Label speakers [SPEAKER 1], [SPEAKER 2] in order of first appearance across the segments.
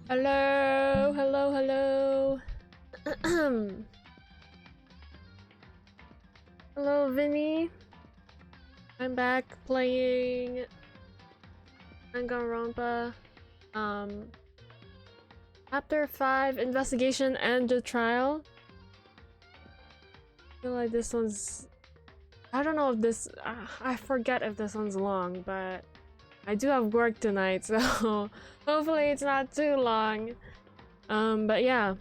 [SPEAKER 1] Hello, hello, hello. Hello, Vinny. I'm back playing Danganronpa. Chapter 5, Investigation and the Trial. I feel like this one's... I don't know if this... I forget if this one's long, but... I do have work tonight, so... hopefully it's not too long. But yeah.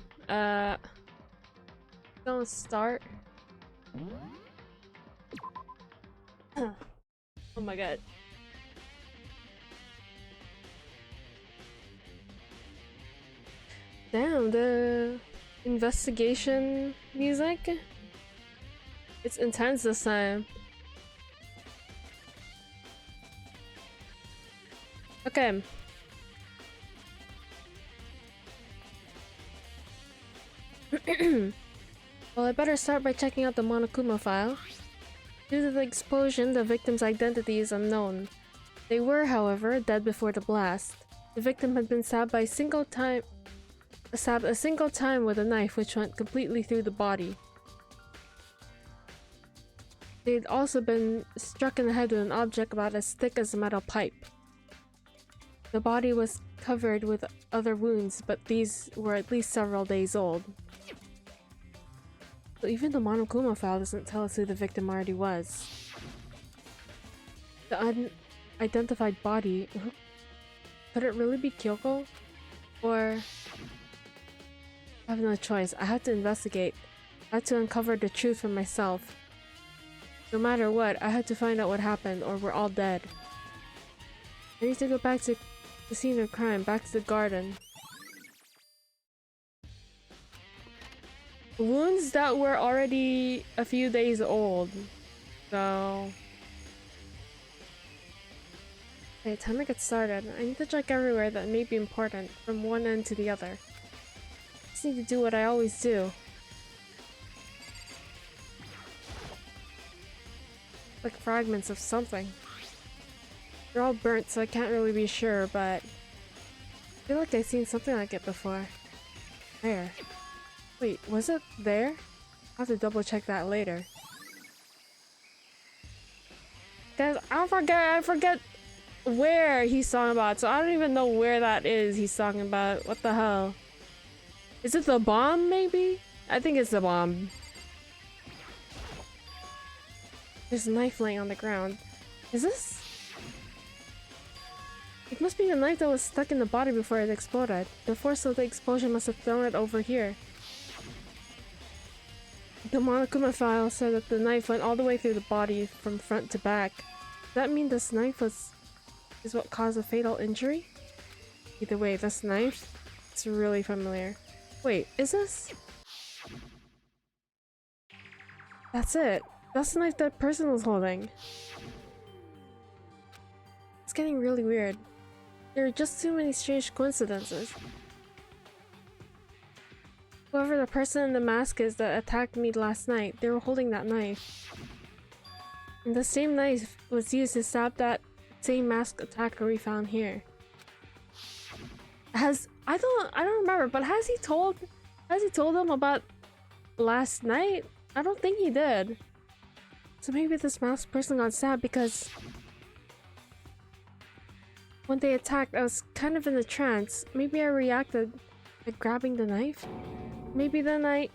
[SPEAKER 1] Gonna start. Oh my god. Damn, the investigation music. It's intense this time. Okay. Well, I better start by checking out the Monokuma file. Due to the explosion, the victim's identity is unknown. They were, however, dead before the blast. The victim had been stabbed a single time with a knife which went completely through the body. They'd also been struck in the head with an object about as thick as a metal pipe. The body was covered with other wounds, but these were at least several days old. So even the Monokuma file doesn't tell us who the victim already was. The unidentified body... Could it really be Kyoko? Or... I have no choice. I have to investigate. I have to uncover the truth for myself. No matter what, I have to find out what happened, or we're all dead. I need to go back to the scene of crime, back to the garden. Wounds that were already a few days old. So... Okay, time to get started. I need to check everywhere that may be important, from one end to the other. I just need to do what I always do. Like fragments of something. They're all burnt, so I can't really be sure, but... I feel like I've seen something like it before. Where? Wait, was it there? I'll have to double check that later. Guys, I forget where he's talking about, so I don't even know where that is he's talking about. What the hell? Is it the bomb, maybe? I think it's the bomb. There's a knife laying on the ground. Is this? It must be the knife that was stuck in the body before it exploded. The force of the explosion must have thrown it over here. The Monokuma file said that the knife went all the way through the body from front to back. Does that mean this knife is what caused a fatal injury? Either way, this knife, it's really familiar. Wait, is this? That's it. That's the knife that person was holding. It's getting really weird. There are just too many strange coincidences. Whoever the person in the mask is that attacked me last night, they were holding that knife. And the same knife was used to stab that same masked attacker we found here. I don't remember, but has he told them about last night? I don't think he did. So maybe this masked person got stabbed because when they attacked, I was kind of in a trance. Maybe I reacted by grabbing the knife? Maybe then And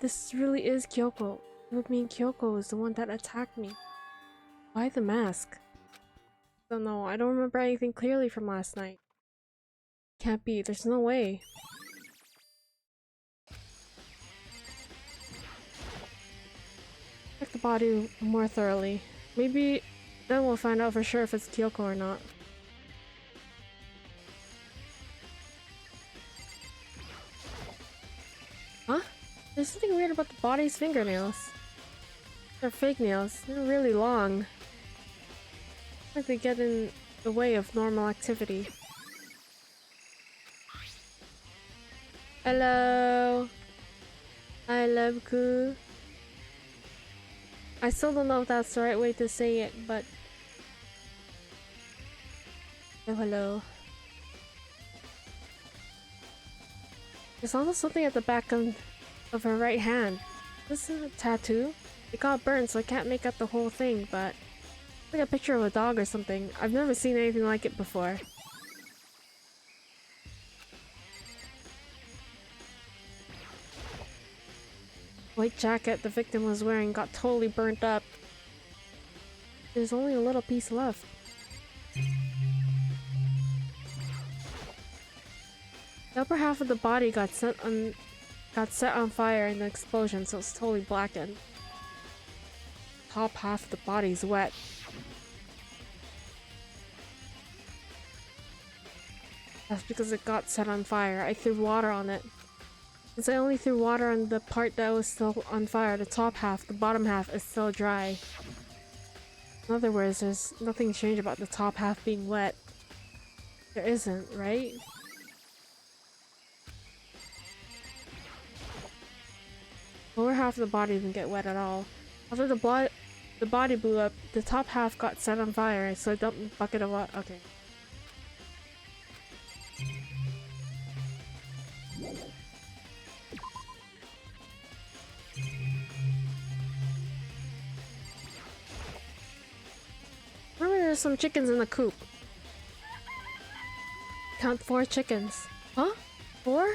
[SPEAKER 1] this really is Kyoko. It would mean Kyoko is the one that attacked me. Why the mask? Don't know. I don't remember anything clearly from last night. Can't be. There's no way. Check the body more thoroughly. Maybe then we'll find out for sure if it's Kyoko or not. Huh? There's something weird about the body's fingernails. They're fake nails. They're really long. Like they get in the way of normal activity. Hello! I love you. I still don't know if that's the right way to say it, but Oh, hello. There's also something at the back of her right hand. This is a tattoo. It got burned, so I can't make out the whole thing, but it's like a picture of a dog or something. I've never seen anything like it before. White jacket the victim was wearing got totally burnt up. There's only a little piece left. The upper half of the body got set on fire in the explosion, so it's totally blackened. Top half of the body's wet. That's because it got set on fire. I threw water on it. Since I only threw water on the part that was still on fire, the top half, the bottom half, is still dry. In other words, there's nothing strange about the top half being wet. There isn't, right? Lower half of the body didn't get wet at all. After the body blew up, the top half got set on fire, so I dumped a bucket of water. Okay. Remember, there's some chickens in the coop. Count 4 chickens. Huh? 4?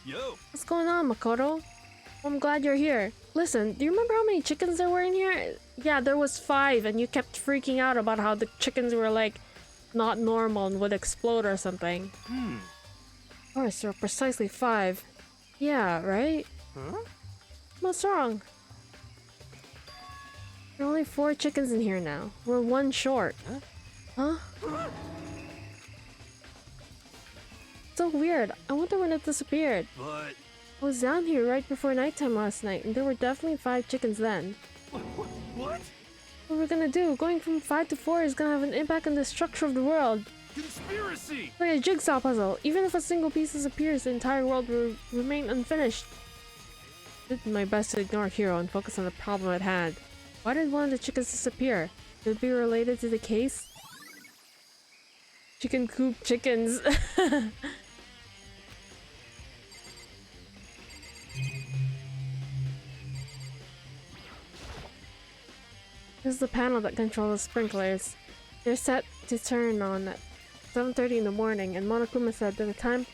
[SPEAKER 2] Yo!
[SPEAKER 1] What's going on, Makoto? I'm glad you're here. Listen, do you remember how many chickens there were in here? Yeah, there was 5, and you kept freaking out about how the chickens were like not normal and would explode or something. Of course, there were precisely 5. Yeah, right?
[SPEAKER 2] Huh?
[SPEAKER 1] What's wrong? There are only 4 chickens in here now. We're 1 short. Huh? So weird. I wonder when it disappeared.
[SPEAKER 2] But...
[SPEAKER 1] I was down here right before nighttime last night, and there were definitely 5 chickens then.
[SPEAKER 2] What?
[SPEAKER 1] What we're gonna do? Going from 5 to 4 is gonna have an impact on the structure of the world.
[SPEAKER 2] Conspiracy!
[SPEAKER 1] Like a jigsaw puzzle. Even if a single piece disappears, the entire world will remain unfinished. I did my best to ignore Hiro and focus on the problem at hand. Why did one of the chickens disappear? Could it be related to the case? Chicken coop chickens. This is the panel that controls the sprinklers. They're set to turn on at 7:30 in the morning, and Monokuma said that the time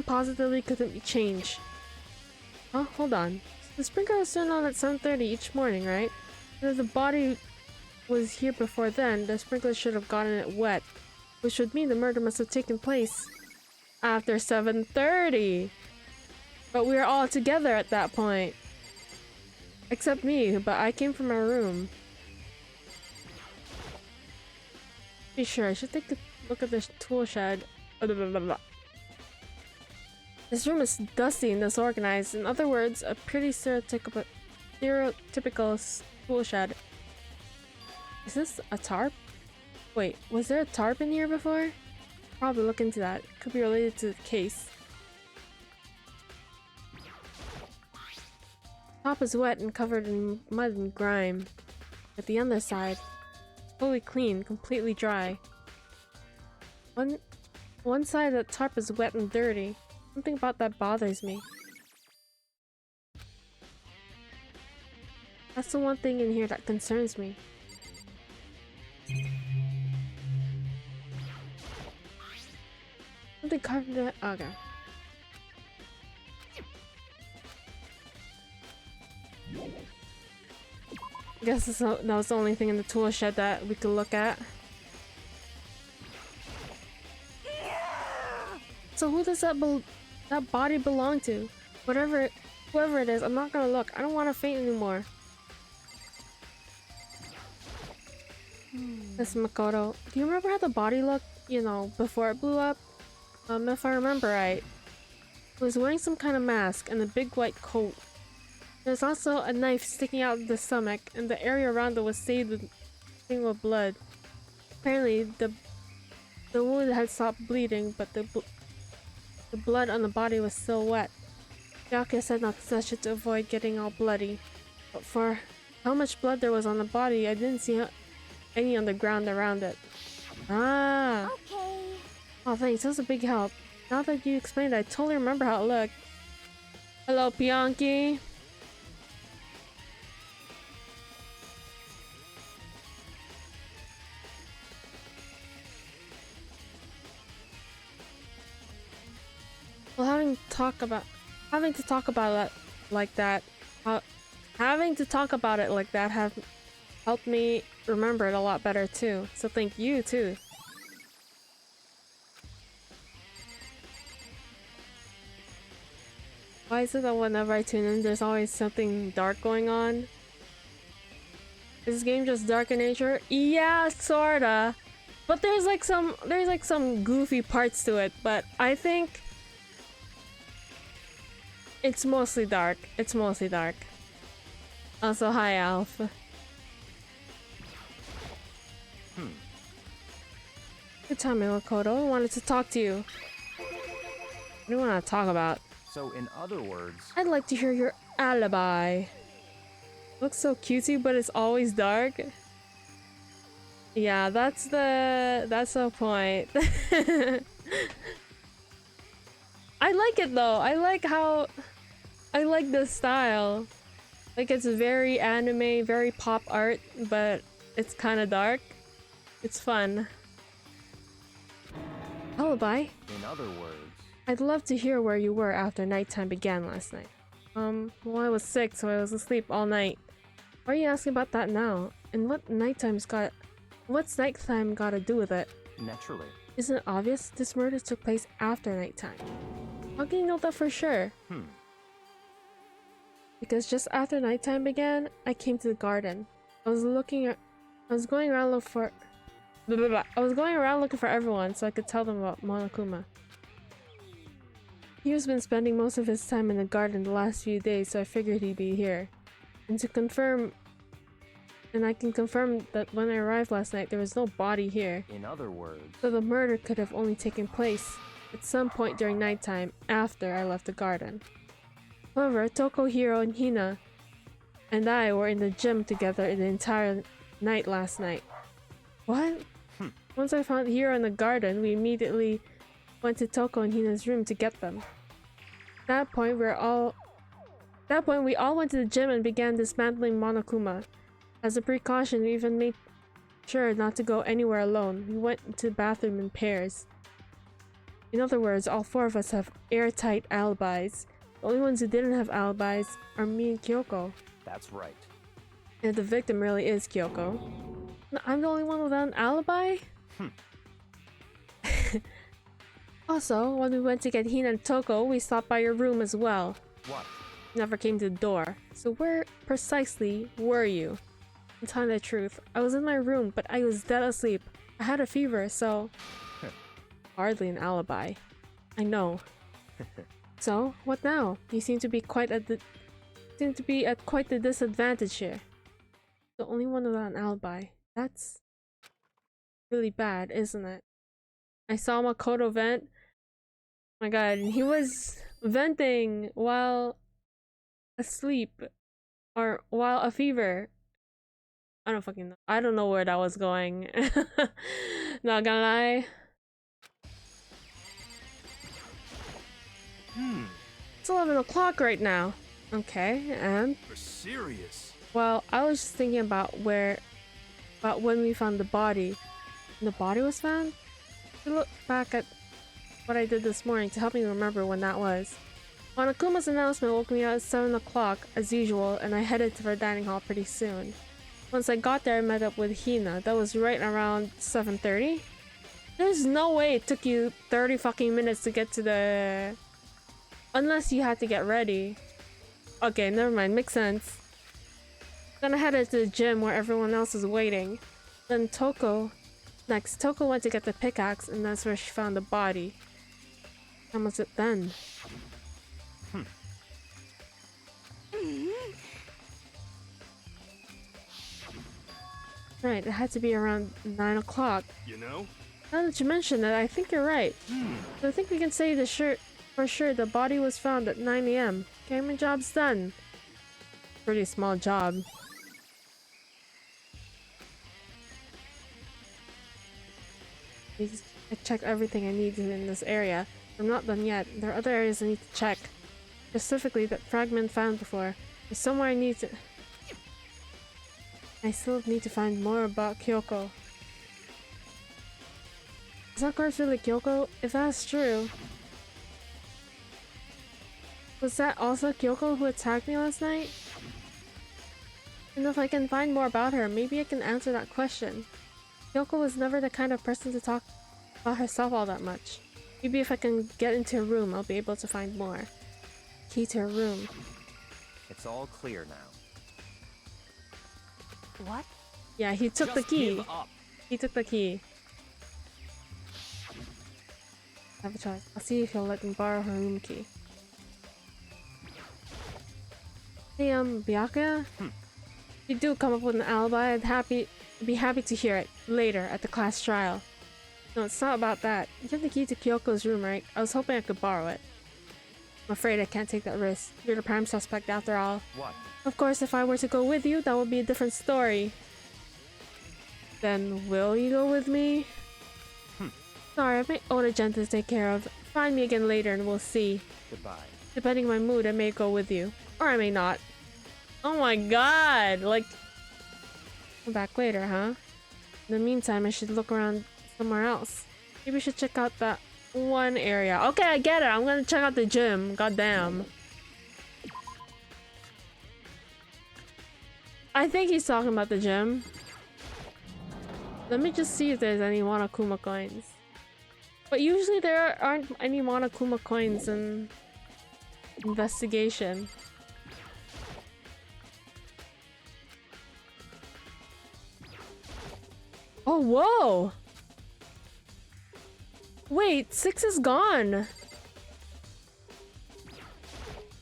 [SPEAKER 1] positively couldn't be changed. Huh? Hold on. The sprinklers turn on at 7:30 each morning, right? And if the body was here before then, the sprinklers should have gotten it wet, which would mean the murder must have taken place after 7:30. But we were all together at that point. Except me, but I came from my room. Be sure, I should take a look at this tool shed. This room is dusty and disorganized. In other words, a pretty stereotypical tool shed. Is this a tarp? Wait, was there a tarp in here before? Probably look into that. Could be related to the case. Top is wet and covered in mud and grime. But the underside, fully clean, completely dry. One side of the tarp is wet and dirty. Something about that bothers me. That's the one thing in here that concerns me. Something carved in that. Okay. I guess that was the only thing in the tool shed that we could look at. So who does that body belong to? Whoever it is, I'm not gonna look. I don't want to faint anymore. Miss Makoto, do you remember how the body looked, you know, before it blew up? If I remember right, it was wearing some kind of mask and a big white coat. There's also a knife sticking out of the stomach, and the area around it was stained with blood. Apparently, the wound had stopped bleeding, but the blood on the body was still wet. Yaka said not to touch it to avoid getting all bloody. But for how much blood there was on the body, I didn't see any on the ground around it. Ah.
[SPEAKER 2] Okay.
[SPEAKER 1] Oh, thanks. That was a big help. Now that you explained it, I totally remember how it looked. Hello, Pianki. Well, having to talk about it like that, having to talk about it like that have helped me remember it a lot better too. So thank you too. Why is it that whenever I tune in, there's always something dark going on? Is this game just dark in nature? Yeah, sorta. But there's like some goofy parts to it, but I think it's mostly dark. It's mostly dark. Also, hi, Alf. Good time, Makoto. I wanted to talk to you. What do you want to talk about?
[SPEAKER 3] So, in other words...
[SPEAKER 1] I'd like to hear your alibi. Looks so cutesy, but it's always dark. Yeah, that's the point. I like it though. I like the style. Like, it's very anime, very pop art, but it's kind of dark. It's fun. Alibi?
[SPEAKER 3] In other words...
[SPEAKER 1] I'd love to hear where you were after nighttime began last night. Well, I was sick, so I was asleep all night. Why are you asking about that now? And what's nighttime got to do with it?
[SPEAKER 3] Naturally.
[SPEAKER 1] Isn't it obvious? This murder took place after nighttime. How can you know that for sure? Because just after nighttime began, I came to the garden. I was going around looking for everyone so I could tell them about Monokuma. He has been spending most of his time in the garden the last few days, so I figured he'd be here. And I can confirm that when I arrived last night, there was no body here.
[SPEAKER 3] In other words...
[SPEAKER 1] So the murder could have only taken place at some point during nighttime after I left the garden. However, Toko, Hiro, and Hina and I were in the gym together the entire night last night. What? Once I found Hiro in the garden, we immediately went to Toko and Hina's room to get them. At that point, we all went to the gym and began dismantling Monokuma. As a precaution, we even made sure not to go anywhere alone. We went to the bathroom in pairs. In other words, all four of us have airtight alibis. The only ones who didn't have alibis are me and Kyoko.
[SPEAKER 3] That's right.
[SPEAKER 1] And the victim really is Kyoko. I'm the only one without an alibi? Also, when we went to get Hina and Toko, we stopped by your room as well.
[SPEAKER 3] What?
[SPEAKER 1] Never came to the door. So where precisely were you? To tell the truth, I was in my room, but I was dead asleep. I had a fever, so... Hardly an alibi. I know. So, what now? You seem to be at quite the disadvantage here. The only one without an alibi. That's really bad, isn't it? I saw Makoto vent. Oh my god, he was venting while asleep. Or while a fever. I don't fucking know. I don't know where that was going. Not gonna lie. It's 11 o'clock right now. Okay, and?
[SPEAKER 4] You're serious?
[SPEAKER 1] Well, I was just thinking about when we found the body. When the body was found? I look back at what I did this morning to help me remember when that was. Monokuma's announcement woke me up at 7 o'clock as usual, and I headed to our dining hall pretty soon. Once I got there, I met up with Hina. That was right around 7:30. There's no way it took you 30 fucking minutes to get to the... Unless you had to get ready. Okay, never mind. Makes sense. Then I headed to the gym where everyone else was waiting. Then Toko went to get the pickaxe, and that's where she found the body. How was it then? Right, it had to be around 9 o'clock.
[SPEAKER 4] You know?
[SPEAKER 1] Now that you mention it, I think you're right. So I think we can say for sure the body was found at 9 AM. Okay, my job's done. Pretty small job. I checked everything I needed in this area. I'm not done yet. There are other areas I need to check. Specifically, that fragment found before. There's somewhere I need to... I still need to find more about Kyoko. Is that corpse really Kyoko? If that's true... Was that also Kyoko who attacked me last night? And if I can find more about her, maybe I can answer that question. Kyoko was never the kind of person to talk about herself all that much. Maybe if I can get into her room, I'll be able to find more. Key to her room.
[SPEAKER 3] It's all clear now.
[SPEAKER 2] What?
[SPEAKER 1] Yeah, he took the key.
[SPEAKER 3] Give up.
[SPEAKER 1] He took the key. I have a choice. I'll see if he'll let me borrow her room key. Hey, Byakuya? If you do come up with an alibi, I'd be happy to hear it later at the class trial. No, it's not about that. You have the key to Kyoko's room, right? I was hoping I could borrow it. I'm afraid I can't take that risk. You're the prime suspect after all.
[SPEAKER 3] What?
[SPEAKER 1] Of course, if I were to go with you, that would be a different story. Then will you go with me? Sorry, I have my own agenda to take care of. Find me again later and we'll see.
[SPEAKER 3] Goodbye.
[SPEAKER 1] Depending on my mood, I may go with you. Or I may not. Oh my god! Like... Come back later, huh? In the meantime, I should look around somewhere else. Maybe we should check out that one area. Okay, I get it. I'm gonna check out the gym. Goddamn. I think he's talking about the gym. Let me just see if there's any Monokuma coins. But usually there aren't any Monokuma coins in investigation. Oh, whoa! Wait, 6 is gone!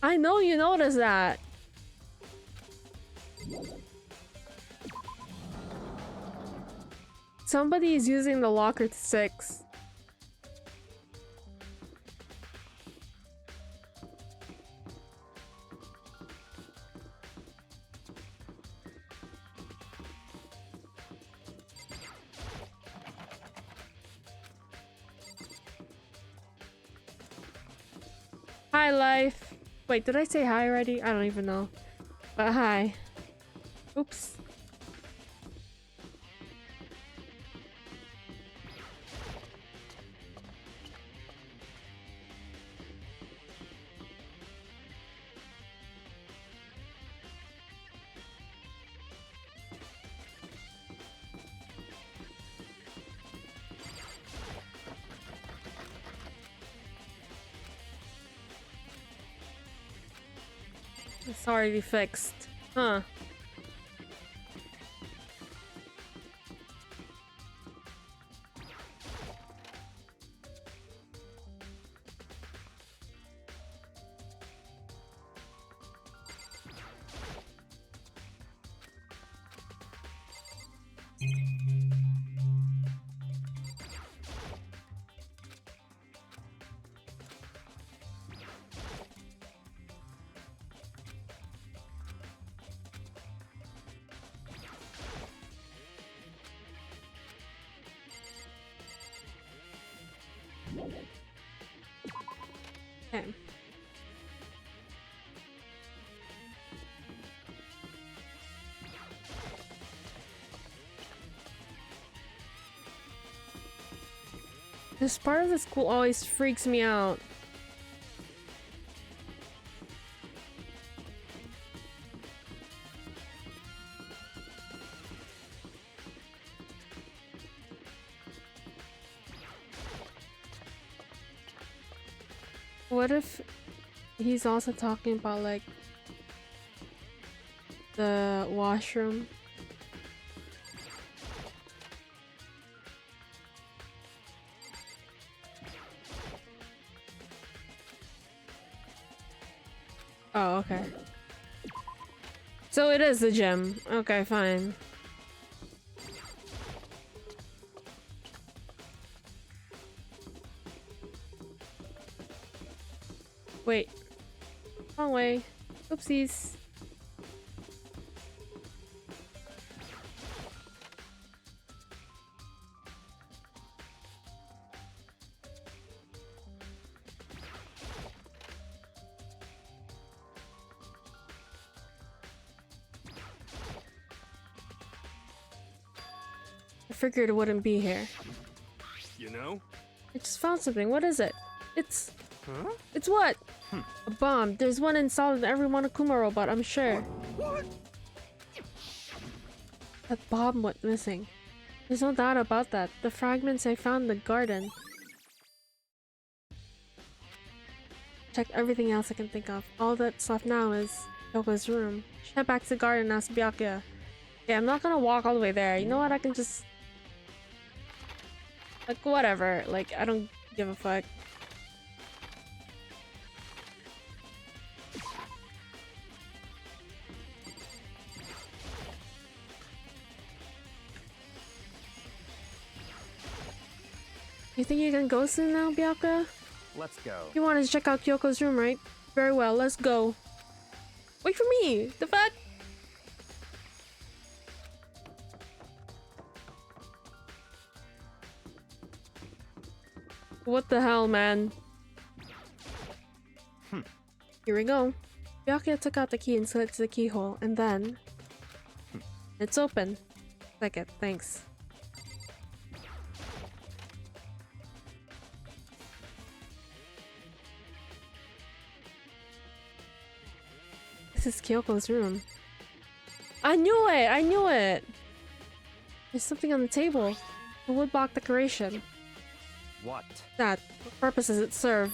[SPEAKER 1] I know you noticed that. Somebody is using the locker to 6. Hi, life. Wait, did I say hi already? I don't even know. But hi. Oops. It's already fixed. Huh. Okay. This part of the school always freaks me out. What if he's also talking about like the washroom? Oh, okay. So it is the gym. Okay, fine. Wait. Wrong way. Oopsies. I figured it wouldn't be here.
[SPEAKER 2] You know?
[SPEAKER 1] I just found something. What is it? It's...
[SPEAKER 2] Huh?
[SPEAKER 1] It's what? A bomb. There's one installed in every Monokuma robot, I'm sure.
[SPEAKER 2] What?
[SPEAKER 1] That bomb went missing. There's no doubt about that. The fragments I found in the garden. Check everything else I can think of. All that's left now is Kyoko's room. Should head back to the garden and ask Byakuya. Yeah, I'm not gonna walk all the way there. You know what? I can just... Like, whatever. Like, I don't give a fuck. You think you can go soon now, Byakuya?
[SPEAKER 3] Let's go.
[SPEAKER 1] You wanted to check out Kyoko's room, right? Very well, let's go. Wait for me! The fuck? What the hell, man? Here we go. Byakuya took out the key and slid it to the keyhole, and then... It's open. Click it, thanks. This is Kyoko's room. I knew it! I knew it! There's something on the table. A woodblock decoration.
[SPEAKER 3] What?
[SPEAKER 1] That. What purpose does it serve?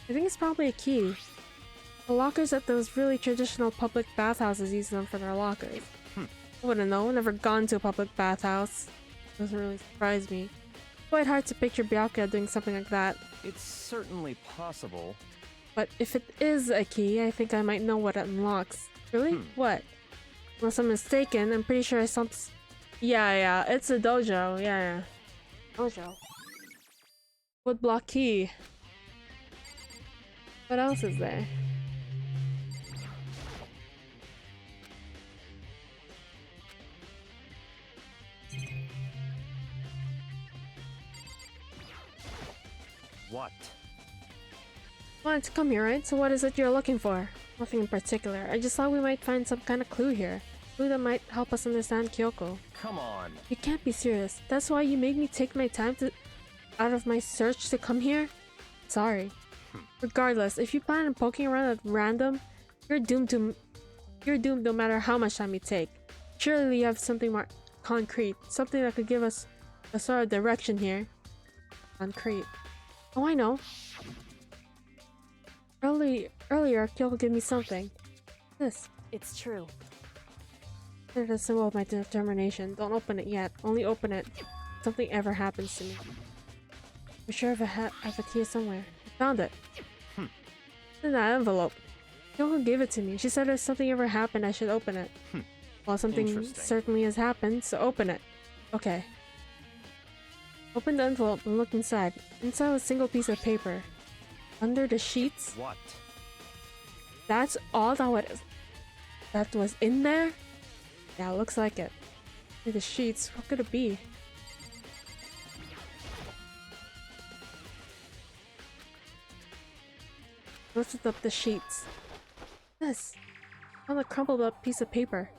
[SPEAKER 1] I think it's probably a key. The lockers at those really traditional public bathhouses use them for their lockers. I wouldn't know. Never gone to a public bathhouse. Doesn't really surprise me. Quite hard to picture Byakuya doing something like that.
[SPEAKER 3] It's certainly possible.
[SPEAKER 1] But if it is a key, I think I might know what it unlocks. Really? What? Unless I'm mistaken, I'm pretty sure I saw... Yeah, it's a dojo. Yeah. Dojo. Woodblock key. What else is there?
[SPEAKER 3] What?
[SPEAKER 1] Wanted to come here, right? So what is it you're looking for? Nothing in particular. I just thought we might find some kind of clue here. Clue that might help us understand Kyoko.
[SPEAKER 3] Come on.
[SPEAKER 1] You can't be serious. That's why you made me take my time out of my search to come here? Sorry. Regardless, if you plan on poking around at random, you're doomed no matter how much time you take. Surely you have something more concrete. Something that could give us a sort of direction here. Concrete. Oh, I know. Earlier, Kyoko gave me something. This.
[SPEAKER 4] It's true.
[SPEAKER 1] It's a symbol of my determination. Don't open it yet. Only open it if something ever happens to me. I'm sure I have a key somewhere. I found it. In that envelope. Kyoko gave it to me. She said if something ever happened, I should open it. Well, something certainly has happened, so open it. Okay. Open the envelope and look inside. Inside was a single piece of paper. Under the sheets?
[SPEAKER 3] What?
[SPEAKER 1] That's all that was in there? Yeah, looks like it. The sheets, what could it be? Lifted up the sheets. This. On a crumpled up piece of paper.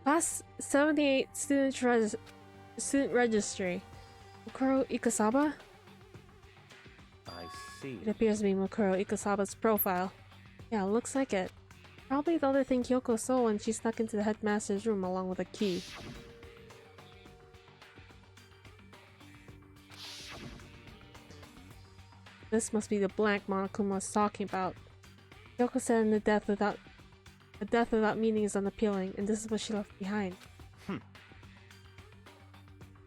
[SPEAKER 1] Class 78 student registry. Mukuro Ikasaba?
[SPEAKER 3] I see.
[SPEAKER 1] It appears to be Mukuro Ikasaba's profile. Yeah, looks like it. Probably the other thing Kyoko saw when she snuck into the headmaster's room along with a key. This must be the blank Monokuma was talking about. Kyoko said a death without meaning is unappealing, and this is what she left behind. I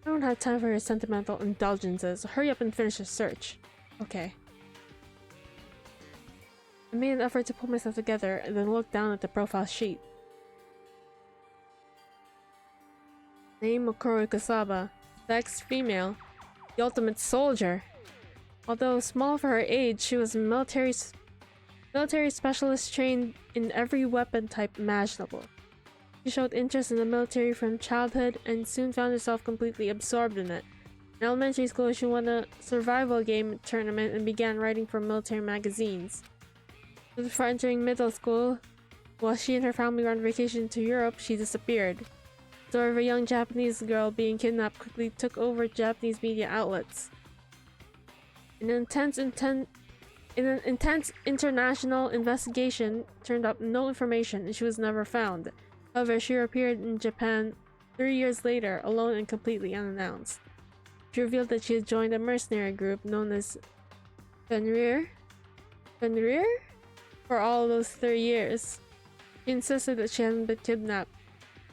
[SPEAKER 1] don't have time for your sentimental indulgences. Hurry up and finish your search. Okay. I made an effort to pull myself together and then looked down at the profile sheet. Name Mukuro Ikasaba. Sex female. The ultimate soldier. Although small for her age, she was a military specialist trained in every weapon type imaginable. She showed interest in the military from childhood and soon found herself completely absorbed in it. In elementary school, she won a survival game tournament and began writing for military magazines. Before entering middle school, while she and her family were on vacation to Europe, she disappeared. story of a young Japanese girl being kidnapped quickly took over Japanese media outlets. In an intense international investigation turned up no information and she was never found. However, she appeared in Japan 3 years later, alone and completely unannounced. She revealed that she had joined a mercenary group known as Fenrir for all those 3 years. She insisted that she hadn't been kidnapped,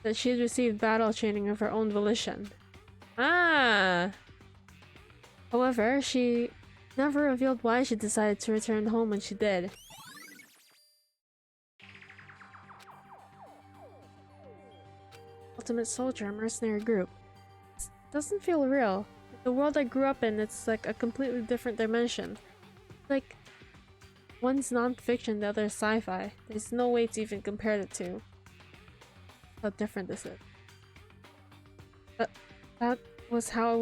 [SPEAKER 1] that she had received battle training of her own volition. Ah! However, she never revealed why she decided to return home when she did. Ultimate Soldier, mercenary group. This doesn't feel real. The world I grew up in, it's like a completely different dimension. Like, one's non-fiction, the other is sci-fi. There's no way to even compare the two. How different this is. That was how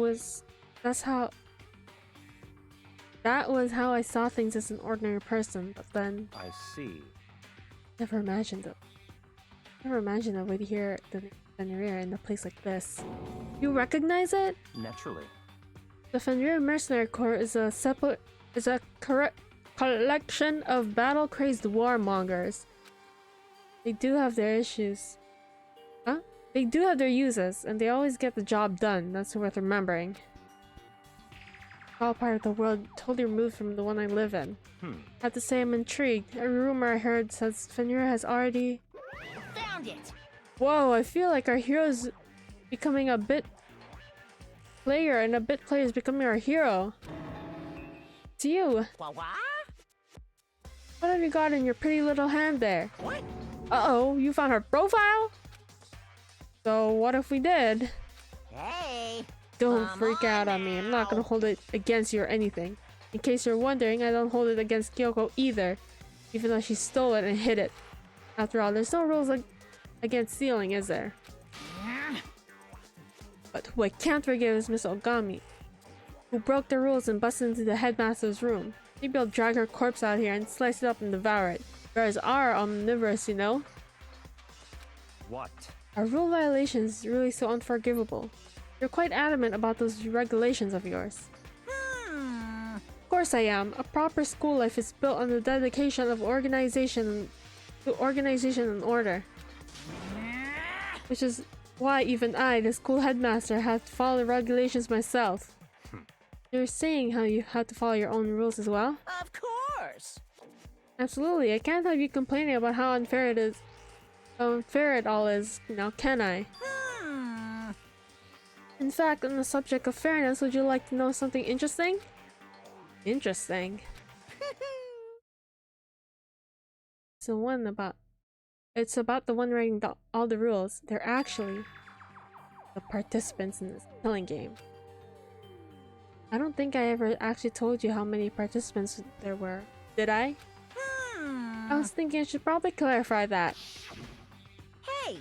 [SPEAKER 1] I saw things as an ordinary person, but then
[SPEAKER 3] I see.
[SPEAKER 1] never imagined it. Never imagined I would hear the Fenrir in a place like this. You recognize it?
[SPEAKER 3] Naturally.
[SPEAKER 1] The Fenrir Mercenary Corps is a collection of battle-crazed warmongers. They do have their issues. Huh? They do have their uses, and they always get the job done. That's worth remembering. All part of the world totally removed from the one I live in. I have to say I'm intrigued. A rumor I heard says Fenrir has already...
[SPEAKER 4] Found it!
[SPEAKER 1] Whoa, I feel like our hero's becoming a bit player, and a bit player is becoming our hero. It's you.
[SPEAKER 4] What?
[SPEAKER 1] What have you got in your pretty little hand there?
[SPEAKER 4] What?
[SPEAKER 1] Uh-oh, you found her profile? So what if we did?
[SPEAKER 4] Hey!
[SPEAKER 1] Don't
[SPEAKER 4] Come
[SPEAKER 1] freak
[SPEAKER 4] on
[SPEAKER 1] out on me. I'm not gonna
[SPEAKER 4] now.
[SPEAKER 1] hold it against you or anything. In case you're wondering, I don't hold it against Kyoko either, even though she stole it and hid it. After all, there's no rules against stealing, is there? But who I can't forgive is Miss Ogami, who broke the rules and busted into the headmaster's room. Maybe I'll drag her corpse out here and slice it up and devour it. Bears are omnivorous, you know?
[SPEAKER 3] What?
[SPEAKER 1] Our rule violations is really so unforgivable. You're quite adamant about those regulations of yours. Of course I am. A proper school life is built on the dedication of organization and order. Which is why even I, the school headmaster, have to follow the regulations myself. You're saying how you have to follow your own rules as well?
[SPEAKER 4] Of course!
[SPEAKER 1] Absolutely. I can't have you complaining about how unfair it is. How unfair it all is, now can I? In fact, on the subject of fairness, would you like to know something interesting? Interesting. It's about the one writing all the rules. They're actually the participants in this killing game. I don't think I ever actually told you how many participants there were. Did I? I was thinking I should probably clarify that.
[SPEAKER 4] Hey,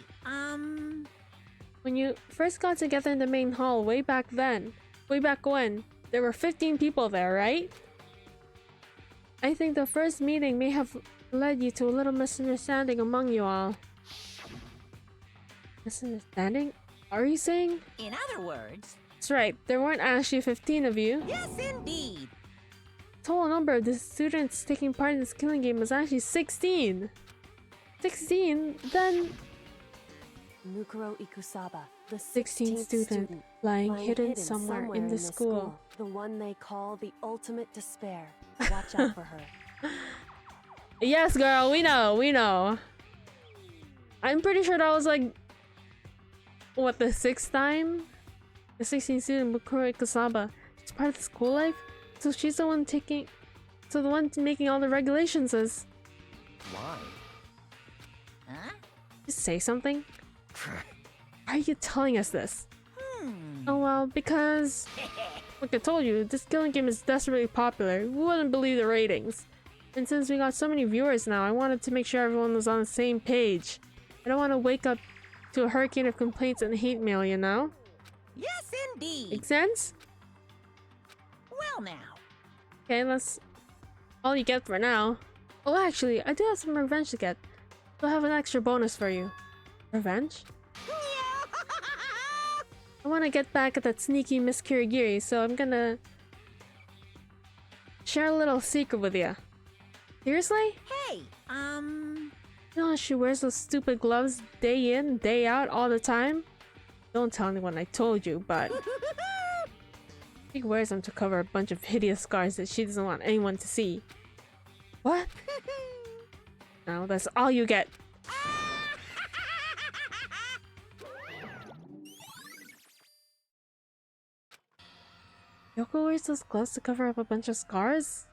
[SPEAKER 1] When you first got together in the main hall way back when, there were 15 people there, right? I think the first meeting may have led you to a little misunderstanding among you all. Misunderstanding? Are you saying?
[SPEAKER 4] in other words,
[SPEAKER 1] That's right, there weren't actually 15 of you.
[SPEAKER 4] yes indeed!
[SPEAKER 1] The total number of the students taking part in this killing game was actually 16. 16? Then
[SPEAKER 5] Mukuro Ikusaba, the
[SPEAKER 1] 16th
[SPEAKER 5] 16th
[SPEAKER 1] student lying hidden somewhere in the school.
[SPEAKER 5] The one they call the ultimate despair. Watch out for her.
[SPEAKER 1] Yes, girl, we know. I'm pretty sure that was like, what, the 6th time? The 16th student, Mukuro Ikusaba. She's part of the school life? So she's the one the one making all the regulations is.
[SPEAKER 3] Why?
[SPEAKER 4] Huh?
[SPEAKER 1] Just say something. Why are you telling us this? Oh well, because like I told you, this killing game is desperately popular. You wouldn't believe the ratings. And since we got so many viewers now, I wanted to make sure everyone was on the same page. I don't want to wake up to a hurricane of complaints and hate mail, you know?
[SPEAKER 4] Yes indeed!
[SPEAKER 1] Make sense?
[SPEAKER 4] Well now.
[SPEAKER 1] Okay, that's all you get for now. Oh, actually, I do have some revenge to get. So I have an extra bonus for you. Revenge? I want to get back at that sneaky Miss Kirigiri, so I'm gonna share a little secret with you. Seriously?
[SPEAKER 4] Hey,
[SPEAKER 1] You know how she wears those stupid gloves day in, day out, all the time? Don't tell anyone I told you, but she wears them to cover a bunch of hideous scars that she doesn't want anyone to see. What? No, that's all you get. Yoko wears those gloves to cover up a bunch of scars?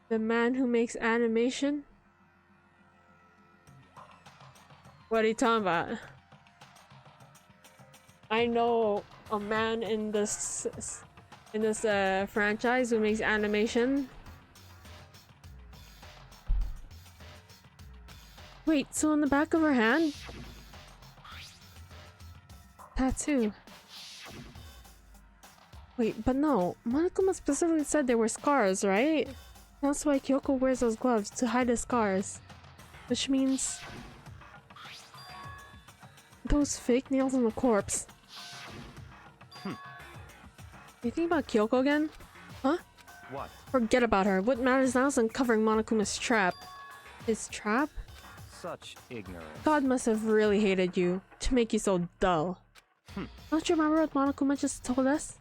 [SPEAKER 1] The man who makes animation? What are you talking about? I know a man in this franchise who makes animation. Wait, so on the back of her hand? Tattoo. Wait, but no. Monokuma specifically said there were scars, right? That's why Kyoko wears those gloves, to hide the scars. Which means... those fake nails on the corpse. You think about Kyoko again? Huh?
[SPEAKER 3] What?
[SPEAKER 1] Forget about her. What matters now is uncovering Monokuma's trap. His trap?
[SPEAKER 3] Such ignorance.
[SPEAKER 1] God must have really hated you to make you so dull. Don't you remember what Monokuma just told us?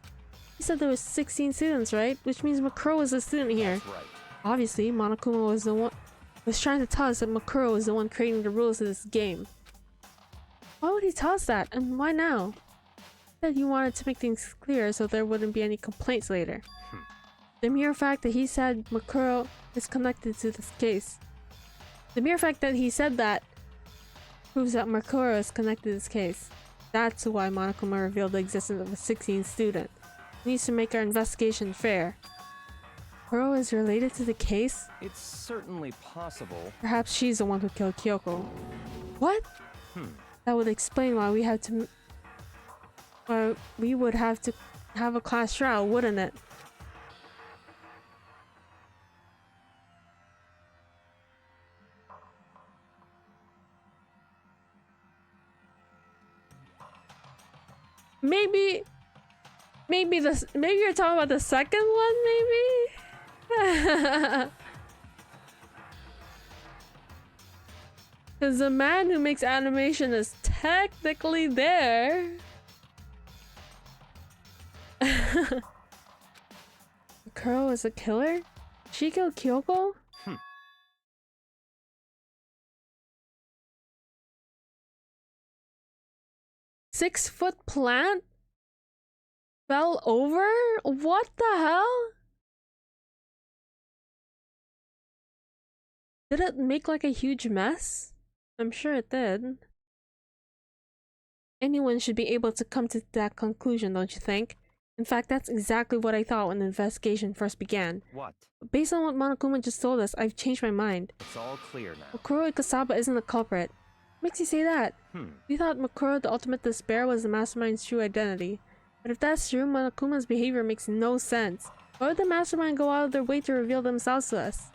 [SPEAKER 1] He said there was 16 students, right? Which means Makuro was a student here.
[SPEAKER 3] That's right.
[SPEAKER 1] Obviously, Monokuma was trying to tell us that Makuro was the one creating the rules of this game. Why would he tell us that? And why now? He said he wanted to make things clear so there wouldn't be any complaints later. The mere fact that he said Makuro is connected to this case. The mere fact that he said that proves that Makuro is connected to this case. That's why Monokuma revealed the existence of a 16th student. He needs to make our investigation fair. Makuro is related to the case?
[SPEAKER 3] It's certainly possible.
[SPEAKER 1] Perhaps she's the one who killed Kyoko. What? That would explain why we had to... why we would have to have a class trial, wouldn't it? Maybe you're talking about the second one, maybe? Because the man who makes animation is technically there. Kuro is a killer? She killed Kyoko? 6-foot plant? Fell over? What the hell? Did it make like a huge mess? I'm sure it did. Anyone should be able to come to that conclusion, don't you think? In fact, that's exactly what I thought when the investigation first began.
[SPEAKER 3] What?
[SPEAKER 1] Based on what Monokuma just told us, I've changed my mind.
[SPEAKER 3] It's all clear now.
[SPEAKER 1] Makuro Ikasaba isn't the culprit. What makes you say that? We thought Makuro the Ultimate Despair was the mastermind's true identity. But if that's true, Monokuma's behavior makes no sense. Why would the mastermind go out of their way to reveal themselves to us?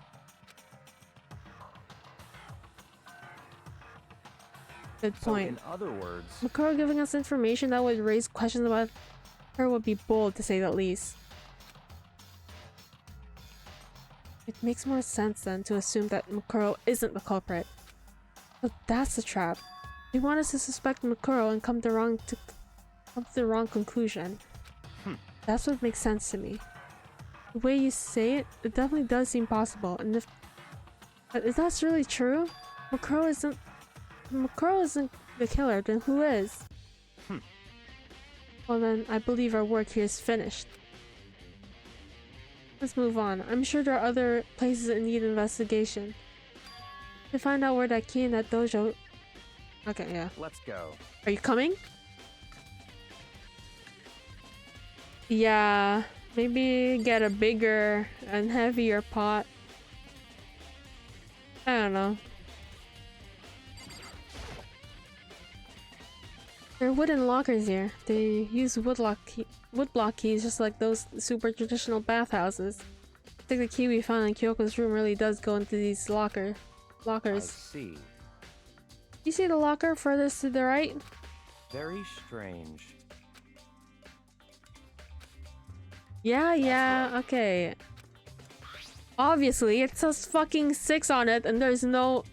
[SPEAKER 1] Good point.
[SPEAKER 3] So in other words,
[SPEAKER 1] Makuro giving us information that would raise questions about her would be bold, to say the least. It makes more sense then to assume that Makuro isn't the culprit. But that's the trap. They want us to suspect Makuro and come to the wrong conclusion. That's what makes sense to me. The way you say it, it definitely does seem possible. And if that's really true, Makuro isn't the killer, then who is? Well then, I believe our work here is finished. Let's move on. I'm sure there are other places that need investigation. To find out where that key in that dojo... Okay, yeah.
[SPEAKER 3] let's go.
[SPEAKER 1] Are you coming? Yeah, maybe get a bigger and heavier pot. I don't know. There are wooden lockers here. They use woodblock keys just like those super traditional bathhouses. I think the key we found in Kyoko's room really does go into these lockers.
[SPEAKER 3] I see.
[SPEAKER 1] You see the locker furthest to the right?
[SPEAKER 3] Very strange.
[SPEAKER 1] Yeah, okay. Obviously, it says fucking 6 on it, and there's no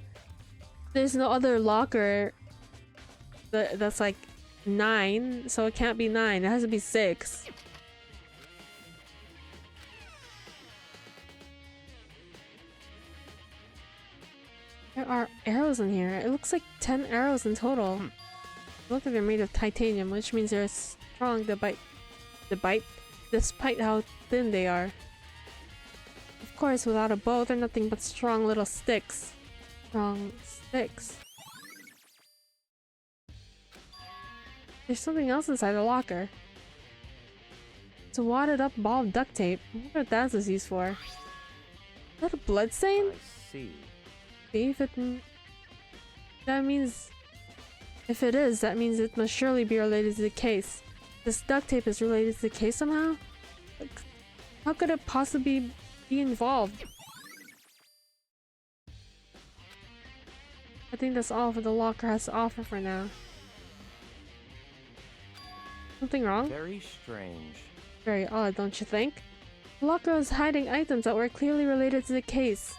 [SPEAKER 1] other locker that's like 9, so it can't be 9. It has to be 6. There are arrows in here. It looks like 10 arrows in total. Look like they're made of titanium, which means they're strong despite how thin they are. Of course, without a bow, they're nothing but strong little sticks. Strong sticks. There's something else inside the locker. It's a wadded up ball of duct tape. I wonder what that is used for. Is that a blood stain?
[SPEAKER 3] I see.
[SPEAKER 1] If it is, that means it must surely be related to the case. This duct tape is related to the case somehow? Like, how could it possibly be involved? I think that's all the locker has to offer for now. Something wrong?
[SPEAKER 3] Very strange.
[SPEAKER 1] Very odd, don't you think? The locker was hiding items that were clearly related to the case.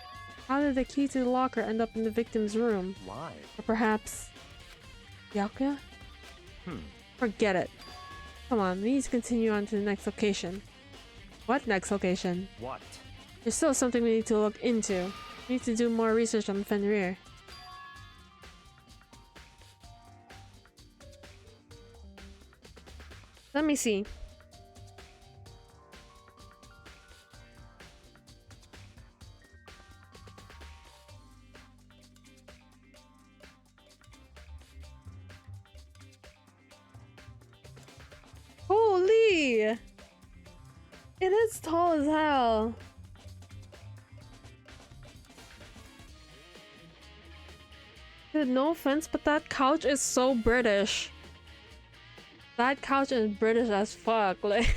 [SPEAKER 1] How did the key to the locker end up in the victim's room?
[SPEAKER 3] Why?
[SPEAKER 1] Or perhaps... Yakuya?
[SPEAKER 3] Hmm.
[SPEAKER 1] Forget it. Come on, we need to continue on to the next location. What next location?
[SPEAKER 3] What?
[SPEAKER 1] There's still something we need to look into. We need to do more research on Fenrir. Let me see. Holy! It is tall as hell. Dude, no offense, but that couch is so British. That couch is British as fuck, like.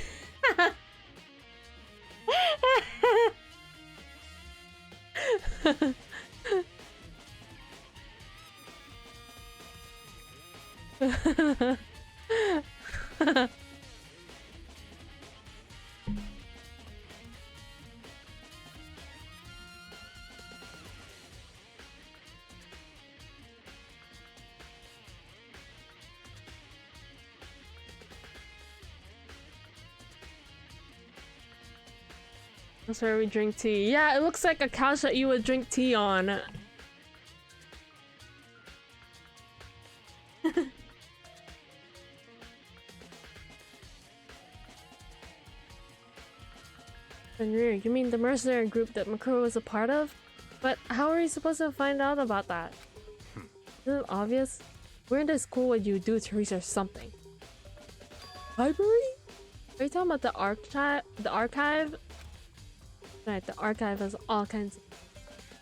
[SPEAKER 1] That's where we drink tea. Yeah, it looks like a couch that you would drink tea on. Fenrir, you mean the mercenary group that Makuro was a part of? But how are you supposed to find out about that? Isn't it obvious? We're in this school, what you do to research something. Library? Are you talking about the archive? The archive? Right, the archive has all kinds.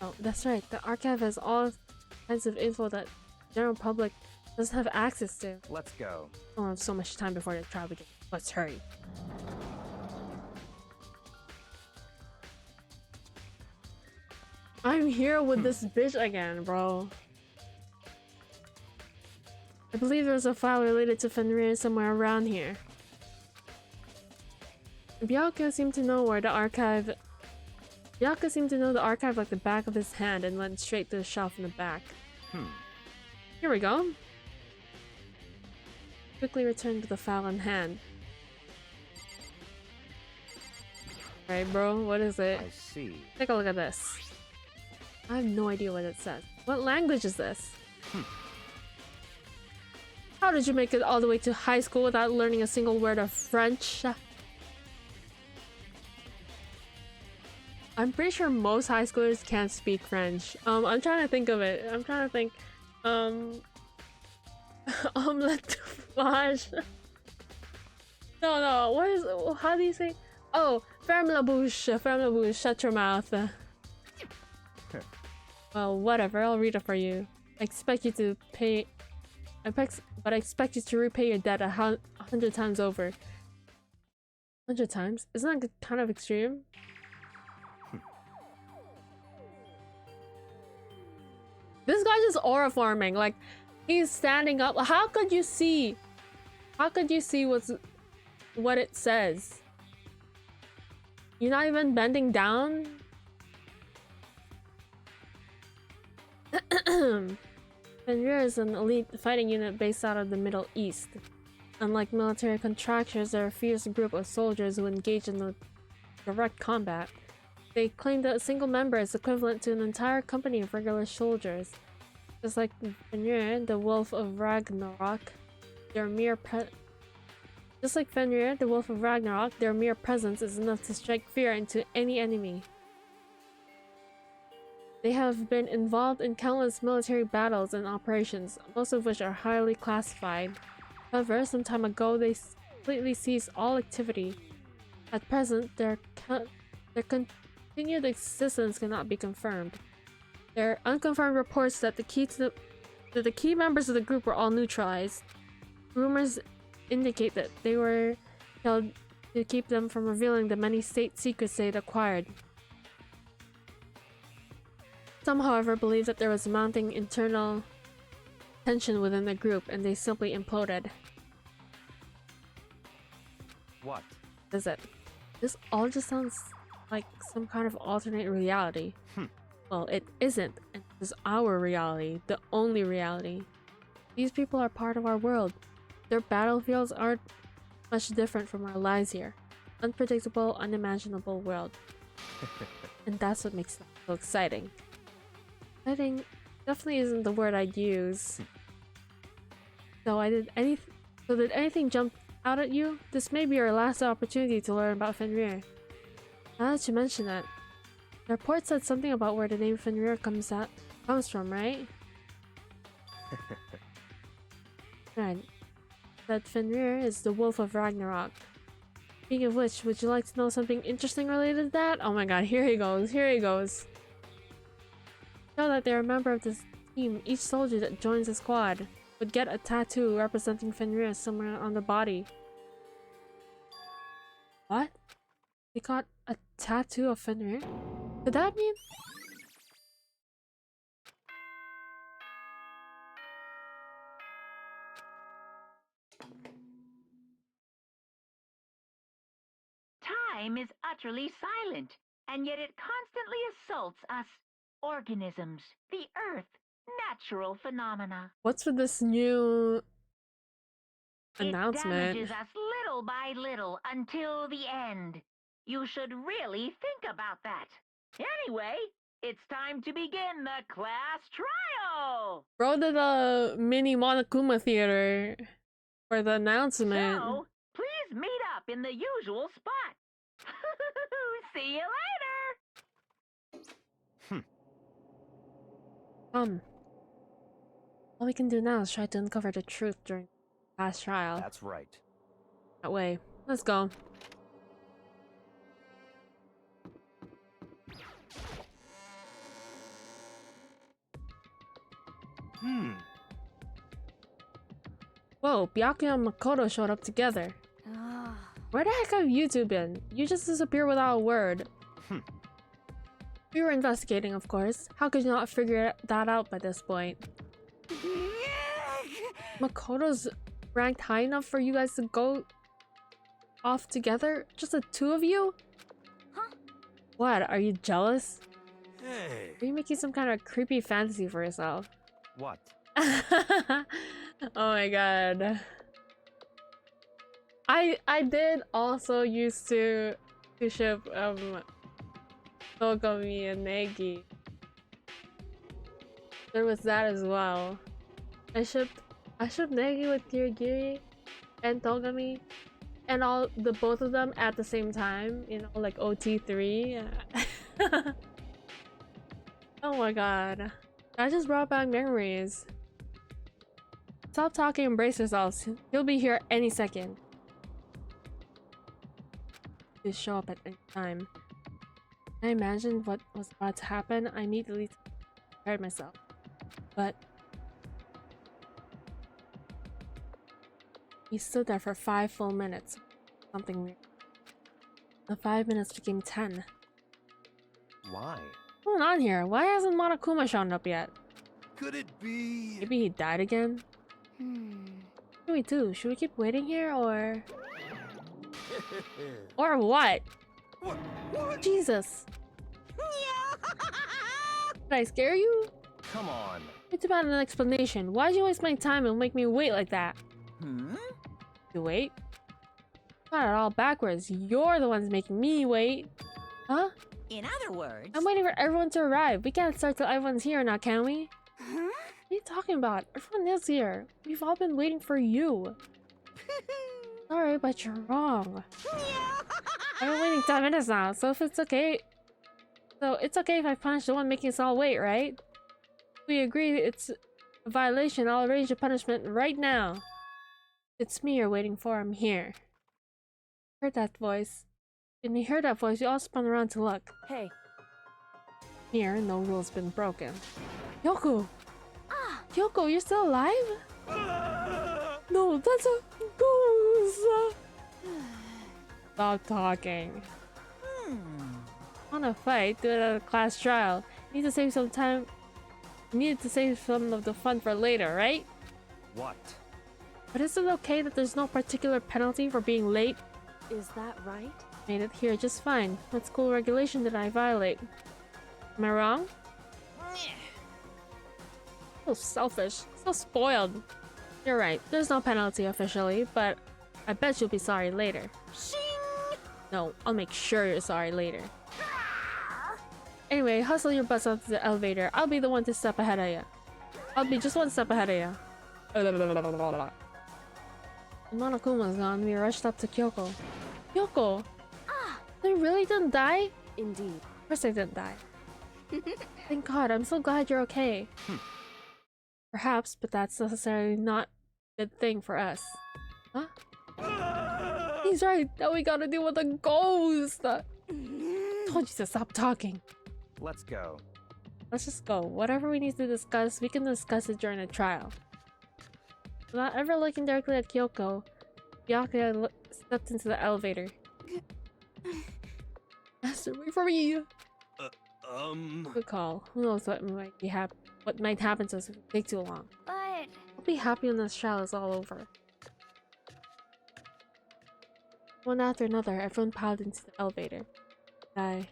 [SPEAKER 1] Oh, that's right. The archive has all kinds of info that the general public doesn't have access to.
[SPEAKER 3] Let's go.
[SPEAKER 1] I don't have so much time before the trial begins. Let's hurry. I'm here with this bitch again, bro. I believe there's a file related to Fenrir somewhere around here. Byakuya seemed to know where the archive... Byakuya seemed to know the archive like the back of his hand and went straight to the shelf in the back. Here we go. Quickly return to the file in hand. Alright, bro, what is it?
[SPEAKER 3] I see.
[SPEAKER 1] Take a look at this. I have no idea what it says. What language is this? How did you make it all the way to high school without learning a single word of French? I'm pretty sure most high schoolers can't speak French. I'm trying to think of it. I'm trying to think. Omelette de fromage. No. What is? How do you say? Oh, ferme la bouche. Ferme la bouche. Shut your mouth. Well, whatever. I'll read it for you. I expect you to pay. But I expect you to repay your debt 100 times over. 100 times? Isn't that kind of extreme? This guy's just aura farming. Like, he's standing up. How could you see How could you see what it says? You're not even bending down? Fenrir is an elite fighting unit based out of the Middle East. Unlike military contractors, they're a fierce group of soldiers who engage in the direct combat. They claim that a single member is equivalent to an entire company of regular soldiers. Just like Fenrir, the Wolf of Ragnarok, their mere presence is enough to strike fear into any enemy. They have been involved in countless military battles and operations, most of which are highly classified. However, some time ago they completely ceased all activity. At present, their continued existence cannot be confirmed. There are unconfirmed reports that the key members of the group were all neutralized. Rumors indicate that they were held to keep them from revealing the many state secrets they had acquired. Some, however, believe that there was mounting internal tension within the group and they simply imploded.
[SPEAKER 3] What?
[SPEAKER 1] Is it? This all just sounds like some kind of alternate reality. Well, it isn't, and this is our reality, the only reality. These people are part of our world. Their battlefields aren't much different from our lives here. Unpredictable, unimaginable world. And that's what makes them so exciting. Exciting definitely isn't the word I'd use. Did anything jump out at you? This may be our last opportunity to learn about Fenrir. Now that you mention it, the report said something about where the name Fenrir comes from, right? Right. That Fenrir is the Wolf of Ragnarok. Speaking of which, would you like to know something interesting related to that? Oh my god, here he goes. Show that they're a member of this team. Each soldier that joins the squad would get a tattoo representing Fenrir somewhere on the body. What? They got a tattoo of Fenrir? Could that mean?
[SPEAKER 6] Time is utterly silent, and yet it constantly assaults us, organisms, the earth, natural phenomena.
[SPEAKER 1] What's with this new announcement?
[SPEAKER 6] It damages us little by little until the end. You should really think about that. Anyway, it's time to begin the class trial!
[SPEAKER 1] Bro did a mini Monokuma theater for the announcement.
[SPEAKER 6] So, please meet up in the usual spot. See you later!
[SPEAKER 1] All we can do now is try to uncover the truth during the last trial.
[SPEAKER 3] That's right.
[SPEAKER 1] That way. Let's go. Whoa, Byakuya and Makoto showed up together. Where the heck have you two been? You just disappear without a word. We were investigating, of course. How could you not figure that out by this point? Makoto's ranked high enough for you guys to go off together? Just the two of you?
[SPEAKER 5] Huh?
[SPEAKER 1] What, are you jealous?
[SPEAKER 2] Hey.
[SPEAKER 1] Are you making some kind of creepy fantasy for yourself?
[SPEAKER 3] What?
[SPEAKER 1] Oh my god. I did also used to ship Togami and Negi. There was that as well. I shipped Negi with Kirigiri and Togami and both of them at the same time, you know, like OT3. Oh my god. That just brought back memories. Stop talking and brace yourselves. He'll be here any second. Just show up at any time. I imagined what was about to happen. I immediately prepared myself. But he stood there for 5 full minutes. Something weird. The 5 minutes became 10.
[SPEAKER 3] Why?
[SPEAKER 1] What's going on here? Why hasn't Monokuma shown up yet?
[SPEAKER 2] Could it be?
[SPEAKER 1] Maybe he died again? What do we do? Should we keep waiting here or... Or what?
[SPEAKER 2] What?
[SPEAKER 1] Jesus! Did I scare you?
[SPEAKER 3] Come on.
[SPEAKER 1] It's about an explanation. Why'd you waste my time and make me wait like that? You wait? Not at all backwards. You're the ones making me wait. Huh?
[SPEAKER 4] In other words...
[SPEAKER 1] I'm waiting for everyone to arrive. We can't start till everyone's here now, can we?
[SPEAKER 5] Huh?
[SPEAKER 1] What are you talking about? Everyone is here. We've all been waiting for you. Sorry, but you're wrong. I've been waiting 10 minutes now, so if it's okay... So it's okay if I punish the one making us all wait, right? If we agree it's a violation, I'll arrange the punishment right now. It's me you're waiting for. I'm here. Heard that voice. When we heard that voice, we all spun around to look.
[SPEAKER 5] Hey.
[SPEAKER 1] Here, no rule's been broken. Yoko! Yoko, you're still alive? No, that's a ghost! Stop talking. Wanna fight? Do it at a class trial. Need to save some time. Needed to save some of the fun for later, right?
[SPEAKER 3] What?
[SPEAKER 1] But is it okay that there's no particular penalty for being late?
[SPEAKER 5] Is that right?
[SPEAKER 1] Made it here just fine. What school regulation did I violate? Am I wrong? So selfish. So spoiled. You're right. There's no penalty officially, but I bet you'll be sorry later. No, I'll make sure you're sorry later. Anyway, hustle your butts up to the elevator. I'll be the one to step ahead of you. I'll be just one step ahead of you. When Monokuma's gone, we rushed up to Kyoko. Kyoko! They really didn't die?
[SPEAKER 5] Indeed.
[SPEAKER 1] Of course they didn't die. Thank God, I'm so glad you're okay. Perhaps, but that's necessarily not a good thing for us. Huh? He's right, now we gotta deal with a ghost! Told you to stop talking.
[SPEAKER 3] Let's go.
[SPEAKER 1] Let's just go. Whatever we need to discuss, we can discuss it during the trial. Without ever looking directly at Kyoko, Byakuya stepped into the elevator. Master, wait for me! Good call. Who knows what might happen to us if we take too long.
[SPEAKER 6] But...
[SPEAKER 1] I'll be happy when this trial is all over. One after another, everyone piled into the elevator. I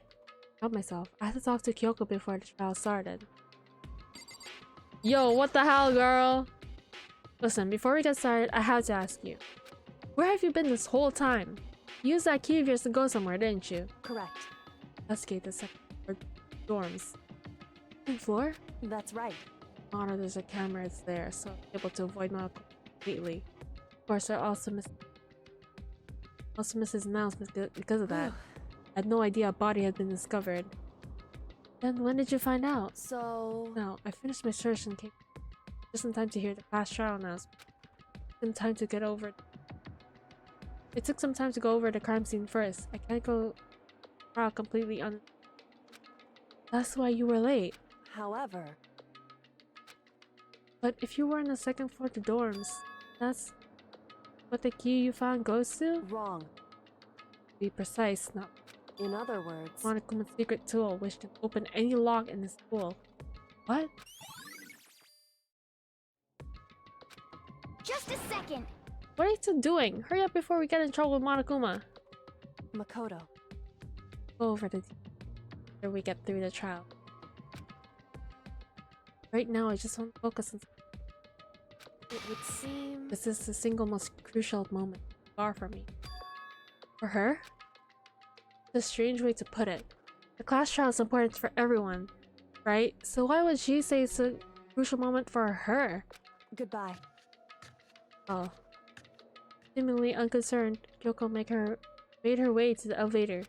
[SPEAKER 1] helped myself. I had to talk to Kyoko before the trial started. Yo, what the hell, girl? Listen, before we get started, I have to ask you. Where have you been this whole time? You used that key of yours to go somewhere, didn't you?
[SPEAKER 5] Correct.
[SPEAKER 1] Investigate the second floor dorms. Second floor?
[SPEAKER 5] That's right.
[SPEAKER 1] Honor, there's a camera, it's there, so I'm able to avoid Monaco completely. Of course, I also missed his announcement because of that. I had no idea a body had been discovered. Then when did you find out?
[SPEAKER 5] So...
[SPEAKER 1] No, I finished my search and came just in time to hear the class trial announcement. Some time to get over it. It took some time to go over the crime scene first. I can't go trial completely on. That's why you were late.
[SPEAKER 5] However...
[SPEAKER 1] But if you were on the second floor to dorms, that's what the key you found goes to?
[SPEAKER 5] Wrong.
[SPEAKER 1] To be precise, not
[SPEAKER 5] In other words...
[SPEAKER 1] Monokuma's secret tool, which can open any lock in the school. What?
[SPEAKER 7] Just a second.
[SPEAKER 1] What are you two doing? Hurry up before we get in trouble with Monokuma.
[SPEAKER 5] Makoto.
[SPEAKER 1] Go over the after we get through the trial. Right now, I just want to focus on.
[SPEAKER 5] It would seem...
[SPEAKER 1] This is the single most crucial moment far for me. For her? It's a strange way to put it. The class trial is important for everyone, right? So why would she say it's a crucial moment for her?
[SPEAKER 5] Goodbye.
[SPEAKER 1] Oh. Seemingly unconcerned, Kyoko made her way to the elevator.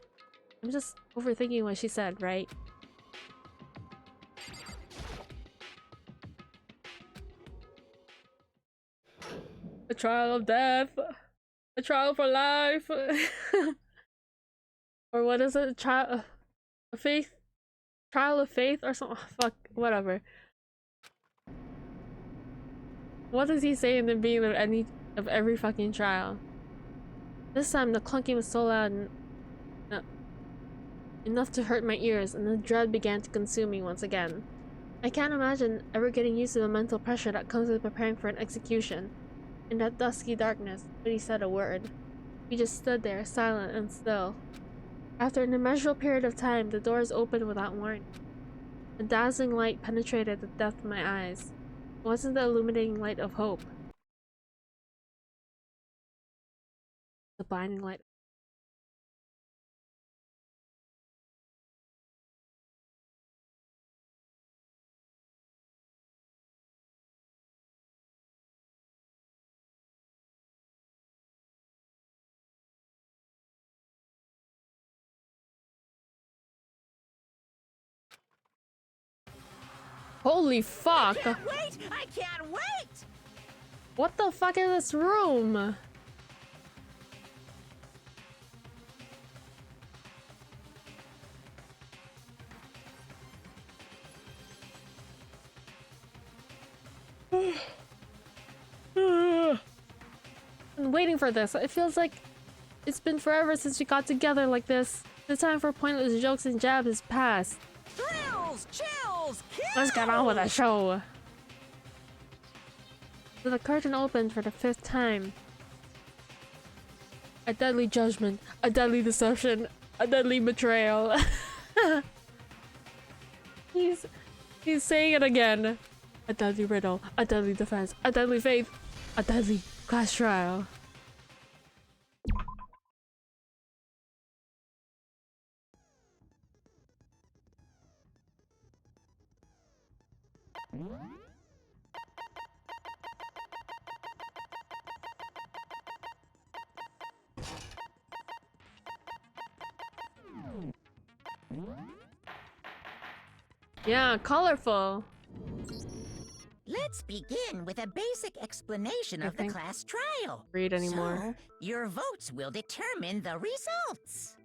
[SPEAKER 1] I'm just overthinking what she said, right? A trial of death. A trial for life. Or what is it? A trial of faith? Trial of faith or something? Fuck, whatever. What does he say in the beginning of every fucking trial? This time the clunking was so loud and enough to hurt my ears, and the dread began to consume me once again. I can't imagine ever getting used to the mental pressure that comes with preparing for an execution. in that dusky darkness, but he said a word. We just stood there, silent and still. After an immeasurable period of time, the doors opened without warning. A dazzling light penetrated the depth of my eyes. It wasn't the illuminating light of hope. The blinding light. Holy fuck!
[SPEAKER 4] Can't wait! I can't wait!
[SPEAKER 1] What the fuck is this room? I'm waiting for this. It feels like it's been forever since we got together like this. The time for pointless jokes and jabs is past.
[SPEAKER 4] Thrills, chills, kills!
[SPEAKER 1] Let's get on with the show. So the curtain opened for the 5th time. A deadly judgment, a deadly deception, a deadly betrayal. He's saying it again. A deadly riddle, a deadly defense, a deadly faith, a deadly class trial. Yeah, colorful.
[SPEAKER 4] Let's begin with a basic explanation of the
[SPEAKER 1] think-
[SPEAKER 4] class trial.
[SPEAKER 1] Read anymore.
[SPEAKER 4] So, your votes will determine the results.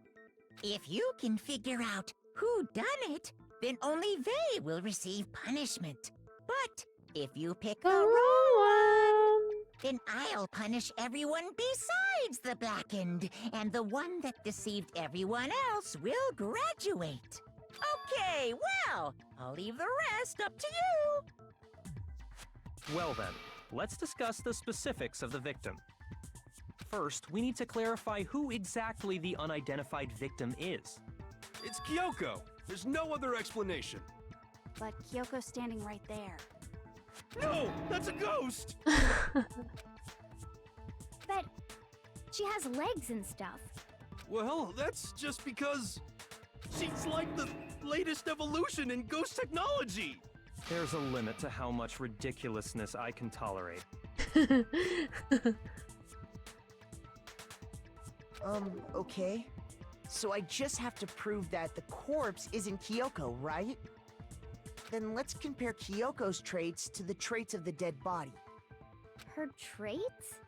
[SPEAKER 4] If you can figure out who done it, then only they will receive punishment. But if you pick the wrong one, then I'll punish everyone besides the blackened, and the one that deceived everyone else will graduate. Okay, well, I'll leave the rest up to you.
[SPEAKER 3] Well then, let's discuss the specifics of the victim. First, we need to clarify who exactly the unidentified victim is.
[SPEAKER 2] It's Kyoko. There's no other explanation.
[SPEAKER 7] But Kyoko's standing right there.
[SPEAKER 2] No, that's a ghost!
[SPEAKER 7] But she has legs and stuff.
[SPEAKER 2] Well, that's just because she's like the latest evolution in ghost technology.
[SPEAKER 3] There's a limit to how much ridiculousness I can tolerate.
[SPEAKER 8] Okay. So I just have to prove that the corpse isn't Kyoko, right? Then let's compare Kyoko's traits to the traits of the dead body.
[SPEAKER 7] Her traits?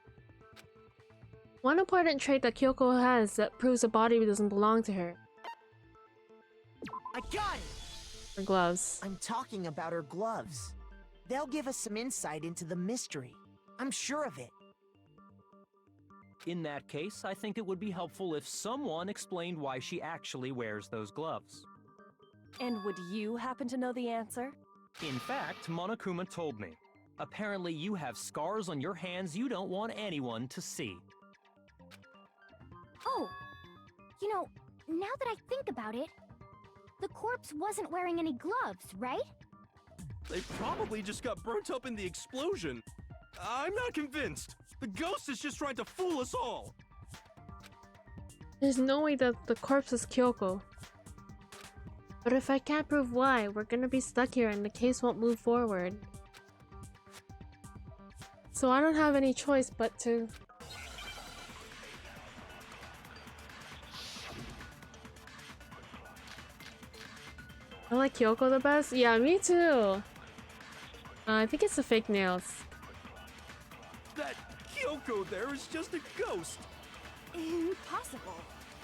[SPEAKER 1] One important trait that Kyoko has that proves the body doesn't belong to her.
[SPEAKER 8] I got it!
[SPEAKER 1] Her gloves.
[SPEAKER 8] I'm talking about her gloves. They'll give us some insight into the mystery. I'm sure of it.
[SPEAKER 3] In that case, I think it would be helpful if someone explained why she actually wears those gloves.
[SPEAKER 5] And would you happen to know the answer?
[SPEAKER 3] In fact, Monokuma told me. Apparently you have scars on your hands you don't want anyone to see.
[SPEAKER 7] Oh! You know, now that I think about it, the corpse wasn't wearing any gloves, right?
[SPEAKER 2] They probably just got burnt up in the explosion. I'm not convinced. The ghost is just trying to fool us all.
[SPEAKER 1] There's no way that the corpse is Kyoko. But if I can't prove why, we're gonna be stuck here and the case won't move forward. So I don't have any choice but to... I like Kyoko the best? Yeah, me too! I think it's the fake nails.
[SPEAKER 2] That Kyoko there is just a ghost.
[SPEAKER 7] Impossible.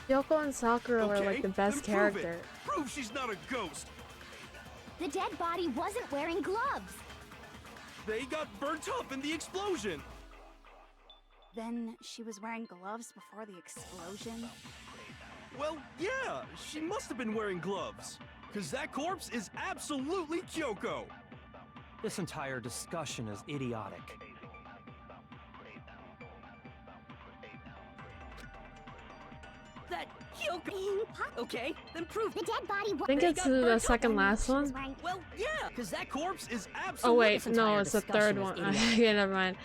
[SPEAKER 1] Kyoko and Sakura were
[SPEAKER 2] Okay,
[SPEAKER 1] like the best
[SPEAKER 2] then prove
[SPEAKER 1] character.
[SPEAKER 2] it. Prove she's not a ghost.
[SPEAKER 7] The dead body wasn't wearing gloves.
[SPEAKER 2] They got burnt up in the explosion.
[SPEAKER 7] Then she was wearing gloves before the explosion.
[SPEAKER 2] Well, yeah, she must have been wearing gloves. Because that corpse is absolutely Kyoko.
[SPEAKER 3] This entire discussion is idiotic.
[SPEAKER 9] that Kyoko. Okay, then prove
[SPEAKER 7] The dead body
[SPEAKER 1] I think it's the second last
[SPEAKER 7] She was
[SPEAKER 1] one.
[SPEAKER 7] wearing
[SPEAKER 9] Well, yeah, because that corpse is
[SPEAKER 1] Oh
[SPEAKER 9] absolutely.
[SPEAKER 1] wait, no, it's the third one. Yeah, never mind.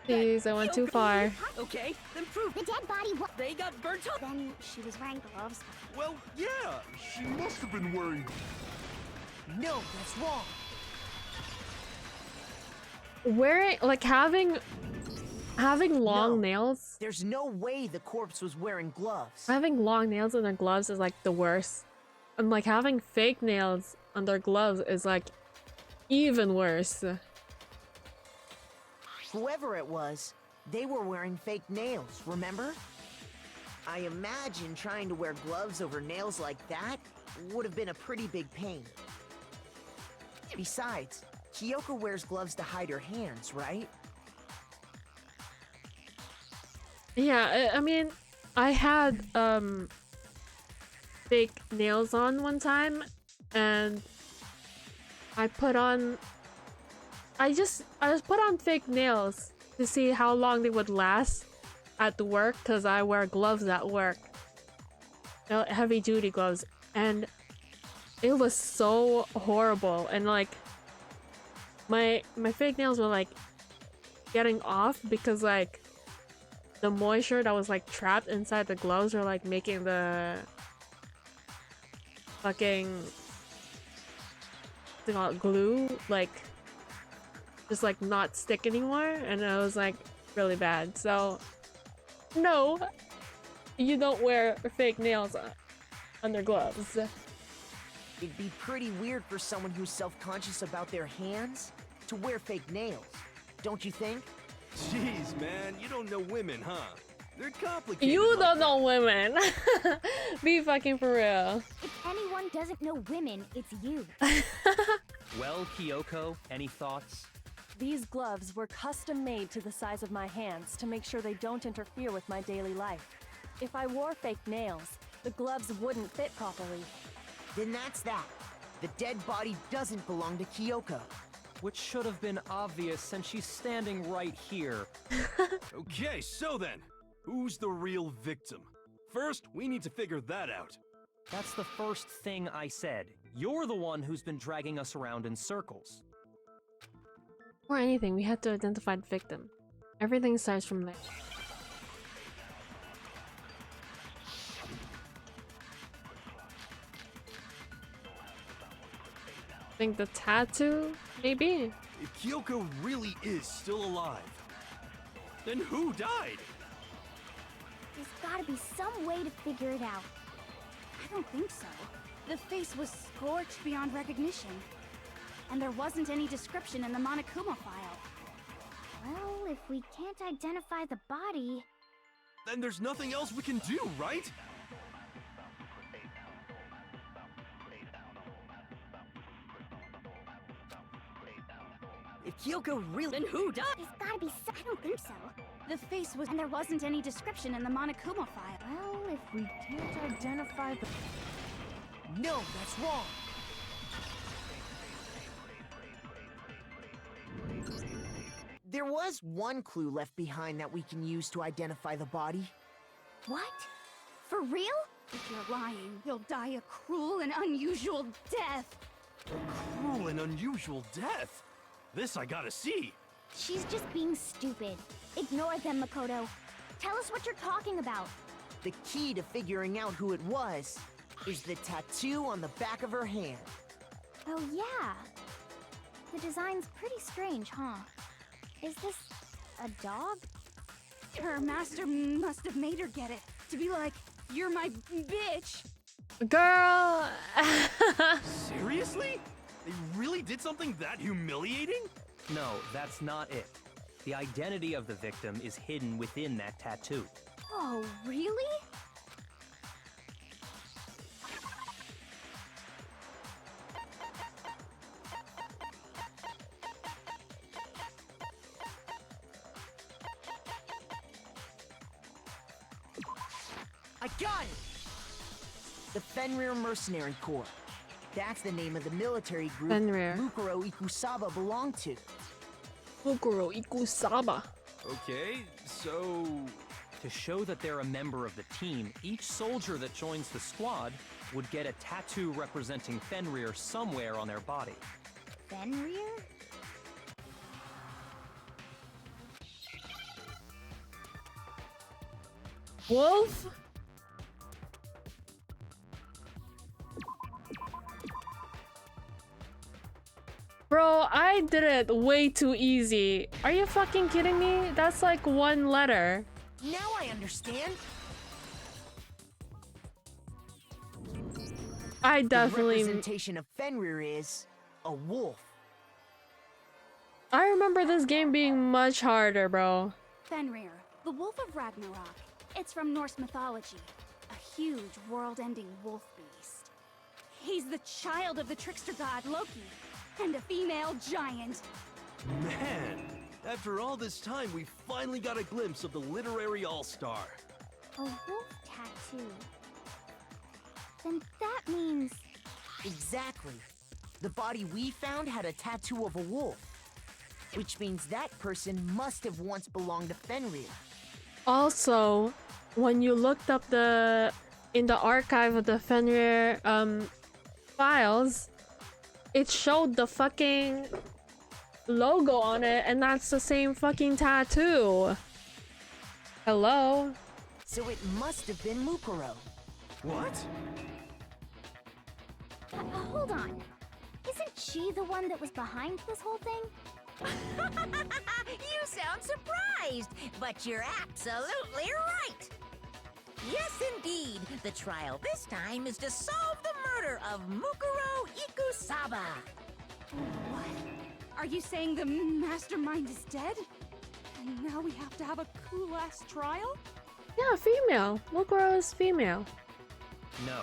[SPEAKER 1] Jeez, I went too far.
[SPEAKER 9] Okay, then prove
[SPEAKER 7] the dead body.
[SPEAKER 9] they got burnt up.
[SPEAKER 7] Then she was wearing gloves.
[SPEAKER 2] Well, yeah, she must have been wearing.
[SPEAKER 8] No, that's wrong.
[SPEAKER 1] Wearing, like, having long
[SPEAKER 8] No.
[SPEAKER 1] nails.
[SPEAKER 8] There's no way the corpse was wearing gloves.
[SPEAKER 1] Having long nails on their gloves is like the worst. And like having fake nails on their gloves is like even worse.
[SPEAKER 8] Whoever it was, they were wearing fake nails, remember? I imagine trying to wear gloves over nails like that would have been a pretty big pain. Besides, Kyoko wears gloves to hide her hands, right?
[SPEAKER 1] Yeah, I mean, I had fake nails on one time, and I just put on fake nails to see how long they would last at work, because I wear gloves at work, heavy duty gloves, and it was so horrible. And like my fake nails were like getting off because like the moisture that was like trapped inside the gloves were like making the fucking what's it called, glue like just like not stick anymore, and it was like really bad. So no, you don't wear fake nails under gloves.
[SPEAKER 8] It'd be pretty weird for someone who's self-conscious about their hands to wear fake nails, don't you think?
[SPEAKER 2] Jeez, man, you don't know women, huh? They're complicated.
[SPEAKER 1] You
[SPEAKER 2] like
[SPEAKER 1] don't
[SPEAKER 2] that.
[SPEAKER 1] know women. Be fucking for real.
[SPEAKER 7] If anyone doesn't know women, it's you.
[SPEAKER 3] Well, Kyoko, any thoughts?
[SPEAKER 5] These gloves were custom made to the size of my hands to make sure they don't interfere with my daily life. If I wore fake nails, the gloves wouldn't fit properly.
[SPEAKER 8] Then that's that. The dead body doesn't belong to Kyoko.
[SPEAKER 3] Which should have been obvious since she's standing right here.
[SPEAKER 2] Okay, so then, who's the real victim? First, we need to figure that out.
[SPEAKER 3] That's the first thing I said. You're the one who's been dragging us around in circles.
[SPEAKER 1] Or anything, we had to identify the victim. Everything starts from there. I think the tattoo, maybe?
[SPEAKER 2] If Kyoko really is still alive, then who died?
[SPEAKER 7] There's gotta be some way to figure it out.
[SPEAKER 10] I don't think so. The face was scorched beyond recognition. And there wasn't any description in the Monokuma file.
[SPEAKER 7] Well, if we can't identify the body...
[SPEAKER 2] Then there's nothing else we can do, right?
[SPEAKER 9] If Kyoko really, then who died?
[SPEAKER 7] There's gotta be some... I don't think so.
[SPEAKER 10] The face was... And there wasn't any description in the Monokuma file.
[SPEAKER 7] Well, if we can't identify the...
[SPEAKER 8] No, that's wrong. There was one clue left behind that we can use to identify the body.
[SPEAKER 7] What? For real?
[SPEAKER 10] If you're lying, you'll die a cruel and unusual death.
[SPEAKER 2] Cruel and unusual death. This I gotta see.
[SPEAKER 7] She's just being stupid. Ignore them, Makoto. Tell us what you're talking about.
[SPEAKER 8] The key to figuring out who it was is the tattoo on the back of her hand.
[SPEAKER 7] Oh, yeah. The design's pretty strange, huh? Is this a dog?
[SPEAKER 10] Her master must have made her get it. To be like, you're my bitch.
[SPEAKER 1] Girl!
[SPEAKER 2] Seriously? They really did something that humiliating?
[SPEAKER 3] No, that's not it. The identity of the victim is hidden within that tattoo.
[SPEAKER 7] Oh, really?
[SPEAKER 8] I got it! The Fenrir Mercenary Corps. That's the name of the military group
[SPEAKER 1] Fenrir.
[SPEAKER 8] Mukuro Ikusaba belonged to.
[SPEAKER 1] Mukuro Ikusaba.
[SPEAKER 2] Okay, so
[SPEAKER 3] To show that they're a member of the team, each soldier that joins the squad would get a tattoo representing Fenrir somewhere on their body.
[SPEAKER 7] Fenrir?
[SPEAKER 1] Wolf? Bro, I did it way too easy. Are you fucking kidding me? That's like one letter.
[SPEAKER 8] Now I understand.
[SPEAKER 1] I
[SPEAKER 8] The
[SPEAKER 1] definitely...
[SPEAKER 8] representation of Fenrir is a wolf.
[SPEAKER 1] I remember this game being much harder, bro.
[SPEAKER 10] Fenrir, the Wolf of Ragnarok. It's from Norse mythology. A huge, world-ending wolf beast. He's the child of the trickster god Loki, and a female giant.
[SPEAKER 2] Man, after all this time, we finally got a glimpse of the literary all-star.
[SPEAKER 7] A wolf tattoo. Then that means...
[SPEAKER 8] Exactly. The body we found had a tattoo of a wolf. Which means that person must have once belonged to Fenrir.
[SPEAKER 1] Also, when you looked up in the archive of the Fenrir files, it showed the fucking logo on it, and that's the same fucking tattoo. Hello?
[SPEAKER 8] So it must have been Mukuro.
[SPEAKER 2] What?
[SPEAKER 7] Hold on. Isn't she the one that was behind this whole thing?
[SPEAKER 4] You sound surprised, but you're absolutely right. Yes, indeed. The trial this time is to solve the murder of Mukuro Ikusaba.
[SPEAKER 10] What? Are you saying the mastermind is dead? And now we have to have a cool-ass trial?
[SPEAKER 1] Yeah, female. Mukuro is female.
[SPEAKER 3] No,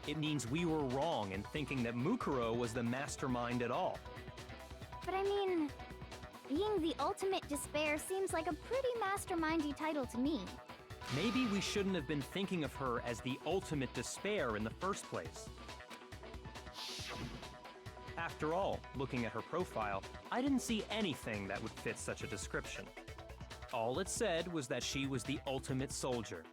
[SPEAKER 3] it means we were wrong in thinking that Mukuro was the mastermind at all.
[SPEAKER 7] But I mean, being the ultimate despair seems like a pretty mastermindy title to me.
[SPEAKER 3] Maybe we shouldn't have been thinking of her as the ultimate despair in the first place. After all, looking at her profile, I didn't see anything that would fit such a description. All it said was that she was the ultimate soldier.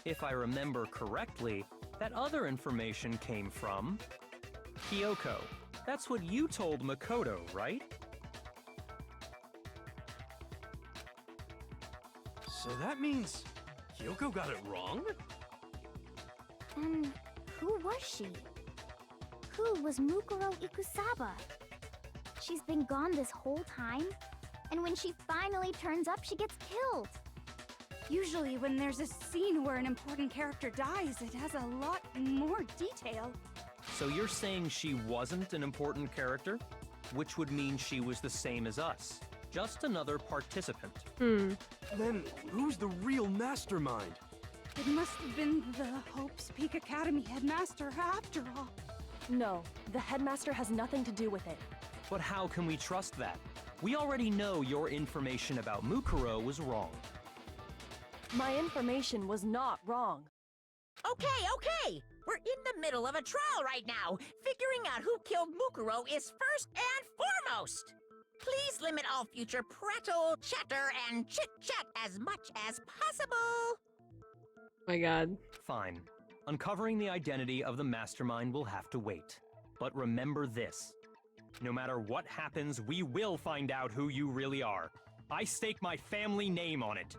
[SPEAKER 3] If I remember correctly, that other information came from Kyoko. That's what you told Makoto, right?
[SPEAKER 2] So that means Kyoko got it wrong?
[SPEAKER 7] Then who was she? Who was Mukuro Ikusaba? She's been gone this whole time, and when she finally turns up, she gets killed.
[SPEAKER 10] Usually when there's a scene where an important character dies, it has a lot more detail.
[SPEAKER 3] So you're saying she wasn't an important character? Which would mean she was the same as us. Just another participant.
[SPEAKER 2] Then who's the real mastermind?
[SPEAKER 10] It must have been the Hope's Peak Academy headmaster after all.
[SPEAKER 5] No, the headmaster has nothing to do with it.
[SPEAKER 3] But how can we trust that? We already know your information about Mukuro was wrong.
[SPEAKER 5] My information was not wrong.
[SPEAKER 4] Okay. We're in the middle of a trial right now. Figuring out who killed Mukuro is first and foremost. Please limit all future prattle, chatter, and chit-chat as much as possible.
[SPEAKER 1] My god.
[SPEAKER 3] Fine. Uncovering the identity of the mastermind will have to wait. But remember this. No matter what happens, we will find out who you really are. I stake my family name on it.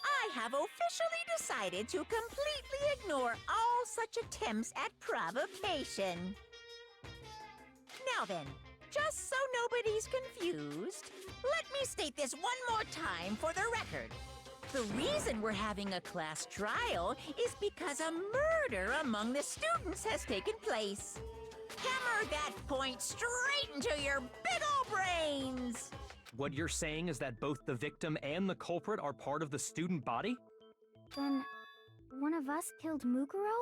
[SPEAKER 4] I have officially decided to completely ignore all such attempts at provocation. Now then, just so nobody's confused, let me state this one more time for the record. The reason we're having a class trial is because a murder among the students has taken place. Hammer that point straight into your big ol' brains!
[SPEAKER 3] What you're saying is that both the victim and the culprit are part of the student body?
[SPEAKER 7] Then, one of us killed Mukuro?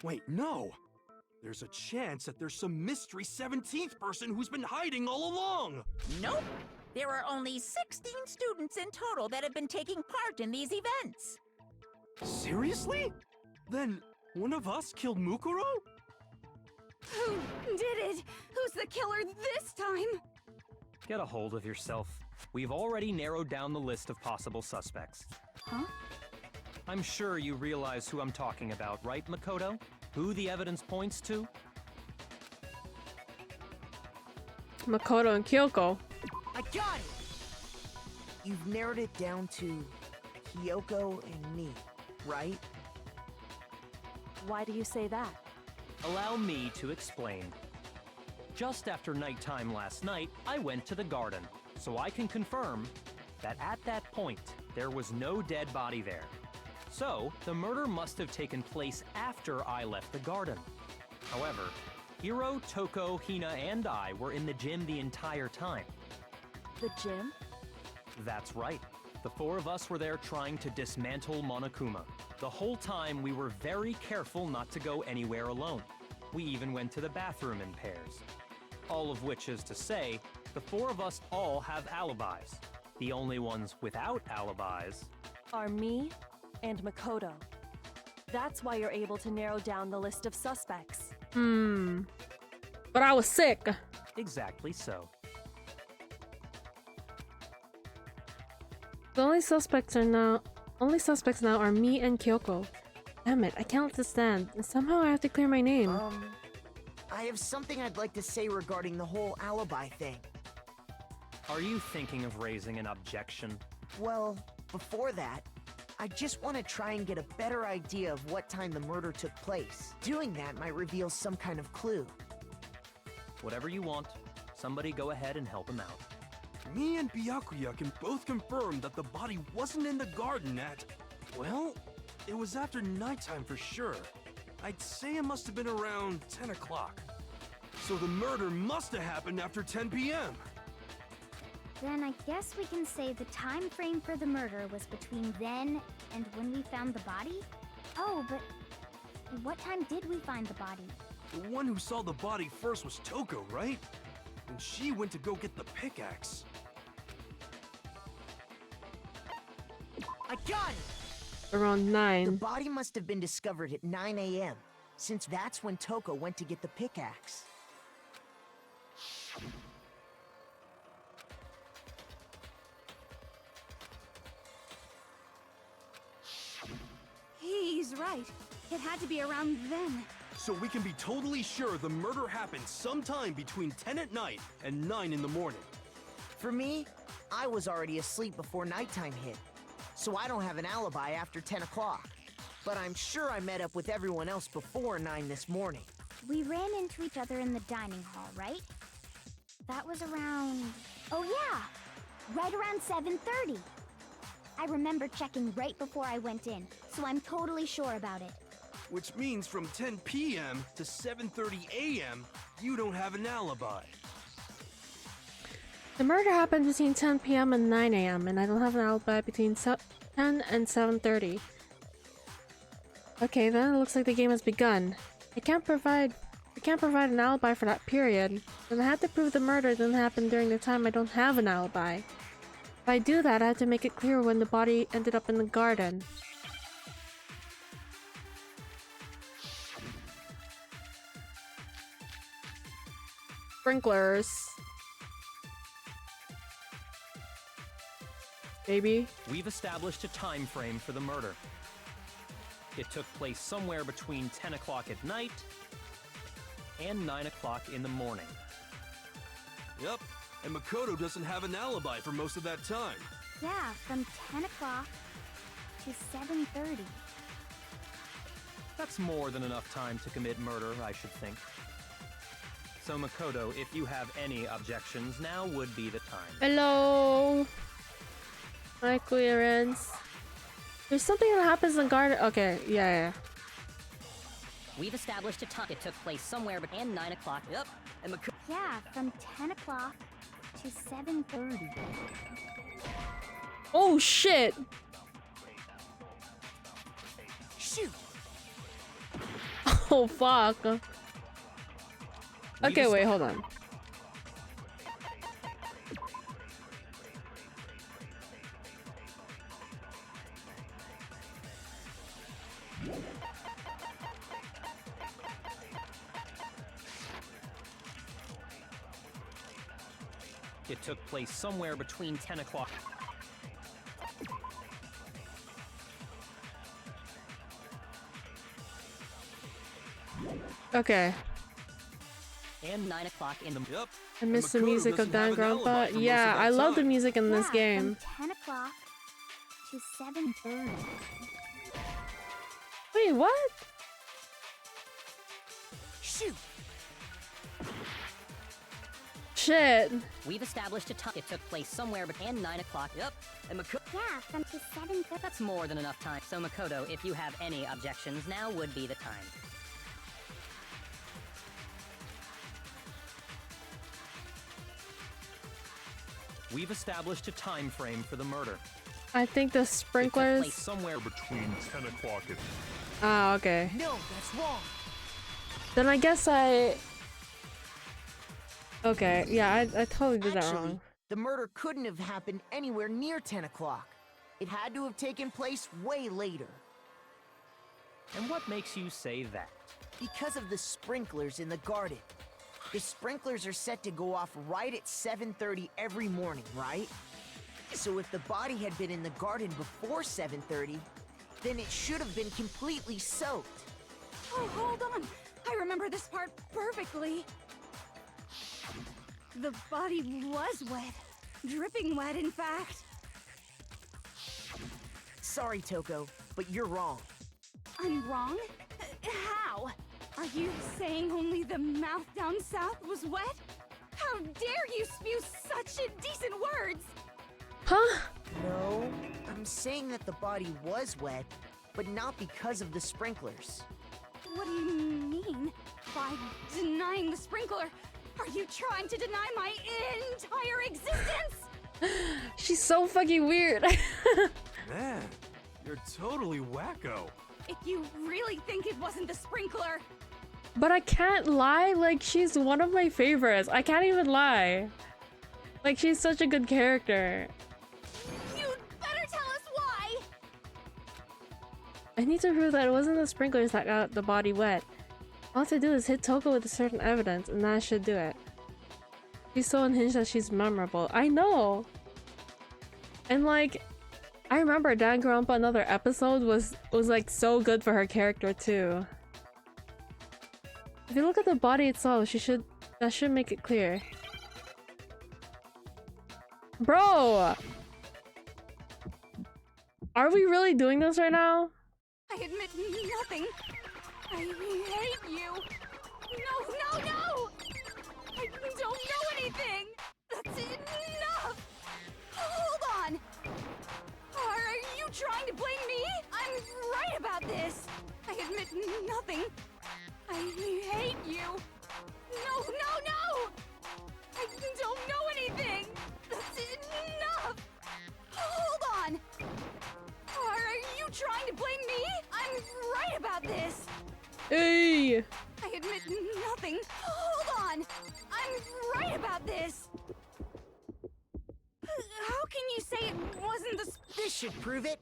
[SPEAKER 2] Wait, no! There's a chance that there's some mystery 17th person who's been hiding all along!
[SPEAKER 4] Nope! There are only 16 students in total that have been taking part in these events.
[SPEAKER 2] Seriously? Then one of us killed Mukuro?
[SPEAKER 10] Who did it? Who's the killer this time?
[SPEAKER 3] Get a hold of yourself. We've already narrowed down the list of possible suspects.
[SPEAKER 5] Huh?
[SPEAKER 3] I'm sure you realize who I'm talking about, right, Makoto? Who the evidence points to?
[SPEAKER 1] Makoto and Kyoko.
[SPEAKER 8] I got it! You've narrowed it down to Kyoko and me, right?
[SPEAKER 5] Why do you say that?
[SPEAKER 3] Allow me to explain. Just after nighttime last night, I went to the garden, so I can confirm that at that point, there was no dead body there. So, the murder must have taken place after I left the garden. However, Hiro, Toko, Hina, and I were in the gym the entire time.
[SPEAKER 5] The gym?
[SPEAKER 3] That's right. The four of us were there trying to dismantle Monokuma. The whole time we were very careful not to go anywhere alone. We even went to the bathroom in pairs. All of which is to say, the four of us all have alibis. The only ones without alibis
[SPEAKER 5] Are me and Makoto. That's why you're able to narrow down the list of suspects.
[SPEAKER 1] But I was sick.
[SPEAKER 3] exactly so.
[SPEAKER 1] The only suspects now are me and Kyoko. Damn it, I can't let this stand. Somehow I have to clear my name.
[SPEAKER 8] I have something I'd like to say regarding the whole alibi thing.
[SPEAKER 3] Are you thinking of raising an objection?
[SPEAKER 8] Well, before that, I just want to try and get a better idea of what time the murder took place. Doing that might reveal some kind of clue.
[SPEAKER 3] Whatever you want. Somebody go ahead and help him out.
[SPEAKER 2] Me and Byakuya can both confirm that the body wasn't in the garden at... Well, it was after nighttime for sure. I'd say it must have been around 10 o'clock. So the murder must have happened after 10 p.m.
[SPEAKER 7] Then I guess we can say the time frame for the murder was between then and when we found the body? Oh, but what time did we find the body?
[SPEAKER 2] The one who saw the body first was Toko, right? And she went to go get the pickaxe.
[SPEAKER 8] I got it!
[SPEAKER 1] Around 9.
[SPEAKER 8] The body must have been discovered at 9 a.m., since that's when Toko went to get the pickaxe.
[SPEAKER 10] He's right. It had to be around then.
[SPEAKER 2] So we can be totally sure the murder happened sometime between 10 at night and 9 in the morning.
[SPEAKER 8] For me, I was already asleep before nighttime hit, so I don't have an alibi after 10 o'clock. But I'm sure I met up with everyone else before 9 this morning.
[SPEAKER 7] We ran into each other in the dining hall, right? That was around... Oh yeah! Right around 7:30. I remember checking right before I went in, so I'm totally sure about it.
[SPEAKER 2] Which means from 10 p.m. to 7:30 a.m., you don't have an alibi.
[SPEAKER 1] The murder happened between 10 p.m. and 9 a.m. and I don't have an alibi between 10 and 7:30. Okay, then it looks like the game has begun. I can't provide an alibi for that period. Then I have to prove the murder didn't happen during the time I don't have an alibi. If I do that, I have to make it clear when the body ended up in the garden. Sprinklers. Maybe.
[SPEAKER 3] We've established a time frame for the murder. It took place somewhere between 10 o'clock at night and 9 o'clock in the morning.
[SPEAKER 2] Yep, and Makoto doesn't have an alibi for most of that time.
[SPEAKER 7] Yeah, from 10 o'clock to 7:30.
[SPEAKER 3] That's more than enough time to commit murder, I should think. So Makoto, if you have any objections, now would be the time.
[SPEAKER 1] Hello. My clearance. There's something that happens in the garden. Okay, yeah.
[SPEAKER 9] We've established a time. It took place somewhere between 9 o'clock. Yep. And
[SPEAKER 7] Yeah, from 10 o'clock to 7:30.
[SPEAKER 1] Oh shit!
[SPEAKER 8] Shoot!
[SPEAKER 1] Oh fuck. Okay, wait, hold on.
[SPEAKER 3] It took place somewhere between 10 o'clock.
[SPEAKER 1] Okay.
[SPEAKER 9] And 9 o'clock in the...
[SPEAKER 2] Yep.
[SPEAKER 1] I miss the
[SPEAKER 2] Makoto
[SPEAKER 1] music of
[SPEAKER 2] doesn't have an alibi
[SPEAKER 1] Danganronpa.
[SPEAKER 2] for most
[SPEAKER 1] Yeah,
[SPEAKER 2] of that
[SPEAKER 1] I love the
[SPEAKER 2] time.
[SPEAKER 1] music in this
[SPEAKER 7] Yeah,
[SPEAKER 1] game.
[SPEAKER 7] From 10 o'clock to 7:30.
[SPEAKER 1] Wait, what?
[SPEAKER 8] Shoot!
[SPEAKER 1] Shit.
[SPEAKER 9] We've established a time. It took place somewhere between 9 o'clock. Yep. And Makoto...
[SPEAKER 7] Yeah, from to 7:30.
[SPEAKER 9] That's more than enough time. So Makoto, if you have any objections, now would be the time.
[SPEAKER 3] We've established a time frame for the murder.
[SPEAKER 1] I think the
[SPEAKER 3] It took place
[SPEAKER 1] sprinklers.
[SPEAKER 3] somewhere
[SPEAKER 11] Between 10 o'clock and
[SPEAKER 1] Ah, okay.
[SPEAKER 8] No, that's wrong.
[SPEAKER 1] Then I guess I. Okay, yeah, I totally did that
[SPEAKER 8] Actually,
[SPEAKER 1] wrong.
[SPEAKER 8] the murder couldn't have happened anywhere near 10 o'clock. It had to have taken place way later.
[SPEAKER 3] And what makes you say that?
[SPEAKER 8] Because of the sprinklers in the garden. The sprinklers are set to go off right at 7:30 every morning, right? So if the body had been in the garden before 7:30, then it should have been completely soaked.
[SPEAKER 10] Oh, hold on. I remember this part perfectly. The body was wet. Dripping wet, in fact.
[SPEAKER 8] Sorry, Toko, but you're wrong.
[SPEAKER 10] I'm wrong? How? Are you saying only the mouth down south was wet? How dare you spew such indecent words!
[SPEAKER 1] Huh?
[SPEAKER 8] No, I'm saying that the body was wet, but not because of the sprinklers.
[SPEAKER 10] What do you mean? By denying the sprinkler, are you trying to deny my entire existence?
[SPEAKER 1] She's so fucking weird.
[SPEAKER 2] Man, you're totally wacko.
[SPEAKER 10] If you really think it wasn't the sprinkler,
[SPEAKER 1] But I can't lie, like, she's one of my favorites. I can't even lie. Like, she's such a good character.
[SPEAKER 10] you'd better tell us why!
[SPEAKER 1] I need to prove that it wasn't the sprinklers that got the body wet. All I have to do is hit Toko with certain evidence, and that should do it. She's so unhinged that she's memorable. I know! And like, I remember Danganronpa another episode was like so good for her character too. If you look at the body itself, that should make it clear. Bro! Are we really doing this right now?
[SPEAKER 10] I admit nothing. I hate you. No, no, no! I don't know anything! That's enough! Hold on! Are you trying to blame me? I'm right about this! I admit nothing. I hate you. No, no, no! I don't know anything! That's enough! Hold on! Are you trying to blame me? I'm right about this!
[SPEAKER 1] Hey!
[SPEAKER 10] I admit nothing. Hold on! I'm right about this! How can you say it wasn't the...
[SPEAKER 8] This should prove it.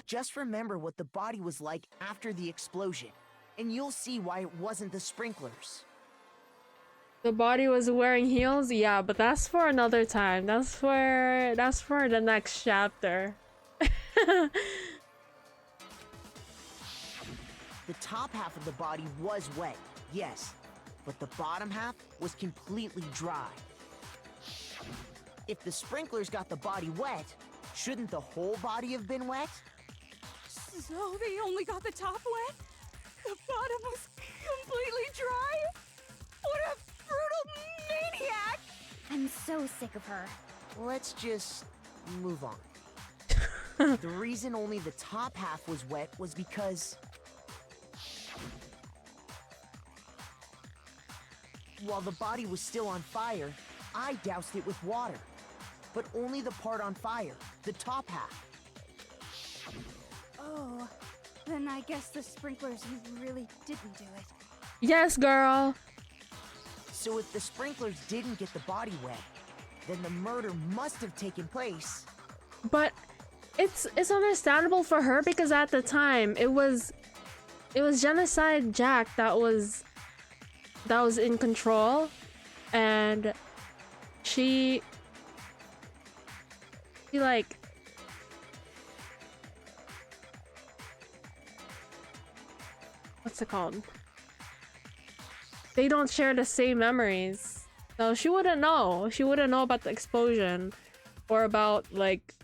[SPEAKER 8] Just remember what the body was like after the explosion, and you'll see why it wasn't the sprinklers.
[SPEAKER 1] The body was wearing heels? Yeah, but that's for another time. That's for the next chapter.
[SPEAKER 8] The top half of the body was wet, yes, but the bottom half was completely dry. If the sprinklers got the body wet, shouldn't the whole body have been wet?
[SPEAKER 10] So they only got the top wet? The bottom was completely dry? What a brutal maniac!
[SPEAKER 7] I'm so sick of her.
[SPEAKER 8] Let's just move on. The reason only the top half was wet was because... while the body was still on fire, I doused it with water. But only the part on fire, the top half.
[SPEAKER 10] Oh, then I guess the sprinklers really didn't do it.
[SPEAKER 1] Yes, girl!
[SPEAKER 8] So if the sprinklers didn't get the body wet, then the murder must have taken place.
[SPEAKER 1] But it's understandable for her because at the time it was It was Genocide Jack that was in control, and she like what's it called? They don't share the same memories. So she wouldn't know. She wouldn't know about the explosion or about like,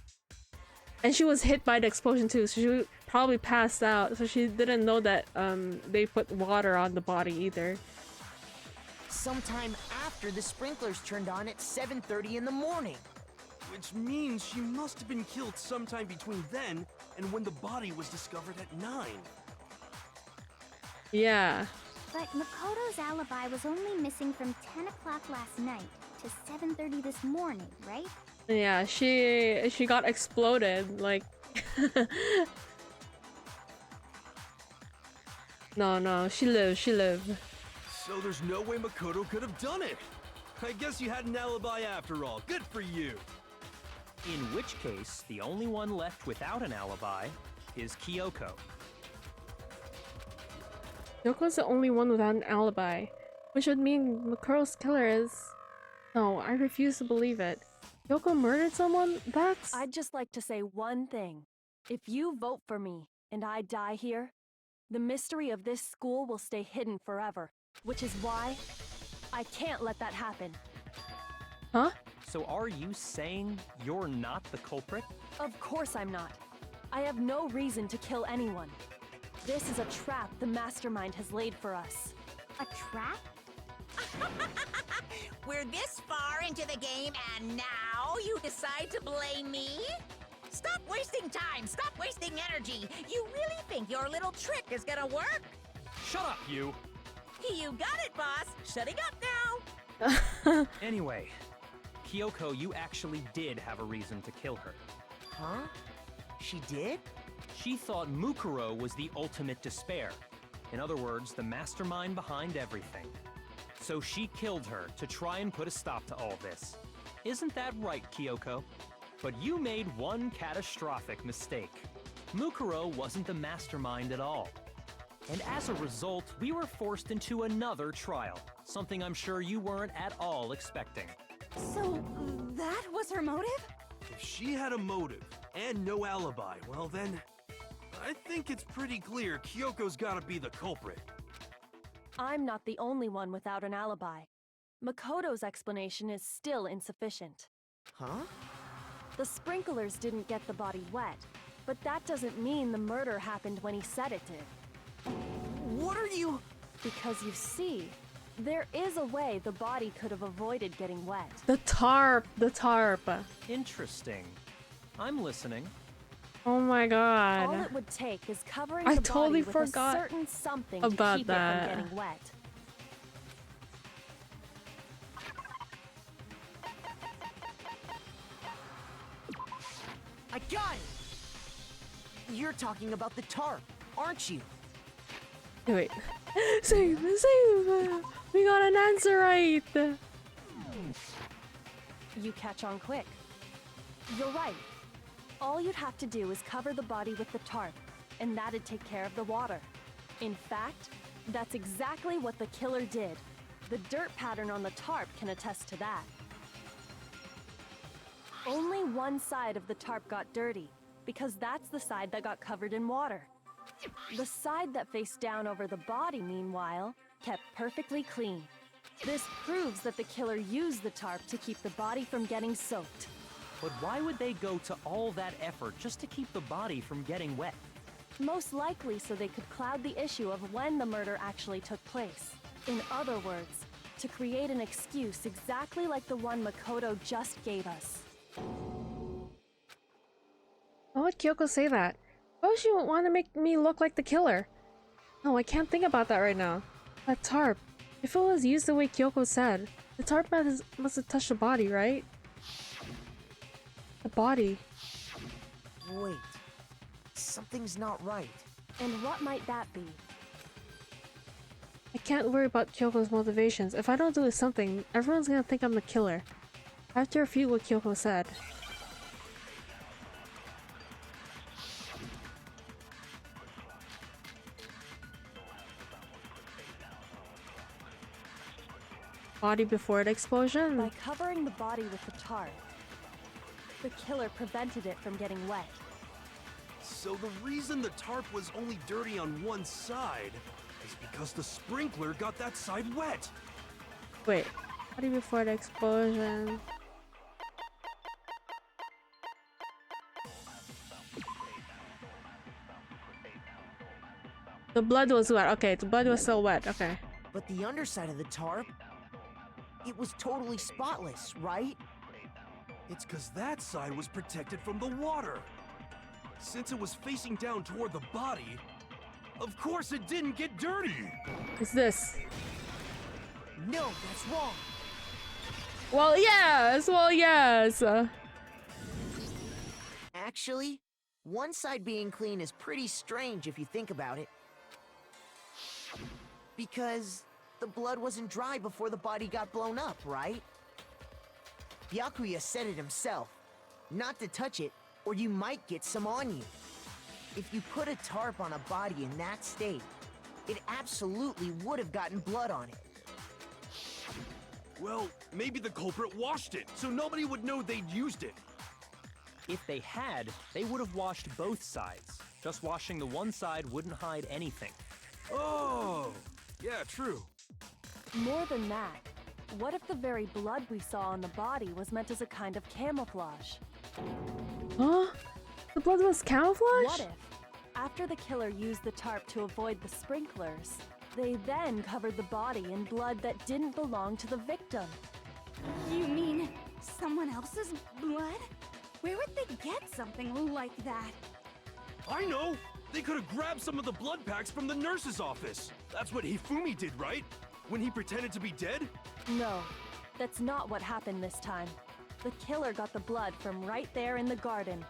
[SPEAKER 1] and she was hit by the explosion too, so she probably passed out, so she didn't know that they put water on the body either.
[SPEAKER 8] Sometime after the sprinklers turned on at 7:30 in the morning.
[SPEAKER 2] Which means she must have been killed sometime between then and when the body was discovered at 9.
[SPEAKER 1] Yeah.
[SPEAKER 7] But Makoto's alibi was only missing from 10 o'clock last night to 7:30 this morning, right?
[SPEAKER 1] Yeah, she got exploded, like... No, she lived.
[SPEAKER 2] So there's no way Makoto could have done it. I guess you had an alibi after all. Good for you.
[SPEAKER 3] In which case, the only one left without an alibi is Kyoko.
[SPEAKER 1] Yoko's the only one without an alibi, which would mean Makoto's killer is... No, I refuse to believe it. Yoko murdered someone? That's...
[SPEAKER 5] I'd just like to say one thing. If you vote for me, and I die here, the mystery of this school will stay hidden forever, which is why I can't let that happen.
[SPEAKER 1] Huh?
[SPEAKER 3] So are you saying you're not the culprit?
[SPEAKER 5] Of course I'm not. I have no reason to kill anyone. This is a trap the mastermind has laid for us.
[SPEAKER 7] A trap?
[SPEAKER 4] We're this far into the game and now you decide to blame me? Stop wasting time! Stop wasting energy! You really think your little trick is gonna work?
[SPEAKER 3] Shut up, you!
[SPEAKER 4] You got it, boss! Shutting up now!
[SPEAKER 3] Anyway, Kyoko, you actually did have a reason to kill her.
[SPEAKER 8] Huh? She did?
[SPEAKER 3] She thought Mukuro was the ultimate despair. In other words, the mastermind behind everything. So she killed her to try and put a stop to all this. Isn't that right, Kyoko? But you made one catastrophic mistake. Mukuro wasn't the mastermind at all. And as a result, we were forced into another trial, something I'm sure you weren't at all expecting.
[SPEAKER 10] So, that was her motive?
[SPEAKER 2] If she had a motive and no alibi, well then, I think it's pretty clear Kyoko's gotta be the culprit.
[SPEAKER 5] I'm not the only one without an alibi. Makoto's explanation is still insufficient.
[SPEAKER 8] Huh?
[SPEAKER 5] The sprinklers didn't get the body wet, but that doesn't mean the murder happened when he said it did.
[SPEAKER 8] What are you...
[SPEAKER 5] Because you see, there is a way the body could have avoided getting wet.
[SPEAKER 1] The tarp.
[SPEAKER 3] Interesting. I'm listening.
[SPEAKER 1] Oh my god.
[SPEAKER 5] All it would take is covering
[SPEAKER 1] I
[SPEAKER 5] the
[SPEAKER 1] totally
[SPEAKER 5] body with
[SPEAKER 1] forgot
[SPEAKER 5] a certain something
[SPEAKER 1] about
[SPEAKER 5] to keep
[SPEAKER 1] that.
[SPEAKER 5] it from getting wet.
[SPEAKER 8] I got it! You're talking about the tarp, aren't you?
[SPEAKER 1] Wait. Save! We got an answer right!
[SPEAKER 5] You catch on quick. You're right. All you'd have to do is cover the body with the tarp, and that'd take care of the water. In fact, that's exactly what the killer did. The dirt pattern on the tarp can attest to that. Only one side of the tarp got dirty, because that's the side that got covered in water. The side that faced down over the body, meanwhile, kept perfectly clean. This proves that the killer used the tarp to keep the body from getting soaked.
[SPEAKER 3] But why would they go to all that effort just to keep the body from getting wet?
[SPEAKER 5] Most likely so they could cloud the issue of when the murder actually took place. In other words, to create an excuse exactly like the one Makoto just gave us.
[SPEAKER 1] Why would Kyoko say that? Why would she want to make me look like the killer? No, I can't think about that right now. That tarp. If it was used the way Kyoko said, the tarp must have touched the body, right? The body.
[SPEAKER 8] Wait. Something's not right.
[SPEAKER 5] And what might that be?
[SPEAKER 1] I can't worry about Kyoko's motivations. If I don't do something, everyone's gonna think I'm the killer. I have to refute what Kyoko said. Body before the explosion?
[SPEAKER 5] By covering the body with the tarp, the killer prevented it from getting wet.
[SPEAKER 2] So the reason the tarp was only dirty on one side is because the sprinkler got that side wet.
[SPEAKER 1] Wait, body before the explosion. The blood was wet. Okay, the blood was still wet. Okay.
[SPEAKER 8] But the underside of the tarp, it was totally spotless, right?
[SPEAKER 2] It's because that side was protected from the water. Since it was facing down toward the body, of course it didn't get dirty.
[SPEAKER 1] What's this?
[SPEAKER 8] No, that's wrong.
[SPEAKER 1] Well, yes. Well, yes.
[SPEAKER 8] Actually, one side being clean is pretty strange if you think about it. Because the blood wasn't dry before the body got blown up, right? Byakuya said it himself. Not to touch it, or you might get some on you. If you put a tarp on a body in that state, it absolutely would have gotten blood on it.
[SPEAKER 2] Well, maybe the culprit washed it, so nobody would know they'd used it.
[SPEAKER 3] If they had, they would have washed both sides. Just washing the one side wouldn't hide anything.
[SPEAKER 2] Oh, yeah, true.
[SPEAKER 5] More than that, what if the very blood we saw on the body was meant as a kind of camouflage?
[SPEAKER 1] Huh? The blood was camouflage?
[SPEAKER 5] What if, after the killer used the tarp to avoid the sprinklers, they then covered the body in blood that didn't belong to the victim?
[SPEAKER 10] You mean someone else's blood? Where would they get something like that?
[SPEAKER 2] I know! They could have grabbed some of the blood packs from the nurse's office. That's what Hifumi did, right? When he pretended to be dead?
[SPEAKER 5] No, that's not what happened this time. The killer got the blood from right there in the garden.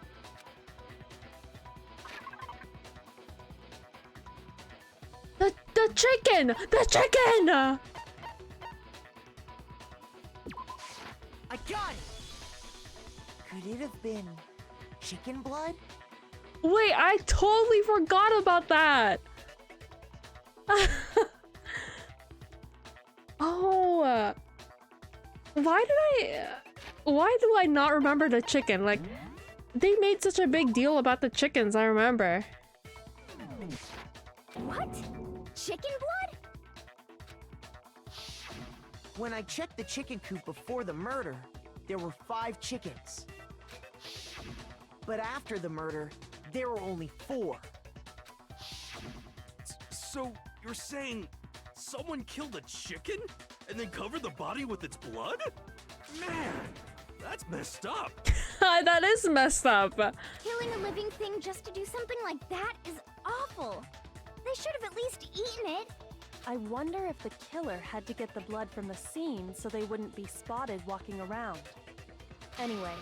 [SPEAKER 1] The chicken! The chicken!
[SPEAKER 8] I got it! Could it have been chicken blood?
[SPEAKER 1] Wait, I totally forgot about that. Oh, why do I not remember the chicken? Like, they made such a big deal about the chickens, I remember.
[SPEAKER 7] What? Chicken blood?
[SPEAKER 8] When I checked the chicken coop before the murder, there were 5 chickens. But after the murder, there were only 4.
[SPEAKER 2] So, you're saying someone killed a chicken and then covered the body with its blood? Man, that's messed up.
[SPEAKER 1] That is messed up.
[SPEAKER 7] Killing a living thing just to do something like that is awful. They should have at least eaten it.
[SPEAKER 5] I wonder if the killer had to get the blood from the scene so they wouldn't be spotted walking around. Anyway,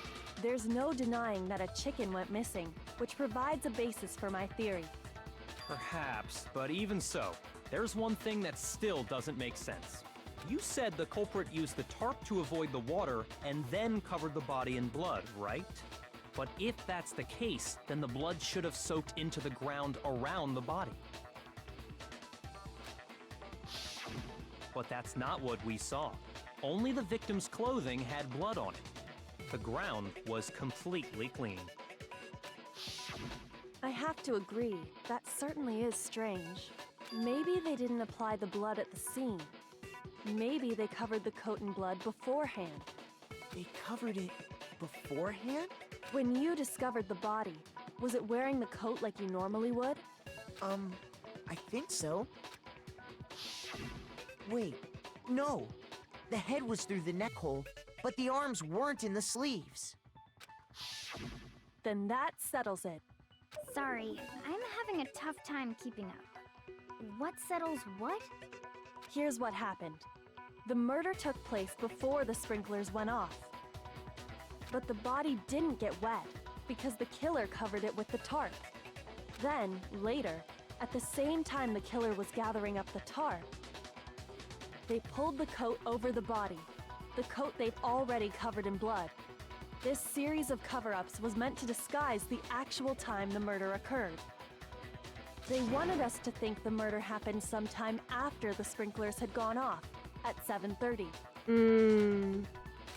[SPEAKER 5] there's no denying that a chicken went missing, which provides a basis for my theory.
[SPEAKER 3] Perhaps, but even so, there's one thing that still doesn't make sense. You said the culprit used the tarp to avoid the water and then covered the body in blood, right? But if that's the case, then the blood should have soaked into the ground around the body. But that's not what we saw. Only the victim's clothing had blood on it. The ground was completely clean.
[SPEAKER 5] I have to agree, that certainly is strange. Maybe they didn't apply the blood at the scene. Maybe they covered the coat in blood beforehand.
[SPEAKER 8] They covered it beforehand?
[SPEAKER 5] When you discovered the body, was it wearing the coat like you normally would?
[SPEAKER 8] I think so. Wait, no. The head was through the neck hole, but the arms weren't in the sleeves.
[SPEAKER 5] Then that settles it.
[SPEAKER 7] Sorry, I'm having a tough time keeping up. What settles what?
[SPEAKER 5] Here's what happened. The murder took place before the sprinklers went off. But the body didn't get wet because the killer covered it with the tarp. Then, later, at the same time the killer was gathering up the tarp, they pulled the coat over the body, the coat they'd already covered in blood. This series of cover-ups was meant to disguise the actual time the murder occurred. They wanted us to think the murder happened sometime after the sprinklers had gone off, at 7:30.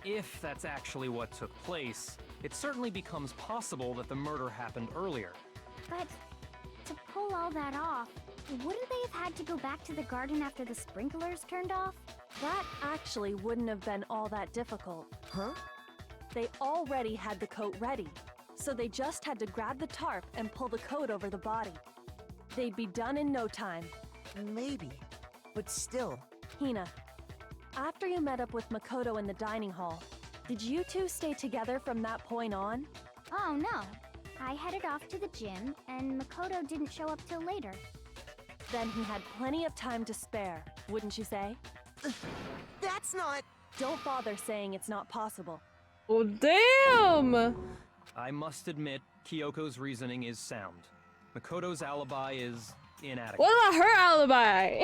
[SPEAKER 3] If that's actually what took place, it certainly becomes possible that the murder happened earlier.
[SPEAKER 7] But to pull all that off, wouldn't they have had to go back to the garden after the sprinklers turned off?
[SPEAKER 5] That actually wouldn't have been all that difficult.
[SPEAKER 8] Huh?
[SPEAKER 5] They already had the coat ready, so they just had to grab the tarp and pull the coat over the body. They'd be done in no time.
[SPEAKER 8] Maybe. But still.
[SPEAKER 5] Hina, after you met up with Makoto in the dining hall, did you two stay together from that point on?
[SPEAKER 7] Oh no. I headed off to the gym, and Makoto didn't show up till later.
[SPEAKER 5] Then he had plenty of time to spare, wouldn't you say?
[SPEAKER 8] That's not...
[SPEAKER 5] Don't bother saying it's not possible.
[SPEAKER 1] Oh, damn!
[SPEAKER 3] I must admit, Kyoko's reasoning is sound. Makoto's alibi is inadequate.
[SPEAKER 1] What about her alibi?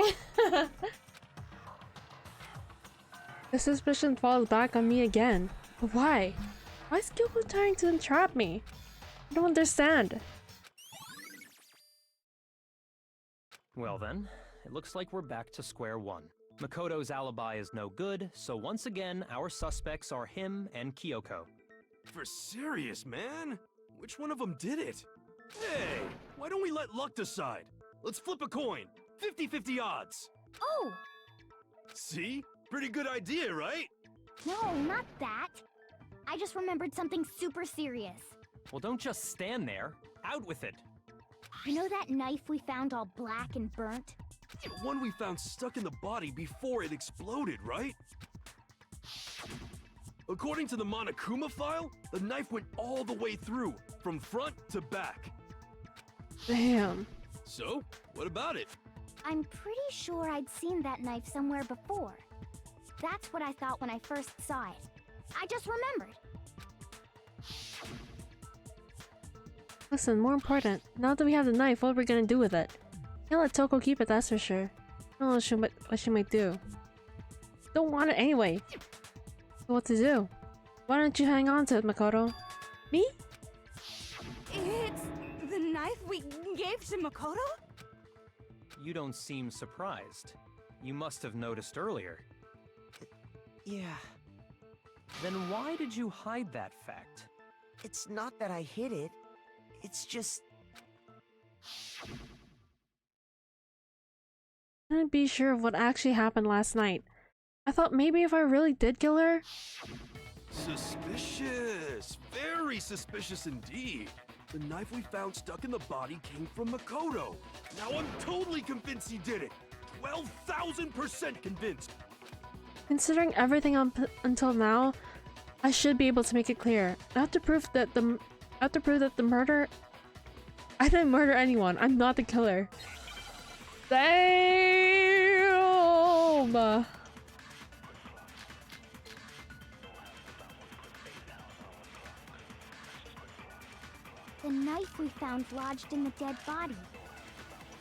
[SPEAKER 1] The suspicion falls back on me again. But why? Why is Kyoko trying to entrap me? I don't understand.
[SPEAKER 3] Well then, it looks like we're back to square one. Makoto's alibi is no good, so once again, our suspects are him and Kyoko.
[SPEAKER 2] For serious, man? Which one of them did it? Hey, why don't we let luck decide? Let's flip a coin. 50-50 odds.
[SPEAKER 7] Oh!
[SPEAKER 2] See? Pretty good idea, right?
[SPEAKER 7] No, not that. I just remembered something super serious.
[SPEAKER 3] Well, don't just stand there. Out with it.
[SPEAKER 7] You know that knife we found all black and burnt?
[SPEAKER 2] The one we found stuck in the body before it exploded, right? According to the Monokuma file, the knife went all the way through, from front to back.
[SPEAKER 1] Damn.
[SPEAKER 2] So, what about it?
[SPEAKER 7] I'm pretty sure I'd seen that knife somewhere before. That's what I thought when I first saw it. I just remembered.
[SPEAKER 1] Listen, more important, now that we have the knife, what are we gonna do with it? Can't let Toko keep it, that's for sure. I don't know what she might do. Don't want it anyway. So what to do? Why don't you hang on to it, Makoto? Me?
[SPEAKER 10] It's the knife we gave to Makoto?
[SPEAKER 3] You don't seem surprised. You must have noticed earlier.
[SPEAKER 8] Yeah.
[SPEAKER 3] Then why did you hide that fact?
[SPEAKER 8] It's not that I hid it. It's just...
[SPEAKER 1] I couldn't be sure of what actually happened last night. I thought maybe if I really did kill her...
[SPEAKER 2] Suspicious! Very suspicious indeed. The knife we found stuck in the body came from Makoto. Now I'm totally convinced he did it. 12,000% convinced.
[SPEAKER 1] Considering everything until now, I should be able to make it clear. I have to prove that the murder... I didn't murder anyone. I'm not the killer. Damn!
[SPEAKER 7] The knife we found lodged in the dead body.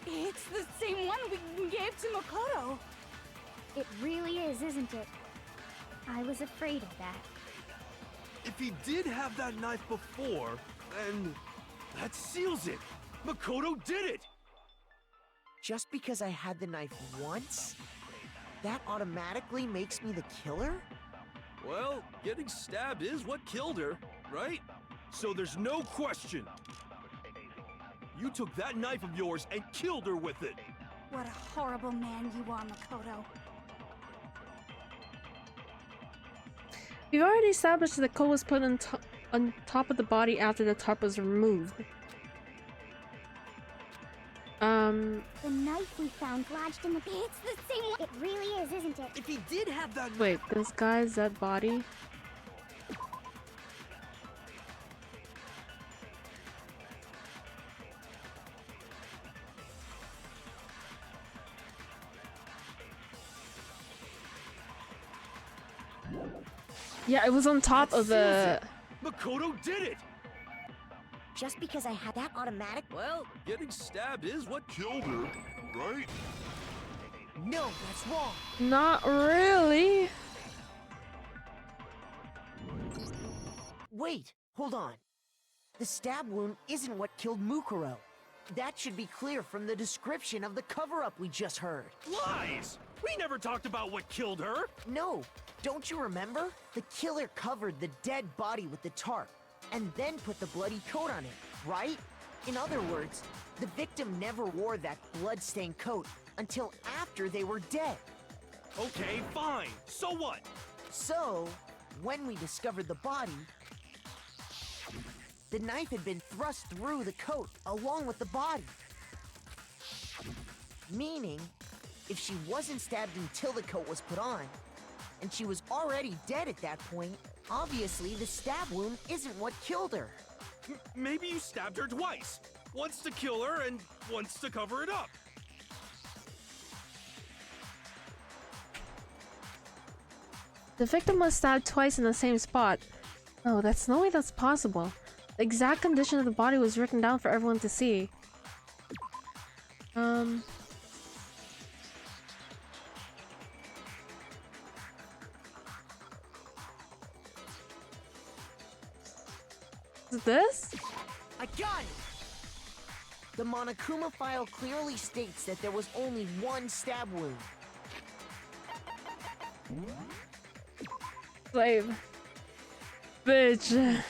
[SPEAKER 10] It's the same one we gave to Makoto.
[SPEAKER 7] It really is, isn't it? I was afraid of that.
[SPEAKER 2] If he did have that knife before, then that seals it. Makoto did it!
[SPEAKER 8] Just because I had the knife once? That automatically makes me the killer?
[SPEAKER 2] Well, getting stabbed is what killed her, right? So there's no question. You took that knife of yours and killed her with it.
[SPEAKER 10] What a horrible man you are, Makoto.
[SPEAKER 1] We've already established that the coat was put on top of the body after the tarp was removed.
[SPEAKER 7] The knife we found lodged in the... It's the same one! It really is, isn't it?
[SPEAKER 2] If he did have that...
[SPEAKER 1] Wait, this guy's dead body? Yeah, it was on top of the...
[SPEAKER 2] Makoto did it!
[SPEAKER 8] Just because I had that automatic...
[SPEAKER 2] Well, getting stabbed is what killed her, right?
[SPEAKER 8] No, that's wrong.
[SPEAKER 1] Not really.
[SPEAKER 8] Wait, hold on. The stab wound isn't what killed Mukuro. That should be clear from the description of the cover-up we just heard.
[SPEAKER 2] Lies! We never talked about what killed her!
[SPEAKER 8] No, don't you remember? The killer covered the dead body with the tarp, and then put the bloody coat on it, right? In other words, the victim never wore that blood-stained coat until after they were dead.
[SPEAKER 2] Okay, fine. So what?
[SPEAKER 8] So, when we discovered the body, the knife had been thrust through the coat along with the body. Meaning, if she wasn't stabbed until the coat was put on, and she was already dead at that point, obviously the stab wound isn't what killed her.
[SPEAKER 2] Maybe you stabbed her twice. Once to kill her and once to cover it up.
[SPEAKER 1] The victim was stabbed twice in the same spot. No, that's no way that's possible. The exact condition of the body was written down for everyone to see. Is this?
[SPEAKER 8] I got it! The Monokuma file clearly states that there was only one stab wound.
[SPEAKER 1] Slave. Bitch.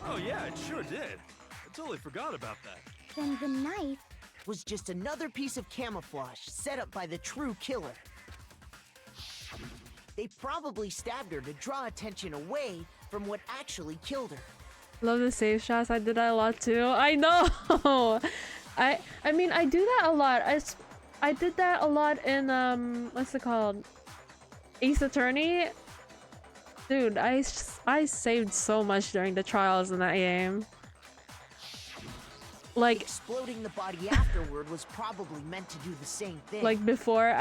[SPEAKER 2] Oh yeah, it sure did. I totally forgot about that.
[SPEAKER 7] Then the knife
[SPEAKER 8] was just another piece of camouflage set up by the true killer. They probably stabbed her to draw attention away from what actually killed her.
[SPEAKER 1] Love the save shots. I did that a lot too. I know. I mean, I do that a lot. I did that a lot in what's it called? Ace Attorney. Dude, I saved so much during the trials in that game. Like
[SPEAKER 8] exploding the body afterward was probably meant to do the same thing.
[SPEAKER 1] Like before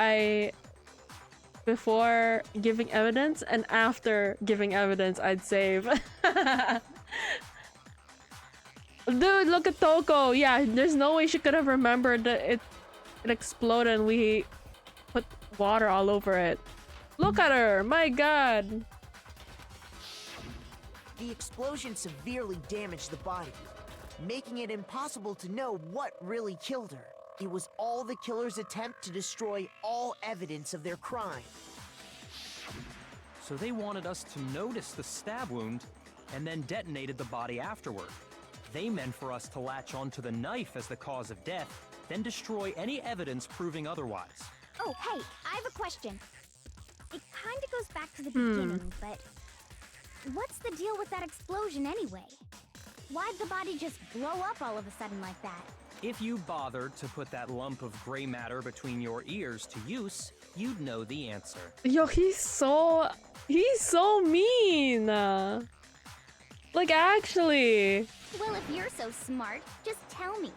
[SPEAKER 1] giving evidence and after giving evidence, I'd save. Dude, look at Toko. Yeah, there's no way she could have remembered that it exploded and we put water all over it. Look at her, my god.
[SPEAKER 8] The explosion severely damaged the body, making it impossible to know what really killed her. It was all the killer's attempt to destroy all evidence of their crime.
[SPEAKER 3] So they wanted us to notice the stab wound and then detonated the body afterward. They meant for us to latch onto the knife as the cause of death, then destroy any evidence proving otherwise.
[SPEAKER 7] Oh, hey, I have a question. It kind of goes back to the beginning, but what's the deal with that explosion anyway? Why'd the body just blow up all of a sudden like that?
[SPEAKER 3] If you bothered to put that lump of gray matter between your ears to use, you'd know the answer.
[SPEAKER 1] Yo, he's so mean. Like, actually.
[SPEAKER 7] Well, if you're so smart, just tell me.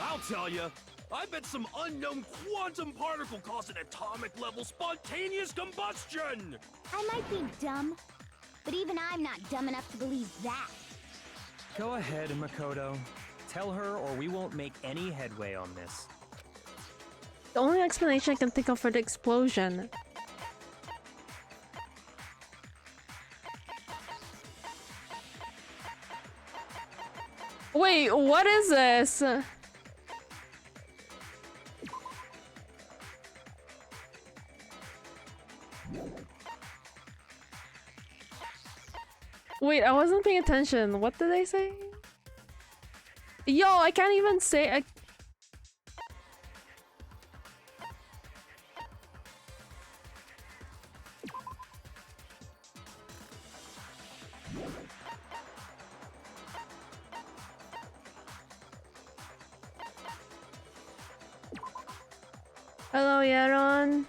[SPEAKER 2] I'll tell you. I bet some unknown quantum particle caused an atomic-level spontaneous combustion!
[SPEAKER 7] I might be dumb, but even I'm not dumb enough to believe that.
[SPEAKER 3] Go ahead, Makoto. Tell her or we won't make any headway on this.
[SPEAKER 1] The only explanation I can think of for the explosion. Wait, what is this? Wait, I wasn't paying attention. What did they say? Yo, I can't even say. Hello, Yaron.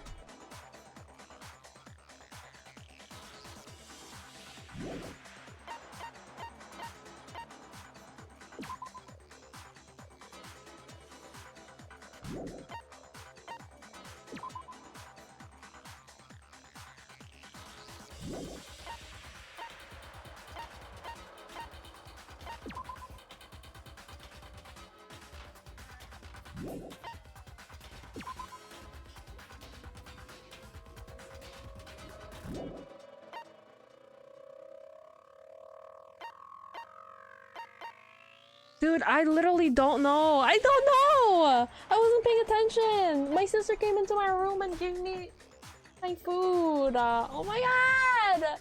[SPEAKER 1] Dude, I literally don't know. I don't know! I wasn't paying attention. My sister came into my room and gave me my food. Oh my god!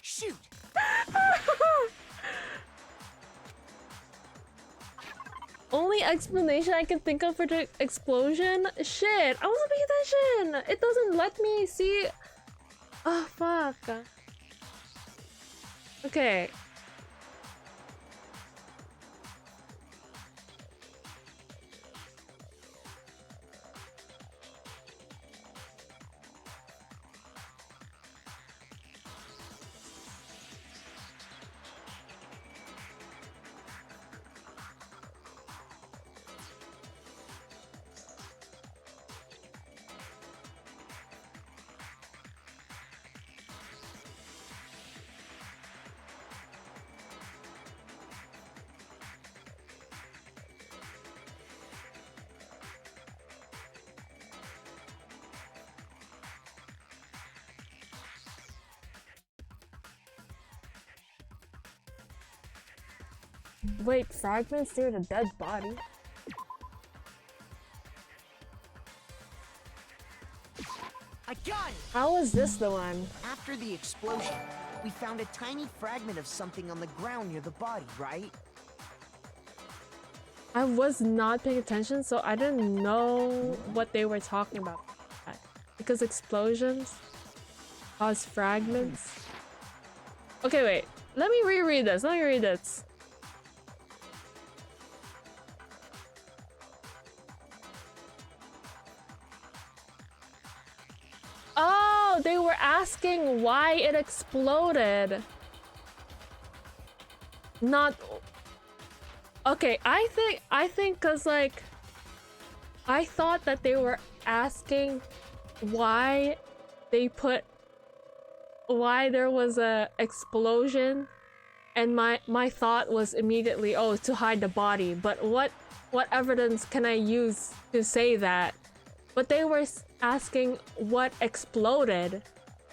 [SPEAKER 8] Shoot!
[SPEAKER 1] Only explanation I can think of for the explosion? Shit, I wasn't paying attention! It doesn't let me see... Oh, fuck. Okay. Wait, fragments near the dead body?
[SPEAKER 8] I got it!
[SPEAKER 1] How is this the one?
[SPEAKER 8] After the explosion, we found a tiny fragment of something on the ground near the body, right?
[SPEAKER 1] I was not paying attention, so I didn't know what they were talking about. Because explosions cause fragments. Okay, wait. Let me reread this. Let me read this. Oh, they were asking why it exploded. Not... Okay, I think cause like... I thought that they were asking why they put... Why there was a explosion, and my thought was immediately, oh, to hide the body. But what evidence can I use to say that? But they were asking what exploded.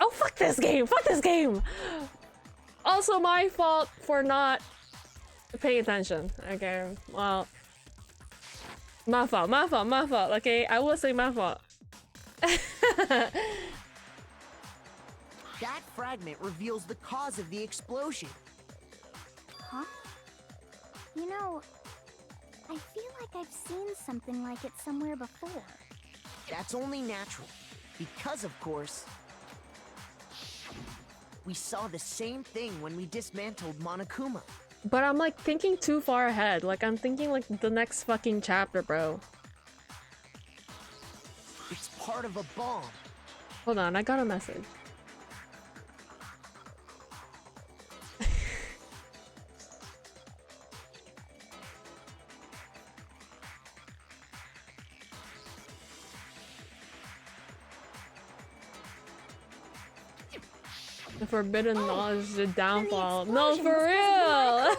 [SPEAKER 1] Oh, fuck this game! Fuck this game! Also my fault for not paying attention. Okay, well... My fault, okay? I will say my fault.
[SPEAKER 8] That fragment reveals the cause of the explosion.
[SPEAKER 7] Huh? You know, I feel like I've seen something like it somewhere before.
[SPEAKER 8] That's only natural, because of course, we saw the same thing when we dismantled Monokuma.
[SPEAKER 1] But I'm like thinking too far ahead. Like I'm thinking like the next fucking chapter, bro.
[SPEAKER 8] It's part of a bomb.
[SPEAKER 1] Hold on, I got a message. The forbidden knowledge is the downfall. No, for real!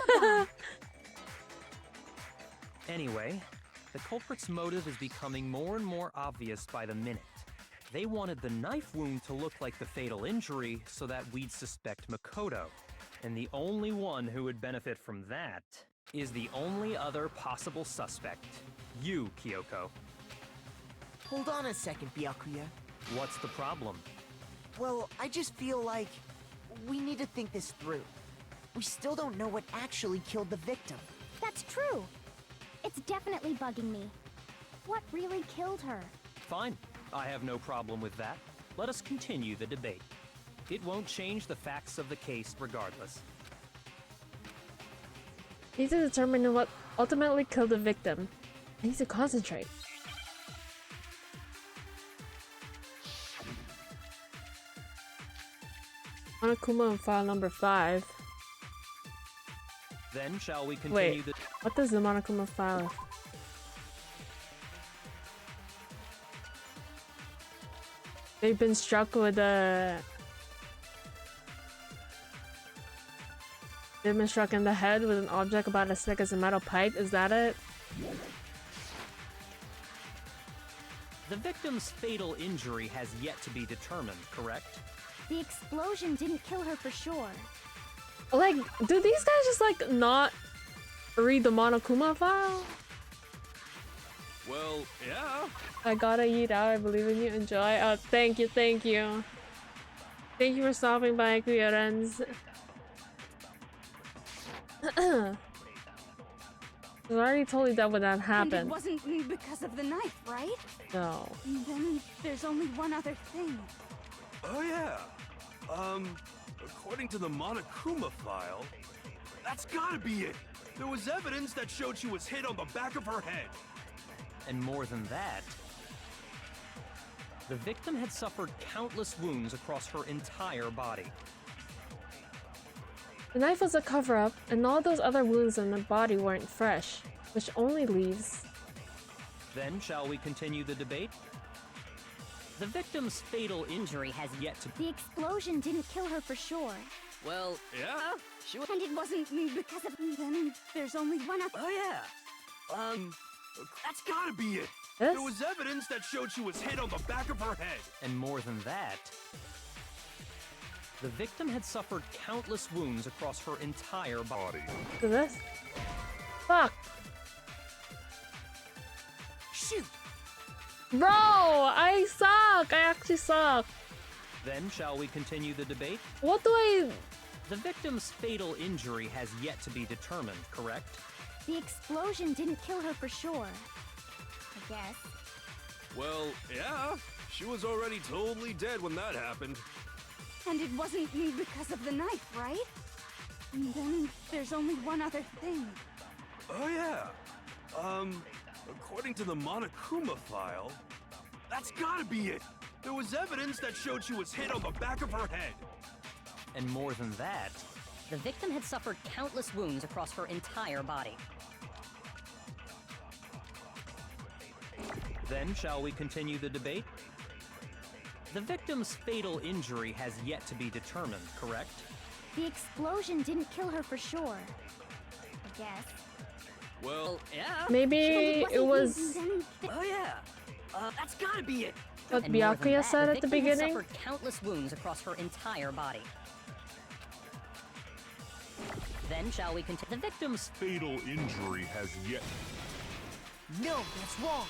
[SPEAKER 3] Anyway, the culprit's motive is becoming more and more obvious by the minute. They wanted the knife wound to look like the fatal injury so that we'd suspect Makoto. And the only one who would benefit from that is the only other possible suspect. You, Kyoko.
[SPEAKER 8] Hold on a second, Byakuya.
[SPEAKER 3] What's the problem?
[SPEAKER 8] Well, I just feel like we need to think this through. We still don't know what actually killed the victim.
[SPEAKER 7] That's true. It's definitely bugging me. What really killed her?
[SPEAKER 3] Fine. I have no problem with that. Let us continue the debate. It won't change the facts of the case regardless.
[SPEAKER 1] I need to determine what ultimately killed the victim. I need to concentrate. Monokuma on file number 5.
[SPEAKER 3] Then shall we continue
[SPEAKER 1] Wait, what does the Monokuma file? They've been struck with a... They've been struck in the head with an object about as thick as a metal pipe, is that it?
[SPEAKER 3] The victim's fatal injury has yet to be determined, correct?
[SPEAKER 7] The explosion didn't kill her for sure.
[SPEAKER 1] Like, do these guys just like not read the Monokuma file?
[SPEAKER 2] Well, yeah.
[SPEAKER 1] I gotta eat out. I believe in you. Enjoy. Oh, thank you, thank you. Thank you for stopping by, Kuyarens. I was already totally done when that happened.
[SPEAKER 10] And it wasn't because of the knife, right?
[SPEAKER 1] No.
[SPEAKER 10] Then there's only one other thing.
[SPEAKER 2] Oh yeah. According to the Monokuma file, that's gotta be it. There was evidence that showed she was hit on the back of her head.
[SPEAKER 3] And more than that, the victim had suffered countless wounds across her entire body.
[SPEAKER 1] The knife was a cover-up, and all those other wounds in the body weren't fresh, which only leaves...
[SPEAKER 3] Then, shall we continue the debate? The victim's fatal injury has yet to...
[SPEAKER 7] The explosion didn't kill her for sure.
[SPEAKER 9] Well,
[SPEAKER 2] Yeah?
[SPEAKER 9] she was...
[SPEAKER 10] And it wasn't because of... Then there's only one other...
[SPEAKER 9] Oh yeah.
[SPEAKER 2] That's gotta be it.
[SPEAKER 1] This?
[SPEAKER 2] There was evidence that showed she was hit on the back of her head.
[SPEAKER 3] And more than that, the victim had suffered countless wounds across her entire body.
[SPEAKER 1] So this? Fuck!
[SPEAKER 8] Shoot!
[SPEAKER 1] Bro! I suck! I actually suck!
[SPEAKER 3] Then, shall we continue the debate?
[SPEAKER 1] What do I...
[SPEAKER 3] The victim's fatal injury has yet to be determined, correct?
[SPEAKER 7] The explosion didn't kill her for sure. I guess.
[SPEAKER 2] Well, yeah. She was already totally dead when that happened.
[SPEAKER 10] And it wasn't because of the knife, right? Then there's only one other thing.
[SPEAKER 2] Oh yeah. According to the Monokuma file, that's gotta be it. There was evidence that showed she was hit on the back of her head.
[SPEAKER 3] And more than that,
[SPEAKER 9] The victim had suffered countless wounds across her entire body.
[SPEAKER 3] then shall we continue the debate? The victim's fatal injury has yet to be determined, correct?
[SPEAKER 7] The explosion didn't kill her for sure. I guess.
[SPEAKER 2] Well,
[SPEAKER 9] yeah.
[SPEAKER 1] Maybe it was
[SPEAKER 9] Oh yeah. That's gotta be it.
[SPEAKER 1] what
[SPEAKER 9] And more than
[SPEAKER 1] Byakuya
[SPEAKER 9] that,
[SPEAKER 1] said at the
[SPEAKER 9] victim had
[SPEAKER 1] beginning.
[SPEAKER 9] suffered countless wounds across her entire body. Then shall we continue? The victim's
[SPEAKER 11] Fatal injury has yet.
[SPEAKER 8] No, that's wrong.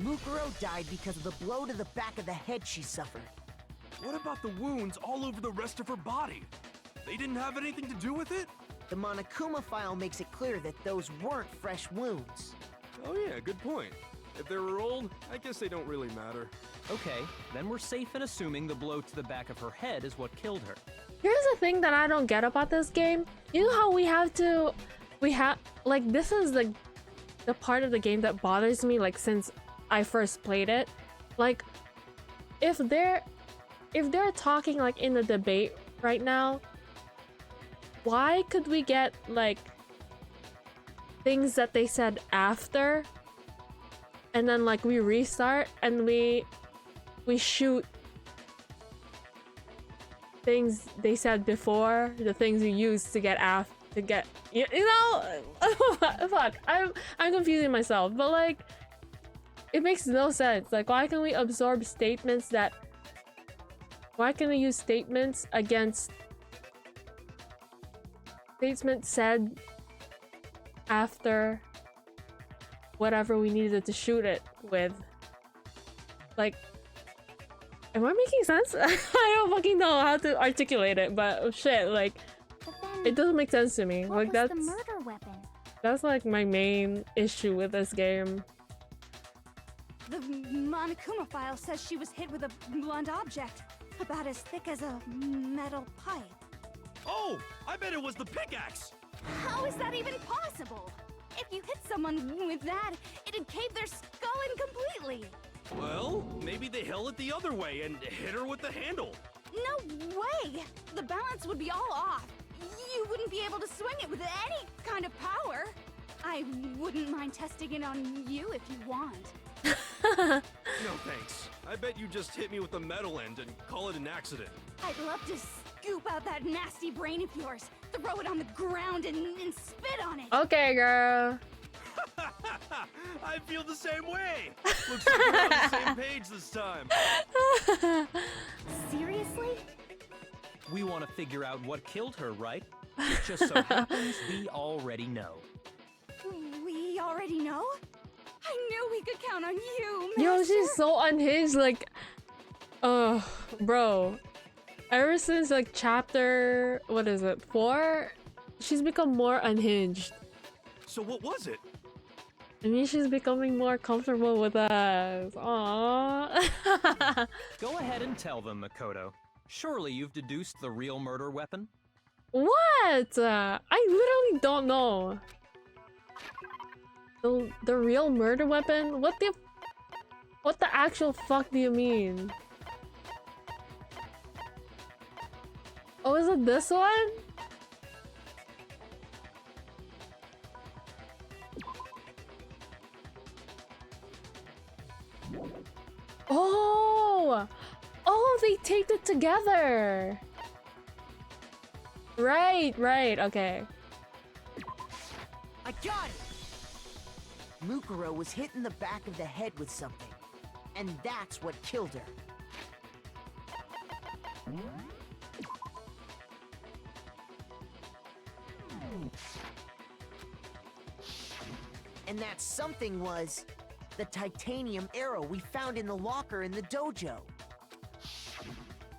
[SPEAKER 8] Mukuro died because of the blow to the back of the head she suffered.
[SPEAKER 2] what about the wounds all over the rest of her body? They didn't have anything to do with it?
[SPEAKER 8] The Monokuma file makes it clear that those weren't fresh wounds.
[SPEAKER 2] Oh yeah, good point. If they were old, I guess they don't really matter.
[SPEAKER 3] Okay, then we're safe in assuming the blow to the back of her head is what killed her.
[SPEAKER 1] Here's the thing that I don't get about this game. You know how we have like this is the part of the game that bothers me like since I first played it. Like if they're talking like in the debate right now, why could we get like things that they said after and then like we restart and we shoot things they said before, the things we used to get you know. Fuck, I'm confusing myself, but like it makes no sense. Like why can we absorb statements why can we use statements against statements said after whatever we needed to shoot it with? Like, am I making sense? I don't fucking know how to articulate it, but shit, like,
[SPEAKER 7] But then,
[SPEAKER 1] it doesn't make sense to me.
[SPEAKER 7] what
[SPEAKER 1] Like,
[SPEAKER 7] was
[SPEAKER 1] that's
[SPEAKER 7] the murder weapon?
[SPEAKER 1] like my main issue with this game.
[SPEAKER 10] The Monokuma file says she was hit with a blunt object, about as thick as a metal pipe.
[SPEAKER 2] Oh, I bet it was the pickaxe!
[SPEAKER 10] How is that even possible? If you hit someone with that, it'd cave their skull in completely.
[SPEAKER 2] Well, maybe they held it the other way and hit her with the handle.
[SPEAKER 10] No way! The balance would be all off. You wouldn't be able to swing it with any kind of power. I wouldn't mind testing it on you if you want.
[SPEAKER 2] No thanks. I bet you just hit me with the metal end and call it an accident.
[SPEAKER 10] I'd love to scoop out that nasty brain of yours, throw it on the ground and spit on it.
[SPEAKER 1] Okay, girl.
[SPEAKER 2] I feel the same way. Looks like we're on the same page this time.
[SPEAKER 7] Seriously?
[SPEAKER 3] We want to figure out what killed her, right? It just so happens we already know.
[SPEAKER 10] We already know? I knew we could count on you,
[SPEAKER 1] Yo,
[SPEAKER 10] Master.
[SPEAKER 1] she's so unhinged. Like, bro. Ever since like chapter, what is it, 4? She's become more unhinged.
[SPEAKER 2] So what was it?
[SPEAKER 1] I mean, she's becoming more comfortable with us. Aww.
[SPEAKER 3] Go ahead and tell them, Makoto. Surely you've deduced the real murder weapon?
[SPEAKER 1] What? I literally don't know. The real murder weapon? What the actual fuck do you mean? Oh, is it this one? Oh! Oh, they taped it together! Right, okay.
[SPEAKER 8] I got it! Mukuro was hit in the back of the head with something. And that's what killed her. And that something was the titanium arrow we found in the locker in the dojo.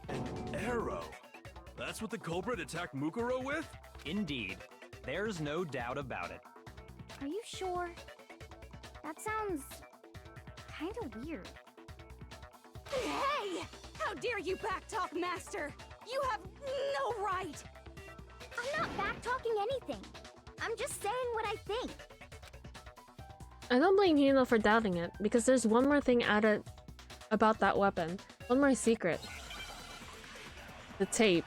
[SPEAKER 2] An arrow? That's what the culprit attacked Mukuro with?
[SPEAKER 3] Indeed. There's no doubt about it.
[SPEAKER 7] Are you sure? That sounds kind of weird.
[SPEAKER 10] Hey! How dare you backtalk, Master? You have no right!
[SPEAKER 7] I'm not backtalking anything. I'm just saying what I think.
[SPEAKER 1] I don't blame Hino for doubting it, because there's one more thing added about that weapon. One more secret. The tape.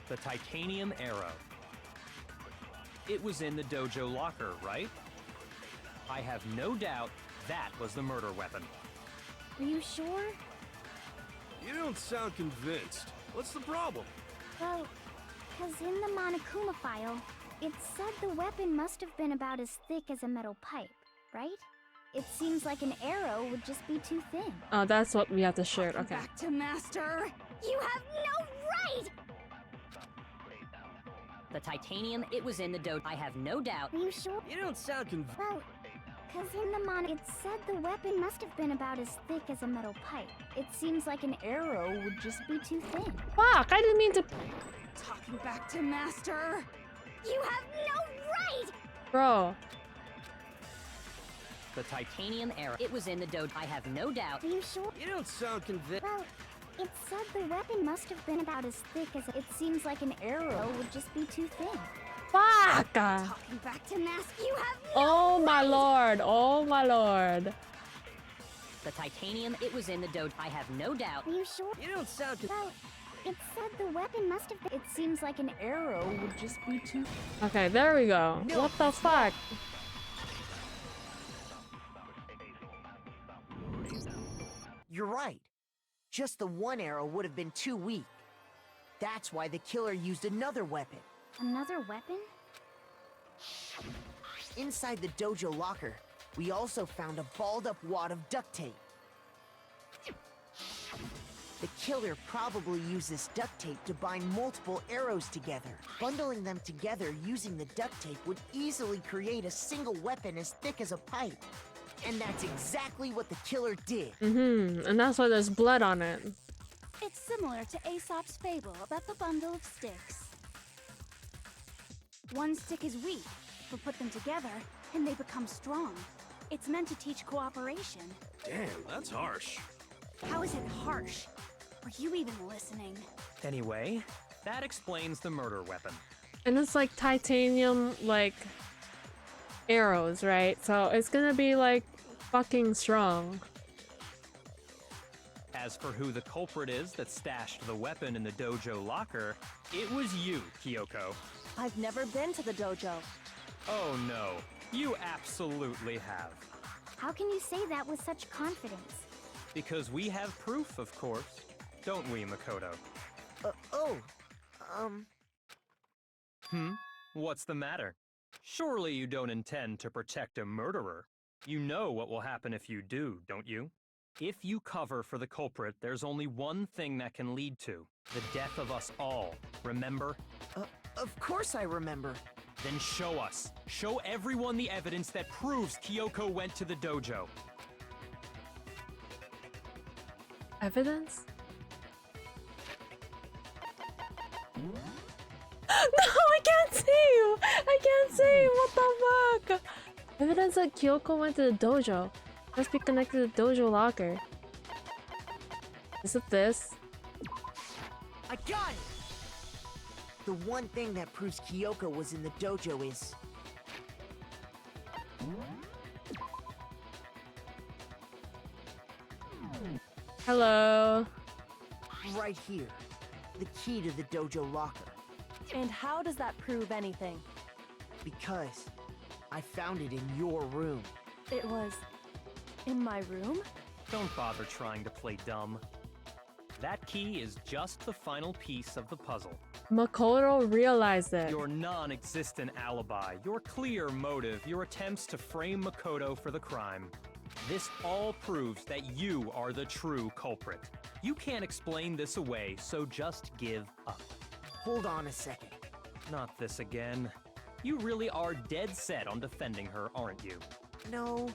[SPEAKER 3] The titanium arrow. It was in the dojo locker, right? I have no doubt that was the murder weapon.
[SPEAKER 7] Are you sure?
[SPEAKER 2] You don't sound convinced. What's the problem?
[SPEAKER 7] Well, because in the Monokuma file, it said the weapon must have been about as thick as a metal pipe, right? It seems like an arrow would just be too thin.
[SPEAKER 1] Oh, that's what we have to share. Okay.
[SPEAKER 10] Back to Master! You have no right!
[SPEAKER 9] The titanium, it was in the dojo. I have no doubt.
[SPEAKER 7] Are you sure?
[SPEAKER 2] You don't sound convinced.
[SPEAKER 7] Well, because in the it said the weapon must have been about as thick as a metal pipe. It seems like an arrow would just be too thin.
[SPEAKER 1] Fuck, I didn't mean to...
[SPEAKER 10] Talking back to Master! You have no right!
[SPEAKER 1] Bro.
[SPEAKER 9] The titanium arrow, it was in the dojo. I have no doubt.
[SPEAKER 7] Are you sure?
[SPEAKER 2] You don't sound convinced.
[SPEAKER 7] Well, it said the weapon must have been about as thick as it seems like an arrow would just be too thin.
[SPEAKER 1] Fuck!
[SPEAKER 10] Talking back to Master, you have no
[SPEAKER 1] Oh my
[SPEAKER 10] right!
[SPEAKER 1] lord, oh my lord.
[SPEAKER 9] The titanium, it was in the dojo. I have no doubt.
[SPEAKER 7] Are you sure?
[SPEAKER 2] You don't sound
[SPEAKER 7] Well, it said the weapon must have been. It seems like an arrow would just be too.
[SPEAKER 1] Okay, there we go.
[SPEAKER 8] No,
[SPEAKER 1] What the fuck?
[SPEAKER 8] You're right. Just the one arrow would have been too weak. That's why the killer used another weapon.
[SPEAKER 7] Another weapon?
[SPEAKER 8] Inside the dojo locker, we also found a balled-up wad of duct tape. The killer probably used this duct tape to bind multiple arrows together. Bundling them together using the duct tape would easily create a single weapon as thick as a pipe. And that's exactly what the killer did.
[SPEAKER 1] And that's why there's blood on it.
[SPEAKER 10] It's similar to Aesop's fable about the bundle of sticks. One stick is weak, but put them together, and they become strong. It's meant to teach cooperation.
[SPEAKER 2] Damn, that's harsh.
[SPEAKER 10] How is it harsh? Are you even listening?
[SPEAKER 3] Anyway, that explains the murder weapon.
[SPEAKER 1] And it's like titanium, like, arrows, right? So it's gonna be like fucking strong.
[SPEAKER 3] As for who the culprit is that stashed the weapon in the dojo locker, it was you, Kyoko.
[SPEAKER 5] I've never been to the dojo.
[SPEAKER 3] Oh no, you absolutely have.
[SPEAKER 7] How can you say that with such confidence?
[SPEAKER 3] Because we have proof, of course. Don't we, Makoto? What's the matter? Surely you don't intend to protect a murderer. You know what will happen if you do, don't you? If you cover for the culprit, there's only one thing that can lead to the death of us all. Remember?
[SPEAKER 8] Of course I remember.
[SPEAKER 3] Then show us. Show everyone the evidence that proves Kyoko went to the dojo.
[SPEAKER 1] Evidence? No, I can't see you! I can't see you! What the fuck? Evidence that Kyoko went to the dojo. Must be connected to the dojo locker. Is it this?
[SPEAKER 8] I got it! The one thing that proves Kyoko was in the dojo is...
[SPEAKER 1] Hello.
[SPEAKER 8] right here. The key to the dojo locker.
[SPEAKER 5] And how does that prove anything?
[SPEAKER 8] Because I found it in your room.
[SPEAKER 5] It was in my room?
[SPEAKER 3] Don't bother trying to play dumb. That key is just the final piece of the puzzle.
[SPEAKER 1] Makoto realized it.
[SPEAKER 3] Your non-existent alibi, your clear motive, your attempts to frame Makoto for the crime. This all proves that you are the true culprit. You can't explain this away, so just give up.
[SPEAKER 8] Hold on a second.
[SPEAKER 3] Not this again. You really are dead set on defending her, aren't you?
[SPEAKER 8] No,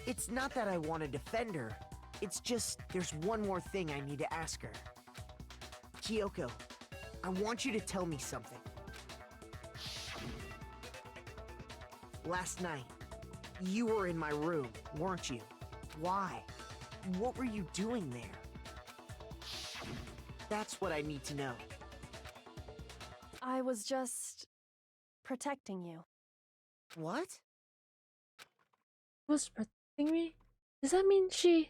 [SPEAKER 8] it's not that I want to defend her. It's just there's one more thing I need to ask her. Kyoko, I want you to tell me something. Last night, you were in my room, weren't you? Why? What were you doing there? That's what I need to know.
[SPEAKER 5] I was just protecting you.
[SPEAKER 8] What?
[SPEAKER 1] Was protecting me? Does that mean she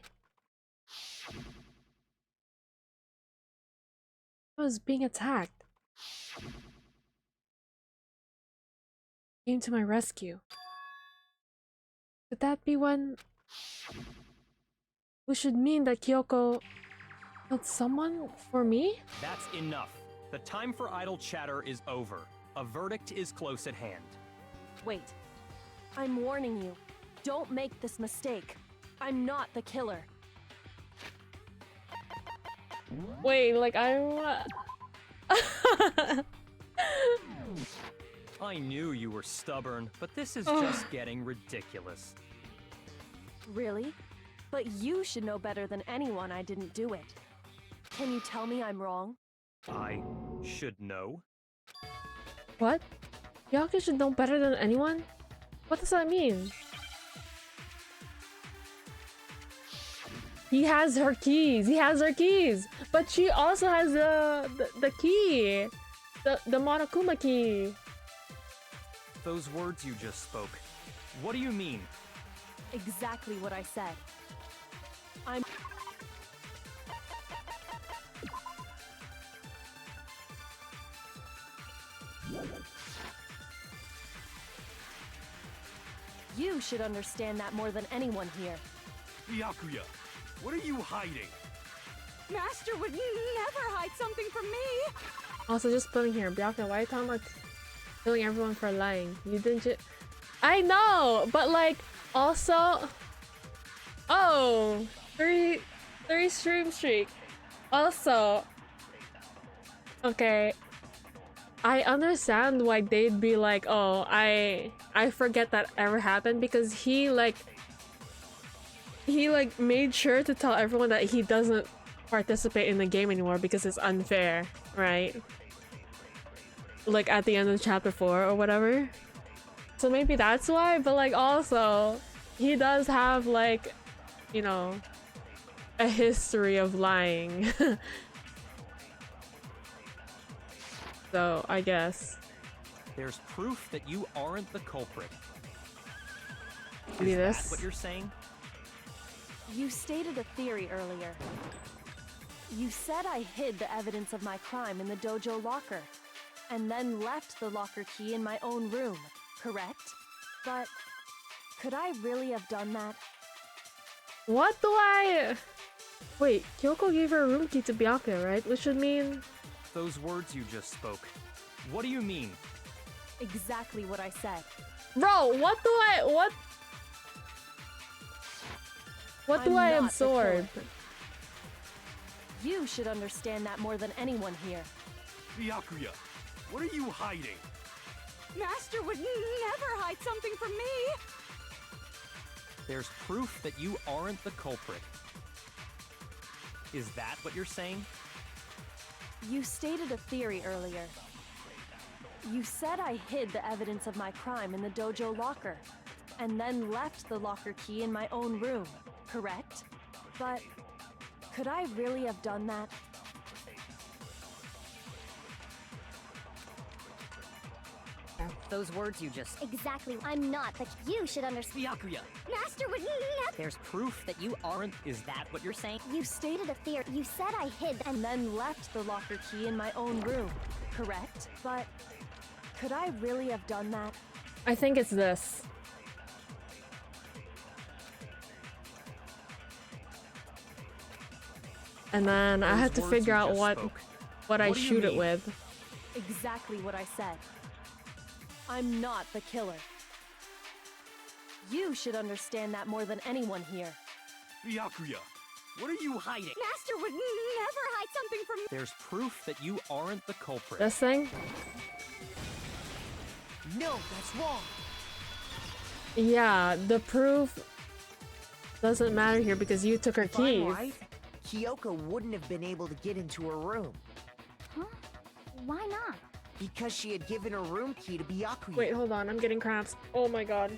[SPEAKER 1] was being attacked? Came to my rescue. Could that be when we should mean that Kyoko killed someone for me?
[SPEAKER 3] That's enough. The time for idle chatter is over. A verdict is close at hand.
[SPEAKER 5] Wait. I'm warning you. Don't make this mistake. I'm not the killer.
[SPEAKER 1] Wait, like I'm...
[SPEAKER 3] I knew you were stubborn, but this is just getting ridiculous.
[SPEAKER 5] Really? But you should know better than anyone I didn't do it. Can you tell me I'm wrong?
[SPEAKER 3] I should know?
[SPEAKER 1] What? Kyoko should know better than anyone? What does that mean? He has her keys. He has her keys. But she also has the key. The Monokuma key.
[SPEAKER 3] Those words you just spoke. What do you mean?
[SPEAKER 5] Exactly what I said. You should understand that more than anyone here.
[SPEAKER 2] Byakuya, what are you hiding?
[SPEAKER 10] Master would never hide something from me!
[SPEAKER 1] Also, just putting here, Byakuya, why are you talking about killing everyone for lying? You didn't I know, but like, also... Oh! Three stream streak. Also... Okay. I understand why they'd be like, oh, I forget that ever happened, because he made sure to tell everyone that he doesn't participate in the game anymore because it's unfair, right? Like at the end of chapter 4 or whatever. So maybe that's why, but like also he does have like, you know, a history of lying. So I guess
[SPEAKER 3] There's proof that you aren't the culprit.
[SPEAKER 1] maybe
[SPEAKER 3] Is
[SPEAKER 1] this.
[SPEAKER 3] that what you're saying?
[SPEAKER 5] You stated a theory earlier. You said I hid the evidence of my crime in the dojo locker, and then left the locker key in my own room, correct? But could I really have done that?
[SPEAKER 1] What do I... Wait, Kyoko gave her a room key to Byakuya, right? Which would mean...
[SPEAKER 3] Those words you just spoke. What do you mean?
[SPEAKER 5] Exactly what I said.
[SPEAKER 1] Bro, what do I... What do I
[SPEAKER 5] I'm not the
[SPEAKER 1] absorb?
[SPEAKER 5] killer. You should understand that more than anyone here.
[SPEAKER 2] Byakuya, what are you hiding?
[SPEAKER 10] Master would never hide something from me!
[SPEAKER 3] There's proof that you aren't the culprit. Is that what you're saying?
[SPEAKER 5] You stated a theory earlier. You said I hid the evidence of my crime in the dojo locker, and then left the locker key in my own room, correct? But could I really have done that?
[SPEAKER 9] Those words you just...
[SPEAKER 7] Exactly. I'm not, but you should understand.
[SPEAKER 9] Byakuya!
[SPEAKER 7] Master would never.
[SPEAKER 9] There's proof that you aren't... Is that what you're saying?
[SPEAKER 7] You stated a theory. You said I hid.
[SPEAKER 5] And then left the locker key in my own room, correct? But could I really have done that?
[SPEAKER 1] I think it's this. And then I
[SPEAKER 3] Those
[SPEAKER 1] had to
[SPEAKER 3] words
[SPEAKER 1] figure
[SPEAKER 3] you
[SPEAKER 1] out
[SPEAKER 3] just
[SPEAKER 1] what
[SPEAKER 3] spoke.
[SPEAKER 1] I
[SPEAKER 3] What do you
[SPEAKER 1] shoot it
[SPEAKER 3] mean?
[SPEAKER 1] with.
[SPEAKER 5] Exactly what I said. I'm not the killer. You should understand that more than anyone here.
[SPEAKER 2] Byakuya, what are you hiding?
[SPEAKER 10] Master would never hide something from me!
[SPEAKER 3] There's proof that you aren't the culprit.
[SPEAKER 1] This thing?
[SPEAKER 8] No, that's wrong.
[SPEAKER 1] Yeah, the proof doesn't matter here because you took her
[SPEAKER 8] Fine,
[SPEAKER 1] keys.
[SPEAKER 8] right? Kyoko wouldn't have been able to get into her room
[SPEAKER 7] Huh? Why not?
[SPEAKER 8] because she had given her room key to Byakuya.
[SPEAKER 1] Wait, hold on. I'm getting cramps. Oh my god.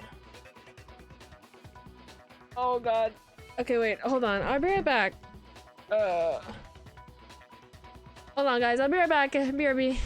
[SPEAKER 1] Oh god. Okay, wait. Hold on. I'll be right back. Hold on, guys. I'll be right back. BRB.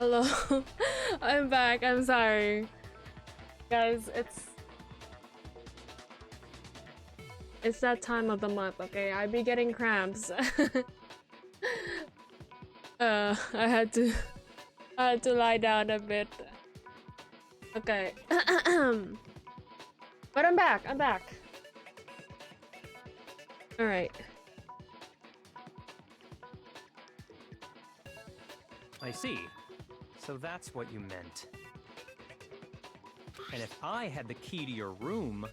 [SPEAKER 1] Hello. I'm back. I'm sorry. Guys, it's that time of the month, okay? I be getting cramps. I had to lie down a bit. Okay. But I'm back. I'm back. All right.
[SPEAKER 3] I see. So that's what you meant. And if I had the key to your room...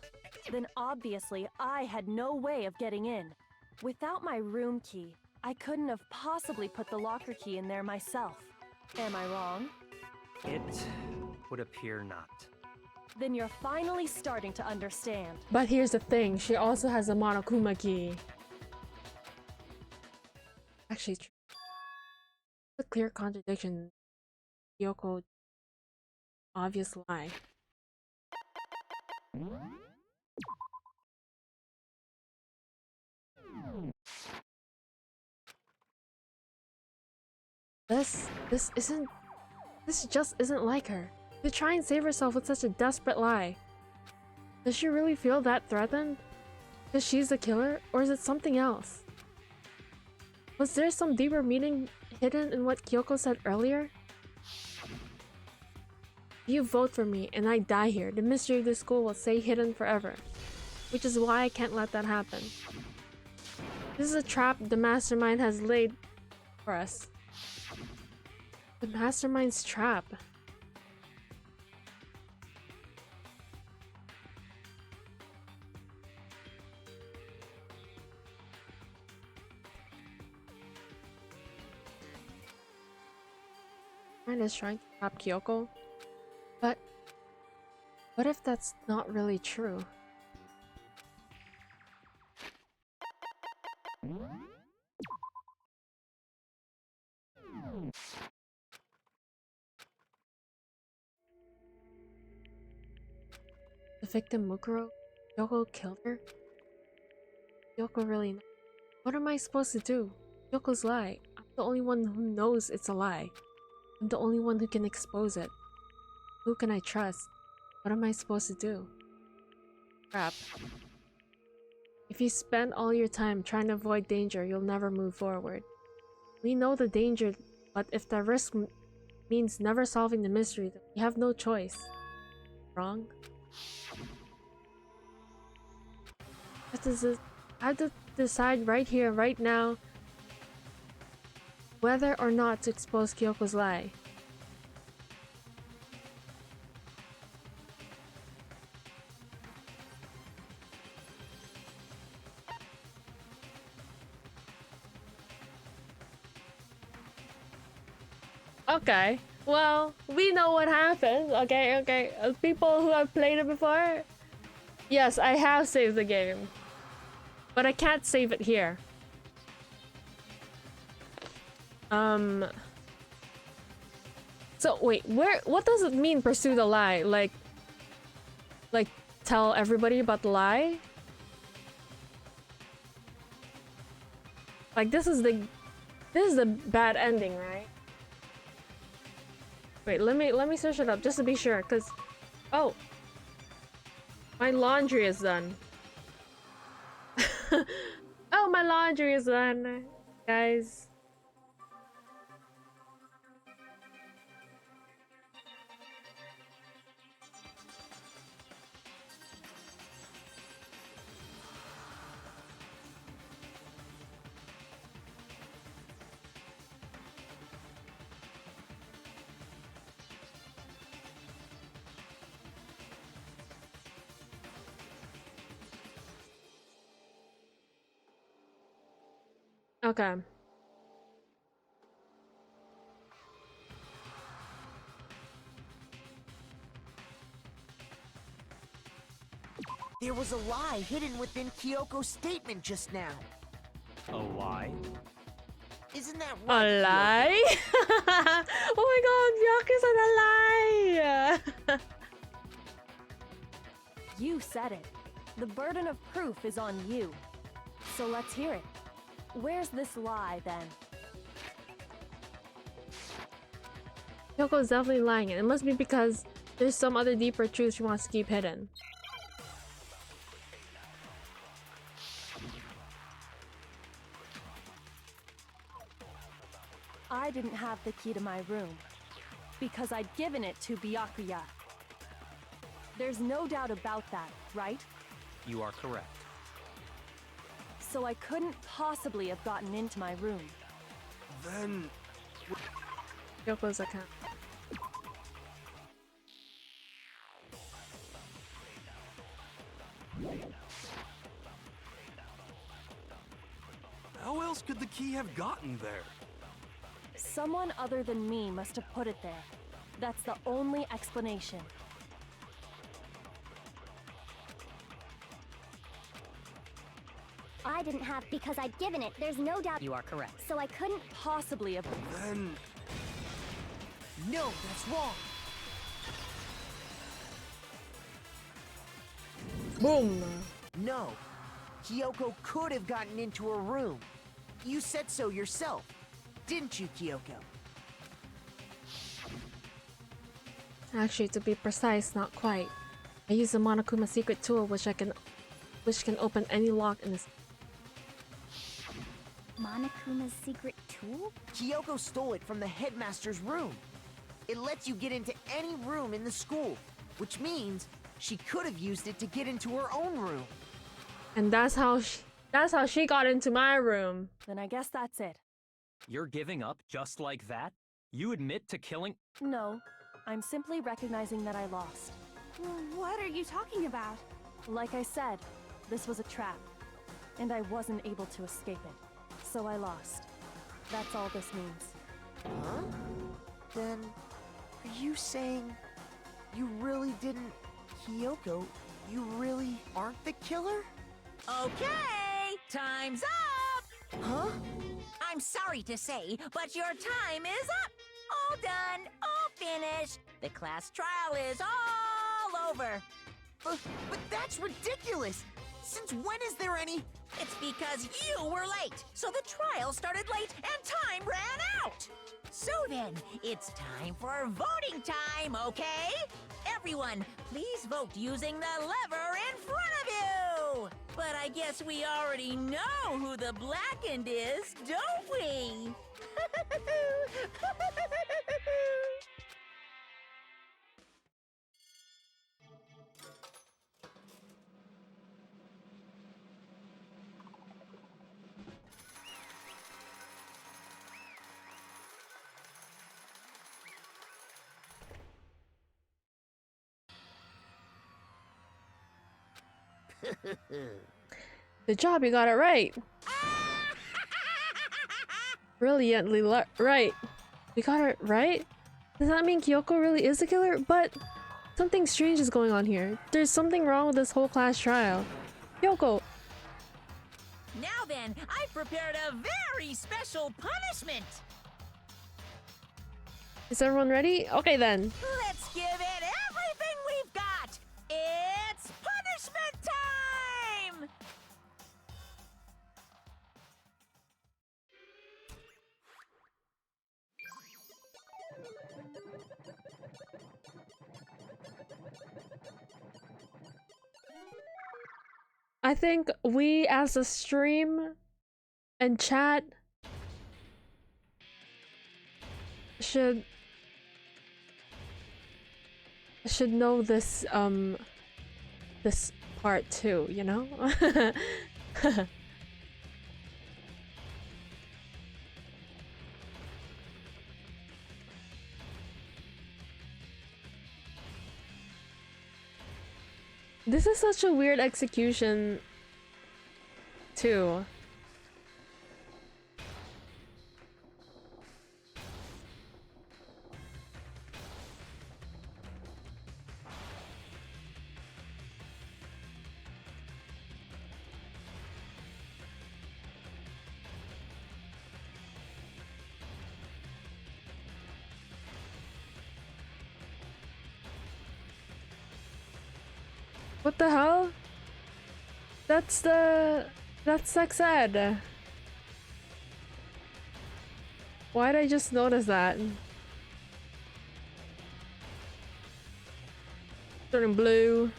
[SPEAKER 5] Then obviously I had no way of getting in. Without my room key, I couldn't have possibly put the locker key in there myself. Am I wrong?
[SPEAKER 3] It would appear not.
[SPEAKER 5] Then you're finally starting to understand.
[SPEAKER 1] But here's the thing, she also has a Monokuma key. Actually, it's a clear contradiction. Kyoko, obvious lie. This just isn't like her. To try and save herself with such a desperate lie. Does she really feel that threatened? Because she's the killer, or is it something else? Was there some deeper meaning hidden in what Kyoko said earlier? If you vote for me and I die here, the mystery of this school will stay hidden forever. Which is why I can't let that happen. This is a trap the mastermind has laid for us. The mastermind's trap. Mind is trying to trap Kyoko, but what if that's not really true? The victim Mukuro? Kyoko killed her? Kyoko really knows. What am I supposed to do? Kyoko's lie. I'm the only one who knows it's a lie. I'm the only one who can expose it. Who can I trust? What am I supposed to do? Crap. If you spend all your time trying to avoid danger, you'll never move forward. We know the danger, but if the risk means never solving the mystery, then we have no choice. Wrong? I have to decide right here, right now, whether or not to expose Kyoko's lie. Okay, well, we know what happens. Okay. People who have played it before, yes, I have saved the game, but I can't save it here. So wait, what does it mean pursue the lie? Like tell everybody about the lie? Like this is the bad ending, right? Wait, let me search it up just to be sure, cause oh, my laundry is done. Oh, my laundry is done, guys. Okay.
[SPEAKER 8] There was a lie hidden within Kyoko's statement just now.
[SPEAKER 3] A lie?
[SPEAKER 8] Isn't that right?
[SPEAKER 1] A lie? Oh my god, Yaku's on a lie!
[SPEAKER 5] You said it. The burden of proof is on you. So let's hear it. Where's this lie, then?
[SPEAKER 1] Kyoko's definitely lying, and it must be because there's some other deeper truth she wants to keep hidden.
[SPEAKER 5] I didn't have the key to my room because I'd given it to Byakuya. There's no doubt about that, right?
[SPEAKER 3] You are correct.
[SPEAKER 5] So I couldn't possibly have gotten into my room.
[SPEAKER 2] Then...
[SPEAKER 1] Kyoko's account.
[SPEAKER 2] How else could the key have gotten there?
[SPEAKER 5] Someone other than me must have put it there. That's the only explanation.
[SPEAKER 7] I didn't have because I'd given it. There's no doubt.
[SPEAKER 9] You are correct.
[SPEAKER 7] So I couldn't
[SPEAKER 5] Possibly have...
[SPEAKER 2] Then...
[SPEAKER 8] No, that's wrong.
[SPEAKER 1] Boom!
[SPEAKER 8] No. Kyoko could have gotten into her room. You said so yourself, didn't you, Kyoko?
[SPEAKER 1] Actually, to be precise, not quite. I use the Monokuma secret tool, which can open any lock in this.
[SPEAKER 7] Monokuma's secret tool?
[SPEAKER 8] Kyoko stole it from the headmaster's room. It lets you get into any room in the school, which means she could have used it to get into her own room.
[SPEAKER 1] And that's how she got into my room.
[SPEAKER 5] Then I guess that's it.
[SPEAKER 3] You're giving up just like that? You admit to killing...
[SPEAKER 5] No, I'm simply recognizing that I lost.
[SPEAKER 10] What are you talking about?
[SPEAKER 5] Like I said, this was a trap, and I wasn't able to escape it. So I lost. That's all this means.
[SPEAKER 8] Huh? Then, are you saying you really didn't... Kyoko, you really aren't the killer?
[SPEAKER 4] Okay, time's up!
[SPEAKER 8] Huh?
[SPEAKER 4] I'm sorry to say, but your time is up! All done, all finished. The class trial is all over.
[SPEAKER 8] But that's ridiculous! Since when is there any...
[SPEAKER 4] It's because you were late, so the trial started late and time ran out. So then, it's time for voting time, okay? Everyone, please vote using the lever in front of you! But I guess we already know who the blackened is, don't we?
[SPEAKER 1] Good job, you got it right. Brilliantly right. We got it right? Does that mean Kyoko really is the killer? But something strange is going on here. There's something wrong with this whole class trial. Kyoko!
[SPEAKER 4] Now then, I've prepared a very special punishment.
[SPEAKER 1] Is everyone ready? Okay then.
[SPEAKER 4] Let's give it everything we've got. It's punishment time!
[SPEAKER 1] I think we as a stream and chat should know this this part too, you know? This is such a weird execution too. What the hell? That's sex ed. Why'd I just notice that? Turning blue.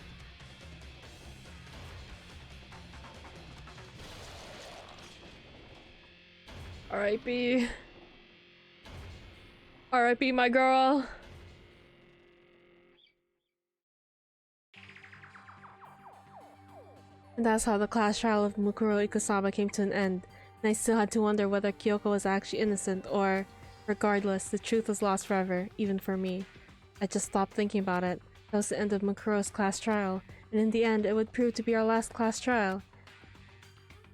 [SPEAKER 1] R.I.P. R.I.P. my girl. And that's how the class trial of Mukuro Ikusaba came to an end. And I still had to wonder whether Kyoko was actually innocent or, regardless, the truth was lost forever, even for me. I just stopped thinking about it. That was the end of Mukuro's class trial, and in the end, it would prove to be our last class trial.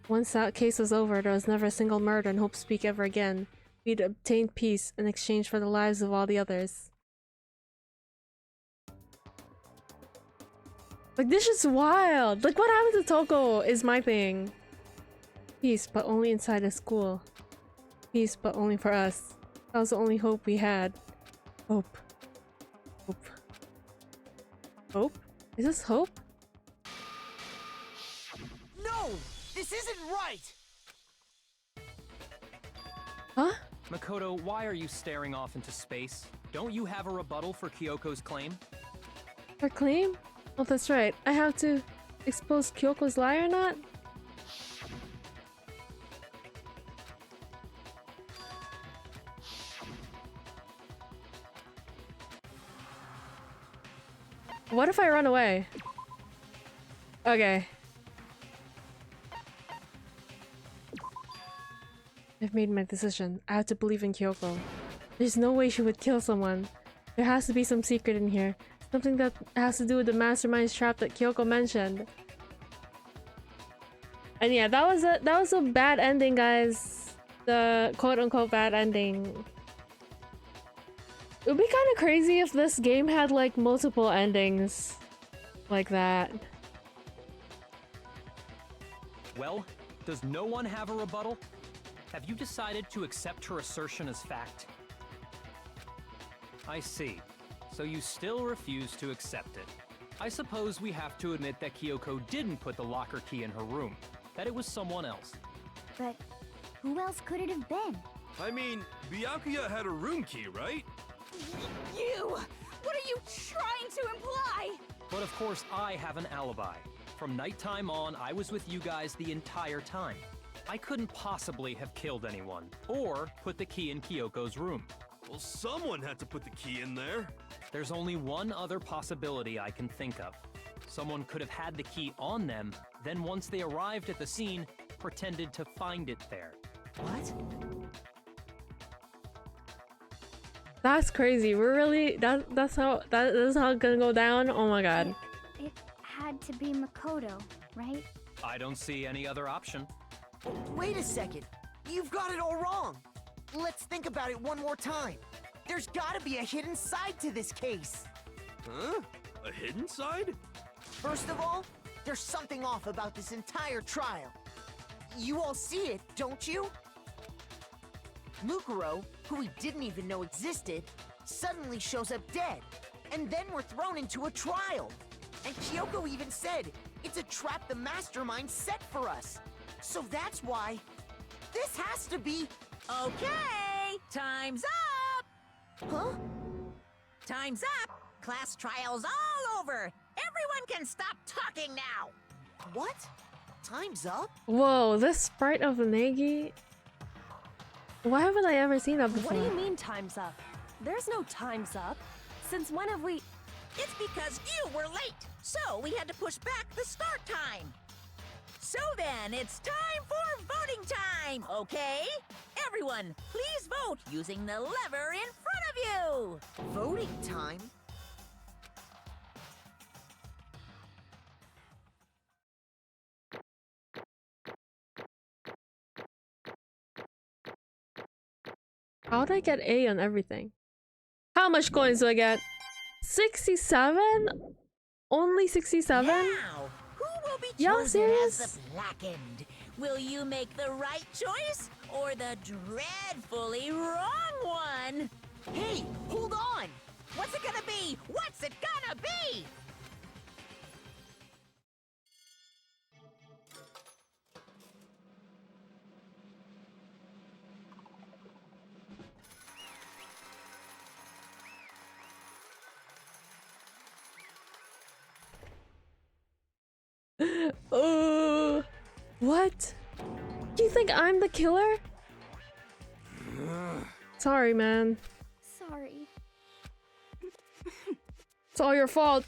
[SPEAKER 1] Once that case was over, there was never a single murder in Hope's Peak ever again. We'd obtained peace in exchange for the lives of all the others. Like, this is wild! Like, what happened to Toko is my thing. Peace, but only inside the school. Peace, but only for us. That was the only hope we had. Hope. Hope. Hope? Is this hope?
[SPEAKER 8] No! This isn't right!
[SPEAKER 1] Huh?
[SPEAKER 3] Makoto, why are you staring off into space? Don't you have a rebuttal for Kyoko's claim?
[SPEAKER 1] Her claim? Oh, that's right. I have to expose Kyoko's lie or not? What if I run away? Okay. I've made my decision. I have to believe in Kyoko. There's no way she would kill someone. There has to be some secret in here. Something that has to do with the mastermind's trap that Kyoko mentioned. And yeah, that was a bad ending, guys. The quote-unquote bad ending. It would be kind of crazy if this game had like multiple endings like that.
[SPEAKER 3] Well, does no one have a rebuttal? Have you decided to accept her assertion as fact? I see. So you still refuse to accept it. I suppose we have to admit that Kyoko didn't put the locker key in her room, that it was someone else.
[SPEAKER 7] But who else could it have been?
[SPEAKER 2] I mean, Byakuya had a room key, right?
[SPEAKER 10] You! What are you trying to imply?
[SPEAKER 3] But of course I have an alibi. From nighttime on, I was with you guys the entire time. I couldn't possibly have killed anyone, or put the key in Kyoko's room.
[SPEAKER 2] Well, someone had to put the key in there.
[SPEAKER 3] There's only one other possibility I can think of. Someone could have had the key on them, then once they arrived at the scene, pretended to find it there.
[SPEAKER 8] What?
[SPEAKER 1] That's crazy. We're really that's how it's gonna go down. Oh my god.
[SPEAKER 7] It had to be Makoto, right?
[SPEAKER 3] I don't see any other option.
[SPEAKER 8] Wait a second. You've got it all wrong. Let's think about it one more time. There's gotta be a hidden side to this case.
[SPEAKER 2] Huh? A hidden side?
[SPEAKER 8] First of all, there's something off about this entire trial. You all see it, don't you? Mukuro, who we didn't even know existed, suddenly shows up dead. And then we're thrown into a trial. And Kyoko even said, it's a trap the mastermind set for us. So that's why this has to be...
[SPEAKER 4] Okay, time's up!
[SPEAKER 8] Huh?
[SPEAKER 4] Time's up! Class trial's all over! Everyone can stop talking now!
[SPEAKER 8] What? Time's up?
[SPEAKER 1] Whoa, this sprite of the Negi. Why haven't I ever seen that before?
[SPEAKER 5] What do you mean time's up? There's no time's up. Since when have we...
[SPEAKER 4] It's because you were late, so we had to push back the start time. So then, it's time for voting time, okay? Everyone, please vote using the lever in front of you!
[SPEAKER 8] Voting time?
[SPEAKER 1] How'd I get A on everything? How much coins do I get? 67? Only 67?
[SPEAKER 4] Now, who will be
[SPEAKER 1] Y'all
[SPEAKER 4] chosen
[SPEAKER 1] serious?
[SPEAKER 4] as the Blackened? Will you make the right choice or the dreadfully wrong one?
[SPEAKER 8] Hey, hold on!
[SPEAKER 4] What's it gonna be? What's it gonna be?
[SPEAKER 1] What? Do you think I'm the killer? Sorry, man.
[SPEAKER 10] Sorry.
[SPEAKER 1] It's all your fault.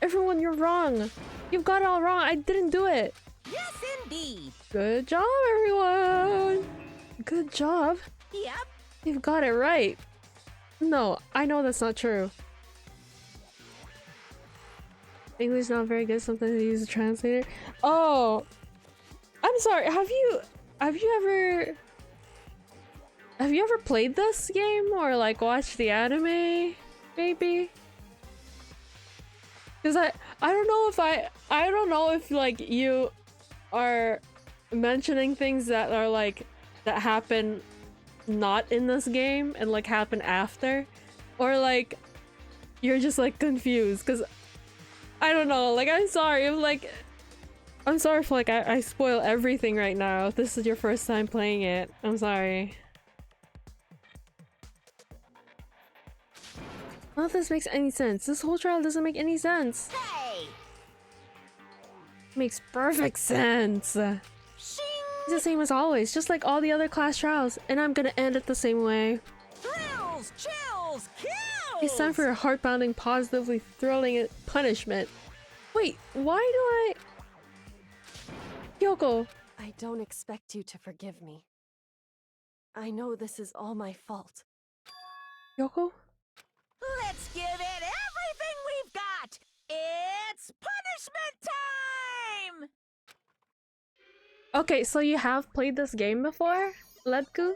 [SPEAKER 1] Everyone, you're wrong. You've got it all wrong. I didn't do it.
[SPEAKER 4] Yes, indeed.
[SPEAKER 1] Good job, everyone. Good job.
[SPEAKER 4] Yep.
[SPEAKER 1] You've got it right. No, I know that's not true. English not very good. Sometimes I use a translator. Oh, I'm sorry. Have you ever played this game or like watched the anime? Maybe. Because I don't know if I don't know if like you are mentioning things that are like that happen not in this game and like happen after, or like you're just like confused. Because I don't know, like I'm sorry if like I spoil everything right now. If this is your first time playing it, I'm sorry. None of this makes any sense. This whole trial doesn't make any sense.
[SPEAKER 4] Hey!
[SPEAKER 1] Makes perfect sense. It's the same as always, just like all the other class trials, and I'm gonna end it the same way.
[SPEAKER 4] Thrills, chills, kills!
[SPEAKER 1] It's time for a heart-pounding, positively thrilling punishment. Wait, why do I... Kyoko!
[SPEAKER 5] I don't expect you to forgive me. I know this is all my fault.
[SPEAKER 1] Kyoko?
[SPEAKER 4] Let's give it everything we've got! It's punishment time!
[SPEAKER 1] Okay, so you have played this game before, Ledku?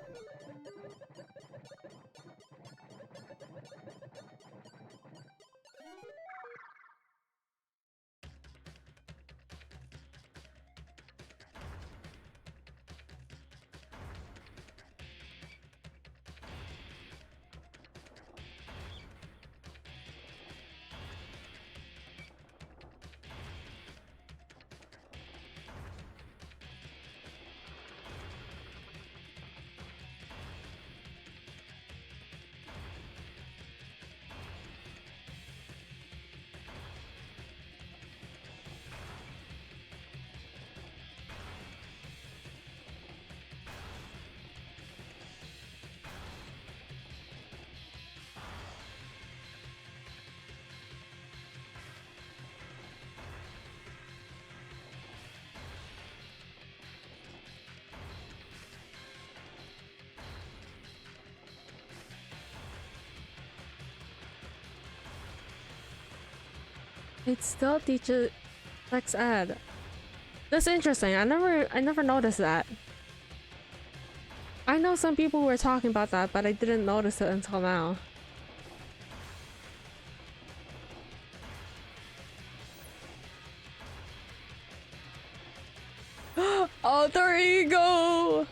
[SPEAKER 1] It still teaches sex ed. That's interesting. I never noticed that. I know some people were talking about that, but I didn't notice it until now. Alter ego!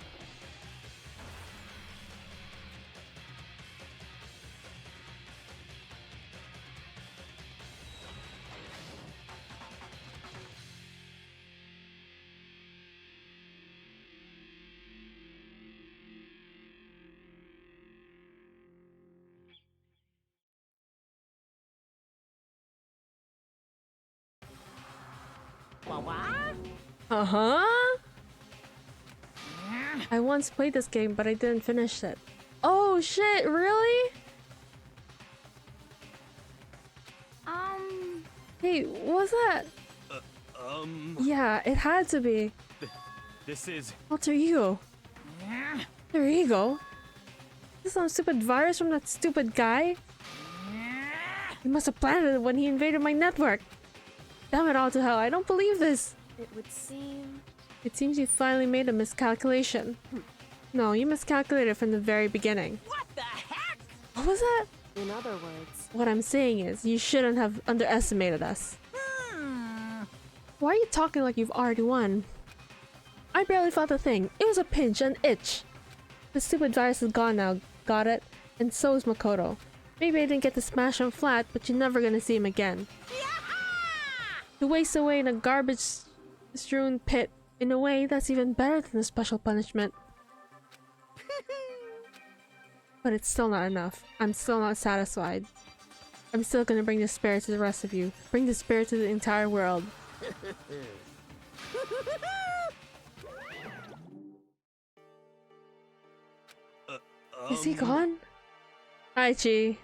[SPEAKER 1] Uh-huh. I once played this game, but I didn't finish it. Oh shit, really? Hey, what's that? Yeah, it had to be.
[SPEAKER 3] This is...
[SPEAKER 1] Alter ego. Alter ego? Is this some stupid virus from that stupid guy? He must have planted it when he invaded my network. Damn it all to hell, I don't believe this.
[SPEAKER 5] It would seem...
[SPEAKER 1] It seems you finally made a miscalculation. No, you miscalculated from the very beginning.
[SPEAKER 4] What the heck?
[SPEAKER 1] What was that?
[SPEAKER 5] In other words...
[SPEAKER 1] What I'm saying is, you shouldn't have underestimated us. Why are you talking like you've already won? I barely felt a thing. It was a pinch, an itch. The stupid virus is gone now, got it? And so is Makoto. Maybe I didn't get to smash him flat, but you're never gonna see him again. To waste away in a garbage-strewn pit, in a way that's even better than a special punishment. But it's still not enough. I'm still not satisfied. I'm still gonna bring the spirit to the rest of you. Bring the spirit to the entire world. Is he gone? Hi, Chi.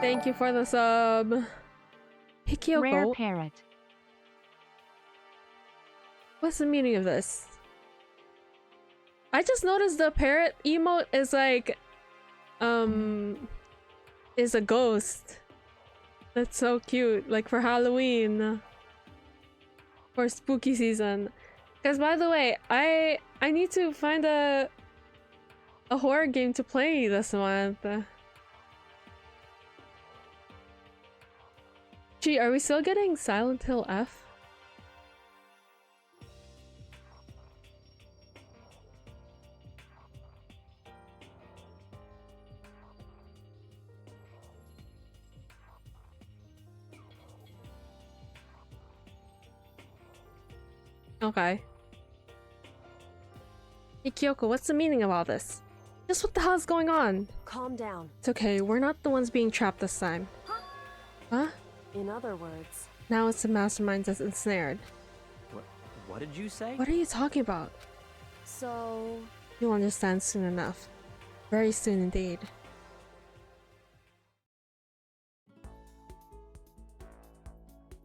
[SPEAKER 1] Thank you for the sub. Hey, Kyoko.
[SPEAKER 6] Rare parrot.
[SPEAKER 1] What's the meaning of this? I just noticed the parrot emote is like, is a ghost. That's so cute. Like for Halloween. For spooky season. Guys, by the way, I need to find a horror game to play this month. Gee, are we still getting Silent Hill F? Okay. Hey Kyoko, what's the meaning of all this? Just what the hell is going on?
[SPEAKER 5] Calm down.
[SPEAKER 1] It's okay, we're not the ones being trapped this time. Huh?
[SPEAKER 5] In other words,
[SPEAKER 1] Now it's the mastermind that's ensnared.
[SPEAKER 3] What did you say?
[SPEAKER 1] What are you talking about?
[SPEAKER 5] so
[SPEAKER 1] You'll understand soon enough. Very soon indeed.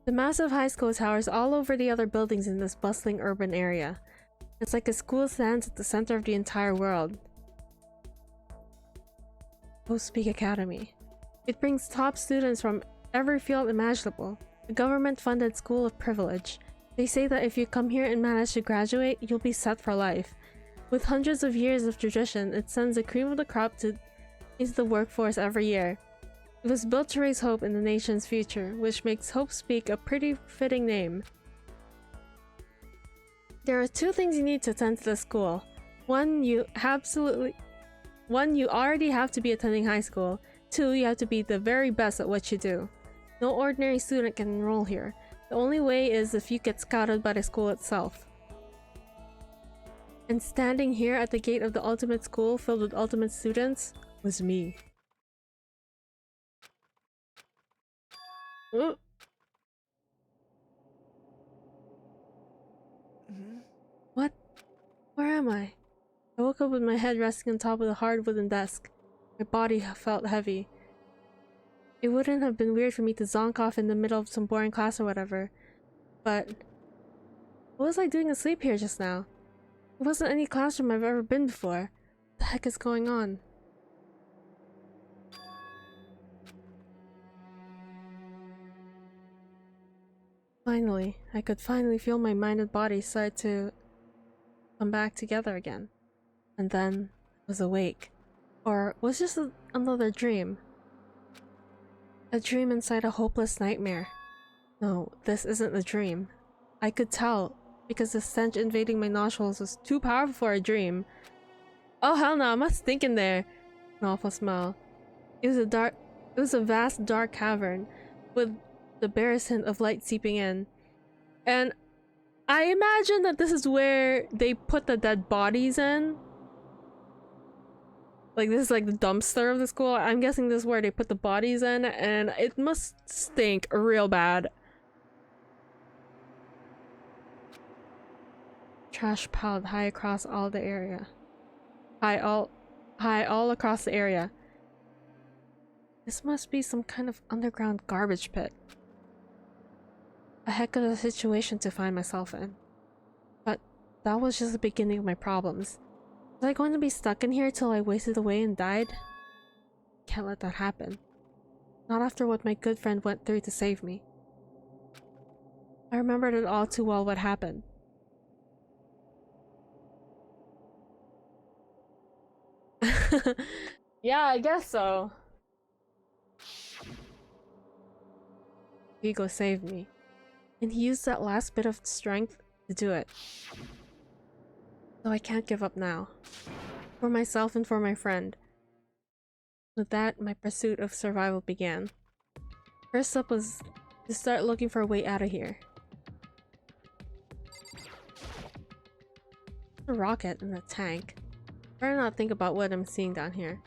[SPEAKER 1] The massive high school towers all over the other buildings in this bustling urban area. It's like a school stands at the center of the entire world. Post-Peak Academy. It brings top students from every field imaginable. A government-funded school of privilege. They say that if you come here and manage to graduate, you'll be set for life. With hundreds of years of tradition, it sends the cream of the crop into the workforce every year. It was built to raise hope in the nation's future, which makes Hope Speak a pretty fitting name. There are two things you need to attend to the school. One, you already have to be attending high school. Two, you have to be the very best at what you do. No ordinary student can enroll here. The only way is if you get scouted by the school itself. And standing here at the gate of the ultimate school filled with ultimate students was me. Ooh. What? Where am I? I woke up with my head resting on top of the hard wooden desk. My body felt heavy. It wouldn't have been weird for me to zonk off in the middle of some boring class or whatever. But what was I doing asleep here just now? It wasn't any classroom I've ever been before. What the heck is going on? Finally, I could finally feel my mind and body start to come back together again. And then I was awake. Or was just another dream? A dream inside a hopeless nightmare. No, this isn't a dream. I could tell, because the stench invading my nostrils was too powerful for a dream. Oh hell no, I'm not stinking there! An awful smell. It was a vast dark cavern, with the barest hint of light seeping in. And I imagine that this is where they put the dead bodies in. Like, this is like the dumpster of the school. I'm guessing this is where they put the bodies in, and it must stink real bad. Trash piled high across all the area. High all across the area. This must be some kind of underground garbage pit. A heck of a situation to find myself in. But that was just the beginning of my problems. Was I going to be stuck in here till I wasted away and died? Can't let that happen. Not after what my good friend went through to save me. I remembered it all too well what happened. Yeah, I guess so. Hugo saved me. And he used that last bit of strength to do it. So I can't give up now. For myself and for my friend. With that, my pursuit of survival began. First up was to start looking for a way out of here. A rocket and a tank. Better not think about what I'm seeing down here.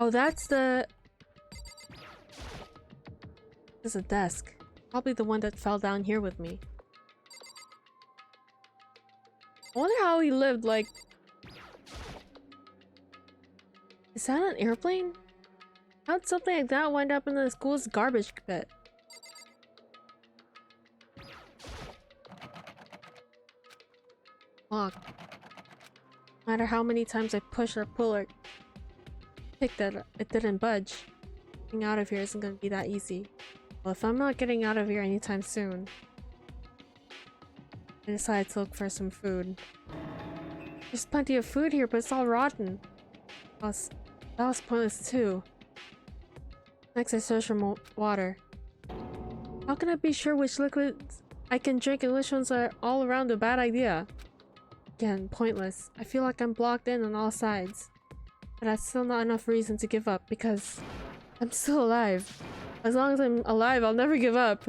[SPEAKER 1] Oh, that's the... There's a desk. Probably the one that fell down here with me. I wonder how he lived, like... Is that an airplane? How'd something like that wind up in the school's garbage pit? Lock. No matter how many times I push or pull or pick that, it didn't budge. Getting out of here isn't gonna be that easy. Well, if I'm not getting out of here anytime soon, I decided to look for some food. There's plenty of food here, but it's all rotten. That was pointless too. Next, I search for more water. How can I be sure which liquids I can drink and which ones are all around a bad idea? Again, pointless. I feel like I'm blocked in on all sides. But that's still not enough reason to give up, because I'm still alive. As long as I'm alive, I'll never give up.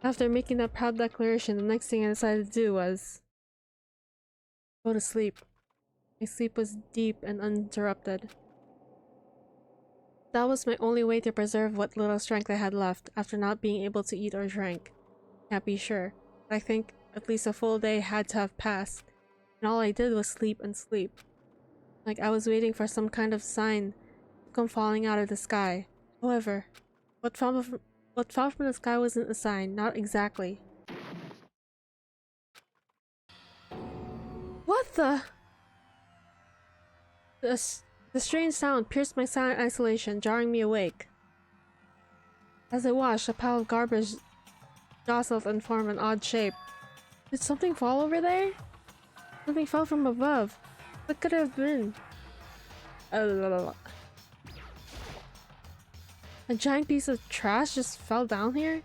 [SPEAKER 1] After making that proud declaration, the next thing I decided to do was go to sleep. My sleep was deep and uninterrupted. That was my only way to preserve what little strength I had left after not being able to eat or drink. Can't be sure, but I think at least a full day had to have passed, and all I did was sleep and sleep. Like I was waiting for some kind of sign to come falling out of the sky. However, what fell from the sky wasn't a sign, not exactly. What the? The strange sound pierced my silent isolation, jarring me awake. As I watched, a pile of garbage jostled and formed an odd shape. Did something fall over there? Something fell from above. What could it have been? A giant piece of trash just fell down here?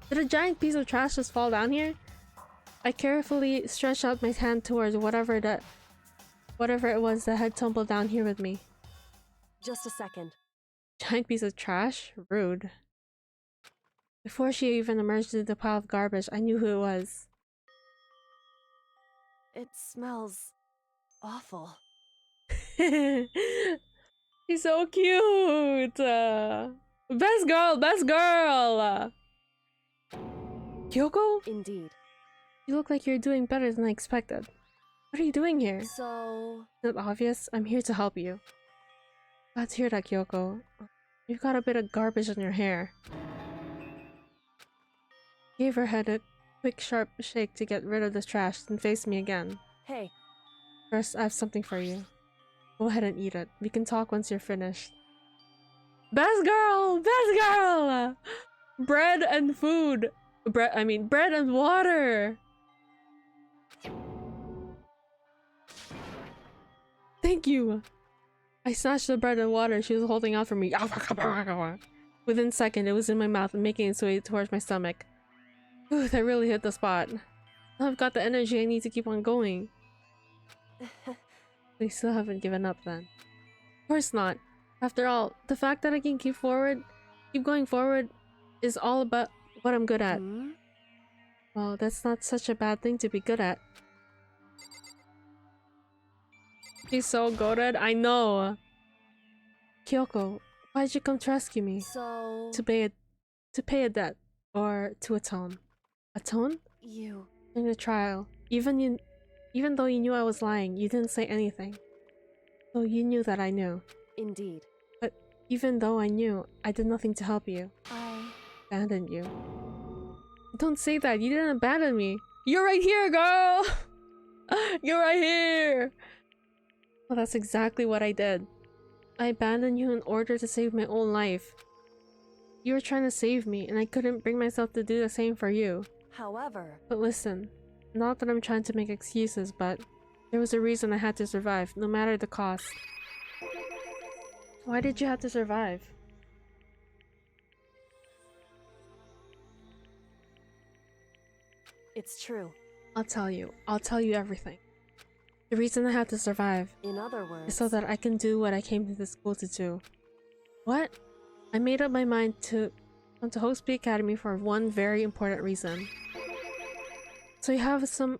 [SPEAKER 1] Did a giant piece of trash just fall down here? I carefully stretched out my hand towards whatever it was that had tumbled down here with me.
[SPEAKER 5] Just a second.
[SPEAKER 1] Giant piece of trash? Rude. Before she even emerged into the pile of garbage, I knew who it was.
[SPEAKER 5] It smells awful.
[SPEAKER 1] She's so cute! Best girl! Best girl! Kyoko?
[SPEAKER 5] Indeed.
[SPEAKER 1] You look like you're doing better than I expected. What are you doing here?
[SPEAKER 5] So...
[SPEAKER 1] Is it obvious? I'm here to help you. Glad to hear that, Kyoko. You've got a bit of garbage in your hair. Gave her head a quick sharp shake to get rid of the trash, then faced me again.
[SPEAKER 5] Hey.
[SPEAKER 1] First, I have something for you. Go ahead and eat it. We can talk once you're finished. Best girl! Best girl! Bread and food. Bread and water! Thank you! I snatched the bread and water she was holding out for me. Within a second, it was in my mouth and making its way towards my stomach. Ooh, that really hit the spot. Now I've got the energy I need to keep on going. We still haven't given up then. Of course not. After all, the fact that I can keep going forward, is all about what I'm good at. Well, that's not such a bad thing to be good at. She's so goated, I know! Kyoko, why'd you come to rescue me?
[SPEAKER 5] So...
[SPEAKER 1] To pay a debt. Or to atone. Atone?
[SPEAKER 5] You...
[SPEAKER 1] In the trial, even though you knew I was lying, you didn't say anything. So you knew that I knew.
[SPEAKER 5] Indeed.
[SPEAKER 1] But even though I knew, I did nothing to help you.
[SPEAKER 5] I...
[SPEAKER 1] abandoned you. Don't say that, you didn't abandon me. You're right here, girl! You're right here! Well, that's exactly what I did. I abandoned you in order to save my own life. You were trying to save me, and I couldn't bring myself to do the same for you.
[SPEAKER 5] However...
[SPEAKER 1] But listen, not that I'm trying to make excuses, but there was a reason I had to survive, no matter the cost. Why did you have to survive?
[SPEAKER 5] It's true.
[SPEAKER 1] I'll tell you everything. The reason I had to survive,
[SPEAKER 5] in other words,
[SPEAKER 1] is so that I can do what I came to this school to do. What? I made up my mind to come to Host B Academy for one very important reason. So you have some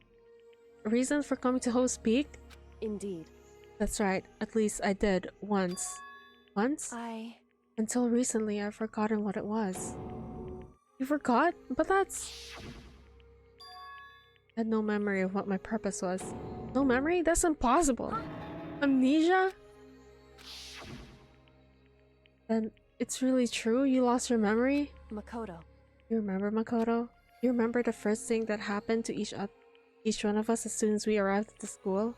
[SPEAKER 1] reasons for coming to Host Peak?
[SPEAKER 5] Indeed.
[SPEAKER 1] That's right, at least I did, once. Once? Until recently, I've forgotten what it was. You forgot? But that's... I had no memory of what my purpose was. No memory? That's impossible. Amnesia? Then it's really true? You lost your memory?
[SPEAKER 5] Makoto.
[SPEAKER 1] You remember, Makoto? You remember the first thing that happened to each one of us as soon as we arrived at the school?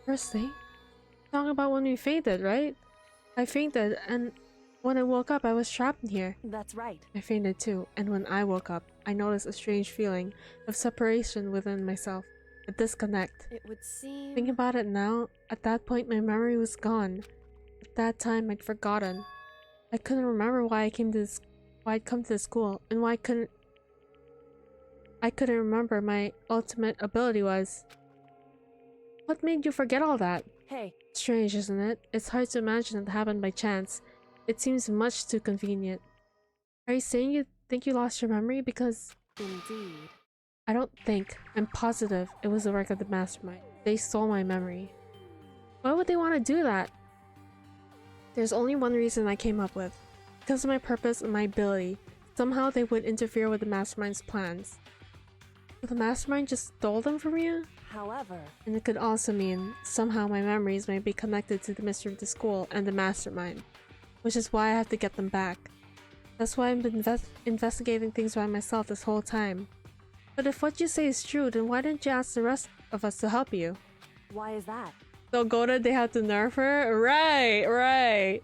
[SPEAKER 1] First thing? Talking about when we fainted, right? I fainted, and when I woke up, I was trapped in here.
[SPEAKER 5] That's right.
[SPEAKER 1] I fainted too, and when I woke up, I noticed a strange feeling of separation within myself, a disconnect.
[SPEAKER 5] It would seem...
[SPEAKER 1] Thinking about it now, at that point my memory was gone. At that time, I'd forgotten. I couldn't remember why I'd come to the school, and why I couldn't remember my ultimate ability was. What made you forget all that?
[SPEAKER 5] Hey.
[SPEAKER 1] Strange, isn't it? It's hard to imagine it happened by chance. It seems much too convenient. Are you saying you think you lost your memory because...
[SPEAKER 5] Indeed.
[SPEAKER 1] I don't think. I'm positive it was the work of the mastermind. They stole my memory. Why would they want to do that? There's only one reason I came up with. Because of my purpose and my ability. Somehow they would interfere with the mastermind's plans. But the mastermind just stole them from you?
[SPEAKER 5] However...
[SPEAKER 1] And it could also mean somehow my memories may be connected to the mystery of the school and the mastermind. Which is why I have to get them back. That's why I've been investigating things by myself this whole time. But if what you say is true, then why didn't you ask the rest of us to help you?
[SPEAKER 5] Why is that?
[SPEAKER 1] So Goda, they had to nerf her? Right.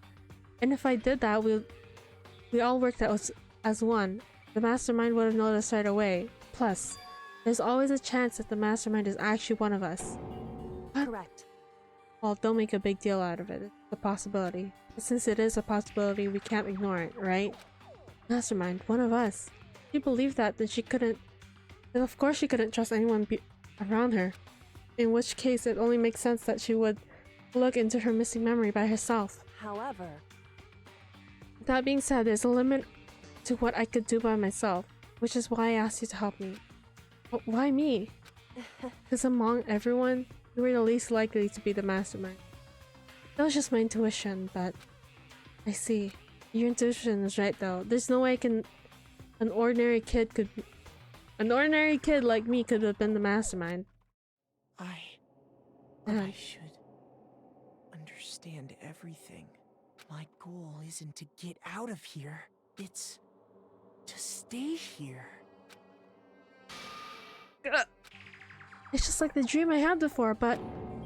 [SPEAKER 1] And if I did that, we all worked as one. The mastermind would have noticed right away. Plus, there's always a chance that the mastermind is actually one of us. What?
[SPEAKER 5] Correct.
[SPEAKER 1] Well, don't make a big deal out of it. It's a possibility. But since it is a possibility, we can't ignore it, right? Mastermind, one of us. If you believe that, then then of course she couldn't trust anyone around her. In which case, it only makes sense that she would look into her missing memory by herself.
[SPEAKER 5] However...
[SPEAKER 1] That being said, there's a limit to what I could do by myself, which is why I asked you to help me. But why me? Because among everyone, you were the least likely to be the mastermind. That was just my intuition, but... I see. Your intuition is right though. There's no way an ordinary kid like me could have been the mastermind.
[SPEAKER 8] I should understand everything. My goal isn't to get out of here. It's to stay here.
[SPEAKER 1] It's just like the dream I had before, but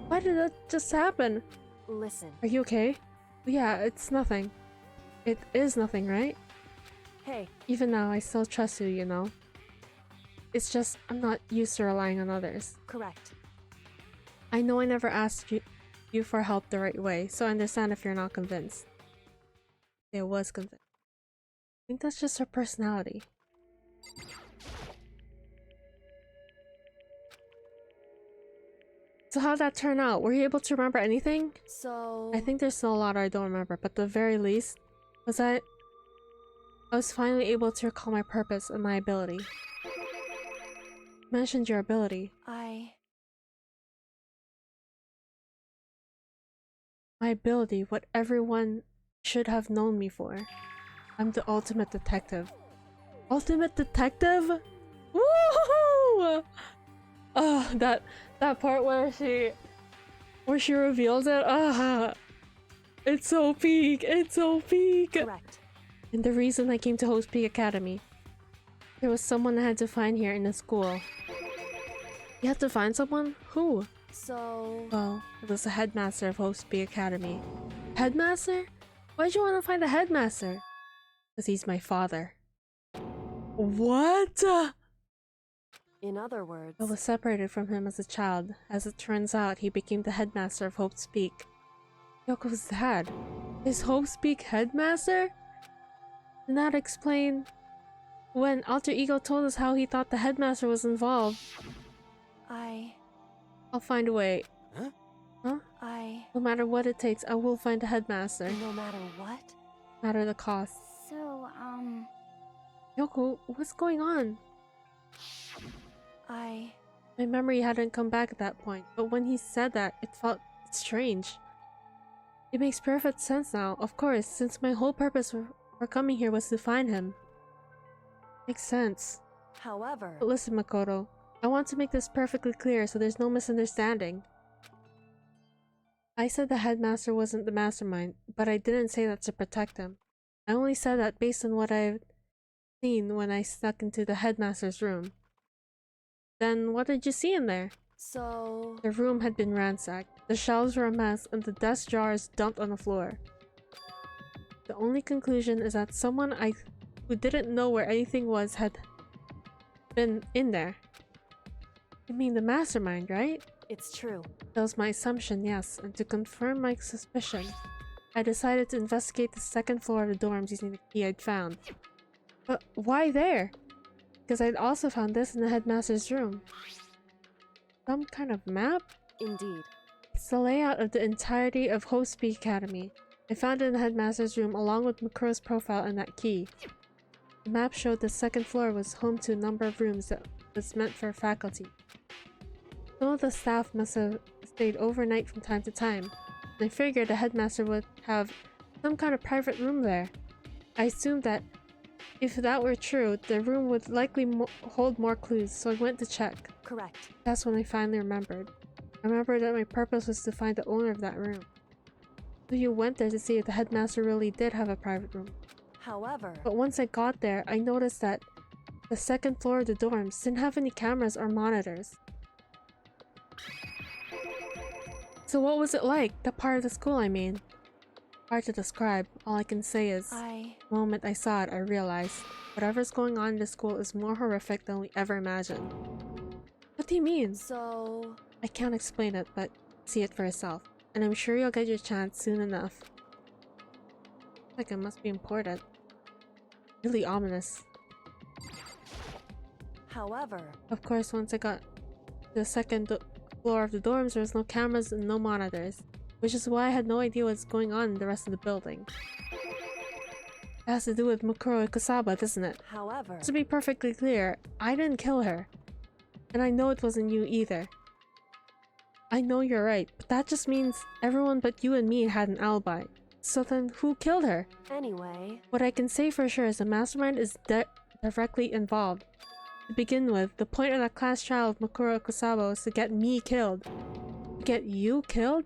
[SPEAKER 1] why did that just happen?
[SPEAKER 5] Listen.
[SPEAKER 1] Are you okay? Yeah, it's nothing. It is nothing, right?
[SPEAKER 5] Hey.
[SPEAKER 1] Even now, I still trust you, you know? It's just, I'm not used to relying on others.
[SPEAKER 5] Correct.
[SPEAKER 1] I know I never asked you for help the right way, so I understand if you're not convinced. I was convinced. I think that's just her personality. So how'd that turn out? Were you able to remember anything?
[SPEAKER 5] So...
[SPEAKER 1] I think there's still a lot I don't remember, but at the very least, I was finally able to recall my purpose and my ability. You mentioned your ability. My ability, what everyone should have known me for. I'm the ultimate detective. Ultimate detective? Woohoo! Oh, that part where she reveals it. It's so peak. It's so peak.
[SPEAKER 5] Correct.
[SPEAKER 1] And the reason I came to Host Peak Academy. There was someone I had to find here in the school. You had to find someone? Who?
[SPEAKER 5] So...
[SPEAKER 1] Well, it was the headmaster of Host Peak Academy. Headmaster? Why'd you want to find the headmaster? Because he's my father. What?
[SPEAKER 5] In other words...
[SPEAKER 1] I was separated from him as a child. As it turns out, he became the headmaster of Hope's Peak. Yoko's dad. Is Hope's Peak headmaster? Did that explain when Alter Ego told us how he thought the headmaster was involved? I'll find a way.
[SPEAKER 2] Huh?
[SPEAKER 1] Huh? No matter what it takes, I will find a headmaster.
[SPEAKER 5] No matter what?
[SPEAKER 1] No matter the cost.
[SPEAKER 7] So,
[SPEAKER 1] Yoko, what's going on? My memory hadn't come back at that point, but when he said that, it felt strange. It makes perfect sense now, of course, since my whole purpose for coming here was to find him. Makes sense.
[SPEAKER 5] However,
[SPEAKER 1] But listen, Makoto, I want to make this perfectly clear so there's no misunderstanding. I said the headmaster wasn't the mastermind, but I didn't say that to protect him. I only said that based on what I've seen when I snuck into the headmaster's room. Then what did you see in there?
[SPEAKER 5] so...
[SPEAKER 1] The room had been ransacked, the shelves were a mess, and the desk jars dumped on the floor. The only conclusion is that someone who didn't know where anything was had been in there. You mean the mastermind, right?
[SPEAKER 5] It's true.
[SPEAKER 1] That was my assumption, yes, and to confirm my suspicion, I decided to investigate the second floor of the dorms using the key I'd found. But why there? Because I'd also found this in the headmaster's room. Some kind of map?
[SPEAKER 5] Indeed.
[SPEAKER 1] It's the layout of the entirety of Hope's Academy. I found it in the headmaster's room along with Makuro's profile and that key. The map showed the second floor was home to a number of rooms that was meant for faculty. Some of the staff must have stayed overnight from time to time, and I figured the headmaster would have some kind of private room there. I assumed that if that were true, the room would likely hold more clues, so I went to check.
[SPEAKER 5] Correct.
[SPEAKER 1] That's when I finally remembered. I remembered that my purpose was to find the owner of that room. So you went there to see if the headmaster really did have a private room.
[SPEAKER 5] However...
[SPEAKER 1] But once I got there, I noticed that the second floor of the dorms didn't have any cameras or monitors. So what was it like? The part of the school, I mean. Hard to describe. All I can say is, the moment I saw it, I realized whatever's going on in the school is more horrific than we ever imagined. What do you mean?
[SPEAKER 5] So...
[SPEAKER 1] I can't explain it, but see it for yourself. And I'm sure you'll get your chance soon enough. Like it must be important. Really ominous.
[SPEAKER 5] However...
[SPEAKER 1] Of course, once I got to the second floor of the dorms, there was no cameras and no monitors. Which is why I had no idea what's going on in the rest of the building. It has to do with Makuro Kusaba, doesn't it?
[SPEAKER 5] However...
[SPEAKER 1] To be perfectly clear, I didn't kill her. And I know it wasn't you either. I know you're right, but that just means everyone but you and me had an alibi. So then who killed her?
[SPEAKER 5] Anyway...
[SPEAKER 1] What I can say for sure is the mastermind is directly involved. To begin with, the point of that class trial of Makuro Kusaba was to get me killed. To get you killed?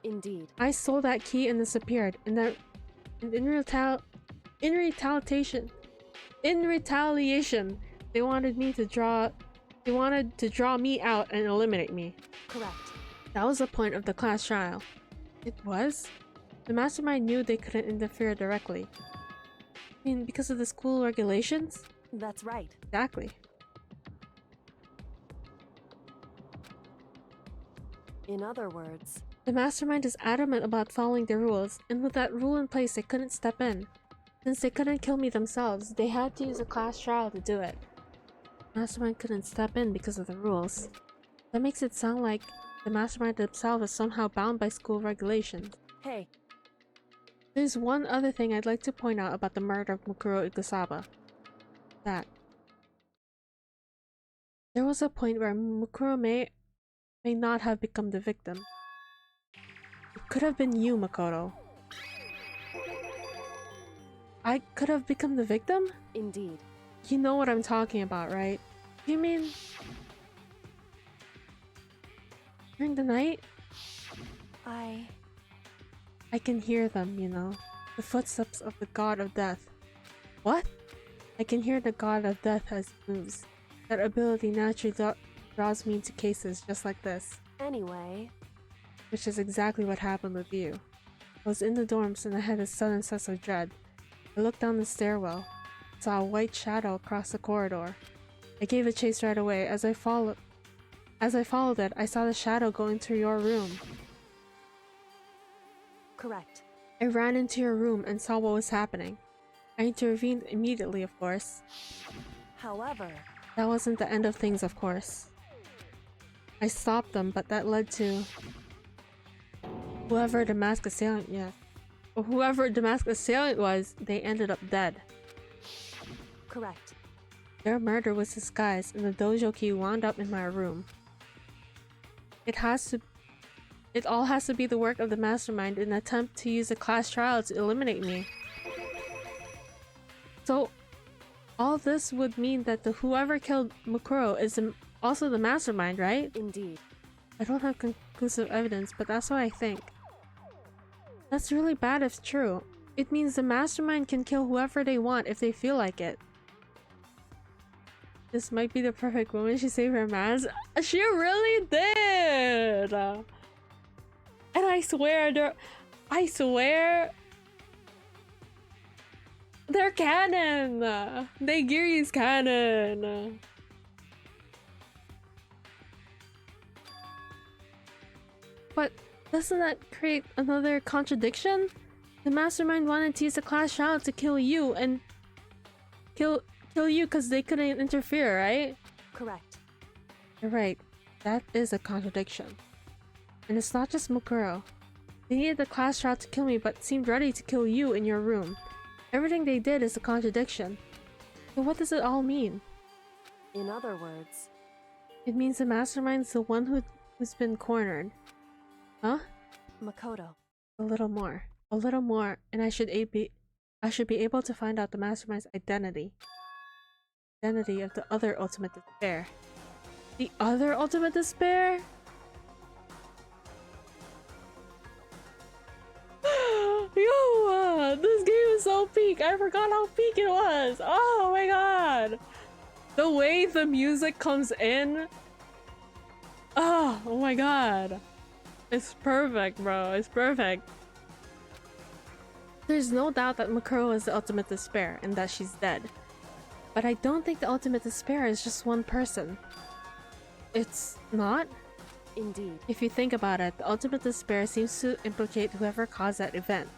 [SPEAKER 5] Indeed.
[SPEAKER 1] I stole that key and disappeared, and in retaliation, they wanted to draw me out and eliminate me.
[SPEAKER 5] Correct.
[SPEAKER 1] That was the point of the class trial. It was? The mastermind knew they couldn't interfere directly. I mean, because of the school regulations?
[SPEAKER 5] That's right.
[SPEAKER 1] Exactly.
[SPEAKER 5] In other words...
[SPEAKER 1] The mastermind is adamant about following the rules, and with that rule in place, they couldn't step in. Since they couldn't kill me themselves, they had to use a class trial to do it. The mastermind couldn't step in because of the rules. That makes it sound like the mastermind themselves is somehow bound by school regulations.
[SPEAKER 5] Hey.
[SPEAKER 1] There's one other thing I'd like to point out about the murder of Makuro Kusaba. That there was a point where Makuro may not have become the victim. It could have been you, Makoto. I could have become the victim?
[SPEAKER 5] Indeed.
[SPEAKER 1] You know what I'm talking about, right? You mean... during the night?
[SPEAKER 5] I
[SPEAKER 1] can hear them, you know. The footsteps of the god of death. What? I can hear the god of death as he moves. That ability naturally draws me into cases just like this.
[SPEAKER 5] Anyway...
[SPEAKER 1] Which is exactly what happened with you. I was in the dorms and I had a sudden sense of dread. I looked down the stairwell, saw a white shadow across the corridor. I gave it chase right away. As I followed it, I saw the shadow go into your room.
[SPEAKER 5] Correct.
[SPEAKER 1] I ran into your room and saw what was happening. I intervened immediately, of course.
[SPEAKER 5] However...
[SPEAKER 1] That wasn't the end of things, of course. I stopped them, but that led to... whoever the masked assailant was, they ended up dead.
[SPEAKER 5] Correct.
[SPEAKER 1] Their murder was disguised and the dojo key wound up in my room. It has It all has to be the work of the mastermind in an attempt to use a class trial to eliminate me. So, all this would mean that whoever killed Mukuro is also the mastermind, right?
[SPEAKER 5] Indeed.
[SPEAKER 1] I don't have conclusive evidence, but that's what I think. That's really bad if true. It means the mastermind can kill whoever they want if they feel like it. This might be the perfect woman she saved her man's. She really did! And I swear, they're canon! Daigiri's canon! But doesn't that create another contradiction? The mastermind wanted to use a class trial to kill you and kill you because they couldn't interfere, right?
[SPEAKER 5] Correct.
[SPEAKER 1] You're right. That is a contradiction. And it's not just Mukuro. They needed the class trial to kill me but seemed ready to kill you in your room. Everything they did is a contradiction. So what does it all mean?
[SPEAKER 5] In other words,
[SPEAKER 1] it means the mastermind's the one who's been cornered. Huh?
[SPEAKER 5] Makoto.
[SPEAKER 1] A little more, and I should be able to find out the mastermind's identity. Identity of the other ultimate despair. The other ultimate despair? Yo, this game is so peak. I forgot how peak it was. Oh my god. The way the music comes in. Oh my god. It's perfect, bro. It's perfect. There's no doubt that Mukuro is the ultimate despair and that she's dead. But I don't think the ultimate despair is just one person. It's not?
[SPEAKER 5] Indeed.
[SPEAKER 1] If you think about it, the ultimate despair seems to implicate whoever caused that event.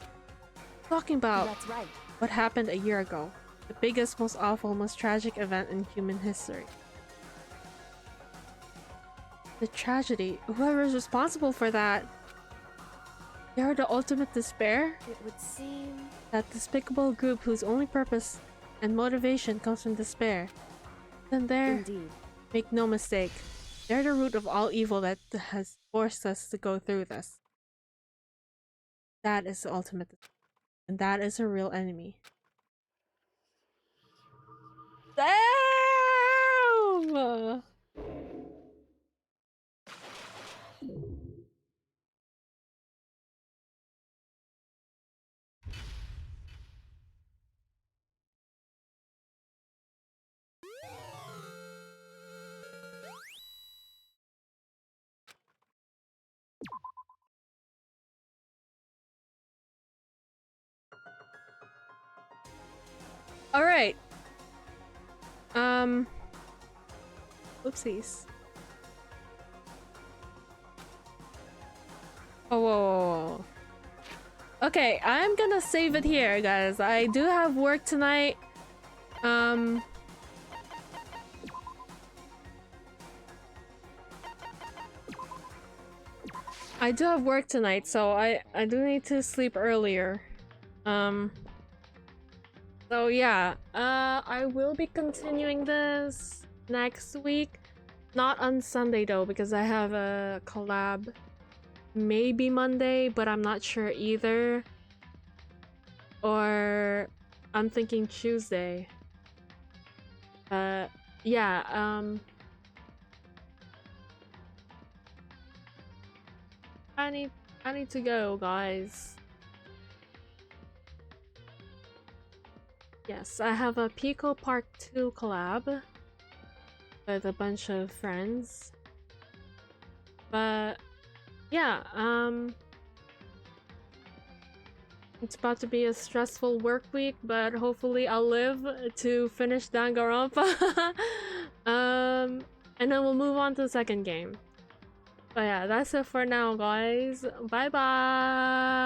[SPEAKER 1] Talking about
[SPEAKER 5] That's right.
[SPEAKER 1] what happened a year ago. The biggest, most awful, most tragic event in human history. The tragedy. Whoever is responsible for that. They're the ultimate despair?
[SPEAKER 5] It would seem...
[SPEAKER 1] That despicable group whose only purpose and motivation comes from despair. Then they're...
[SPEAKER 5] Indeed.
[SPEAKER 1] Make no mistake. They're the root of all evil that has forced us to go through this. That is the ultimate despair. And that is a real enemy. Damn! Alright. Oopsies. Oh, whoa, whoa, whoa. Okay, I'm gonna save it here, guys. I do have work tonight. I do have work tonight, so I do need to sleep earlier. So yeah, I will be continuing this next week. Not on Sunday though, because I have a collab maybe Monday, but I'm not sure either. Or I'm thinking Tuesday. Yeah, I need to go, guys. Yes, I have a Pico Park 2 collab with a bunch of friends. But yeah, it's about to be a stressful work week, but hopefully I'll live to finish Danganronpa. And then we'll move on to the second game. But yeah, that's it for now, guys. Bye bye.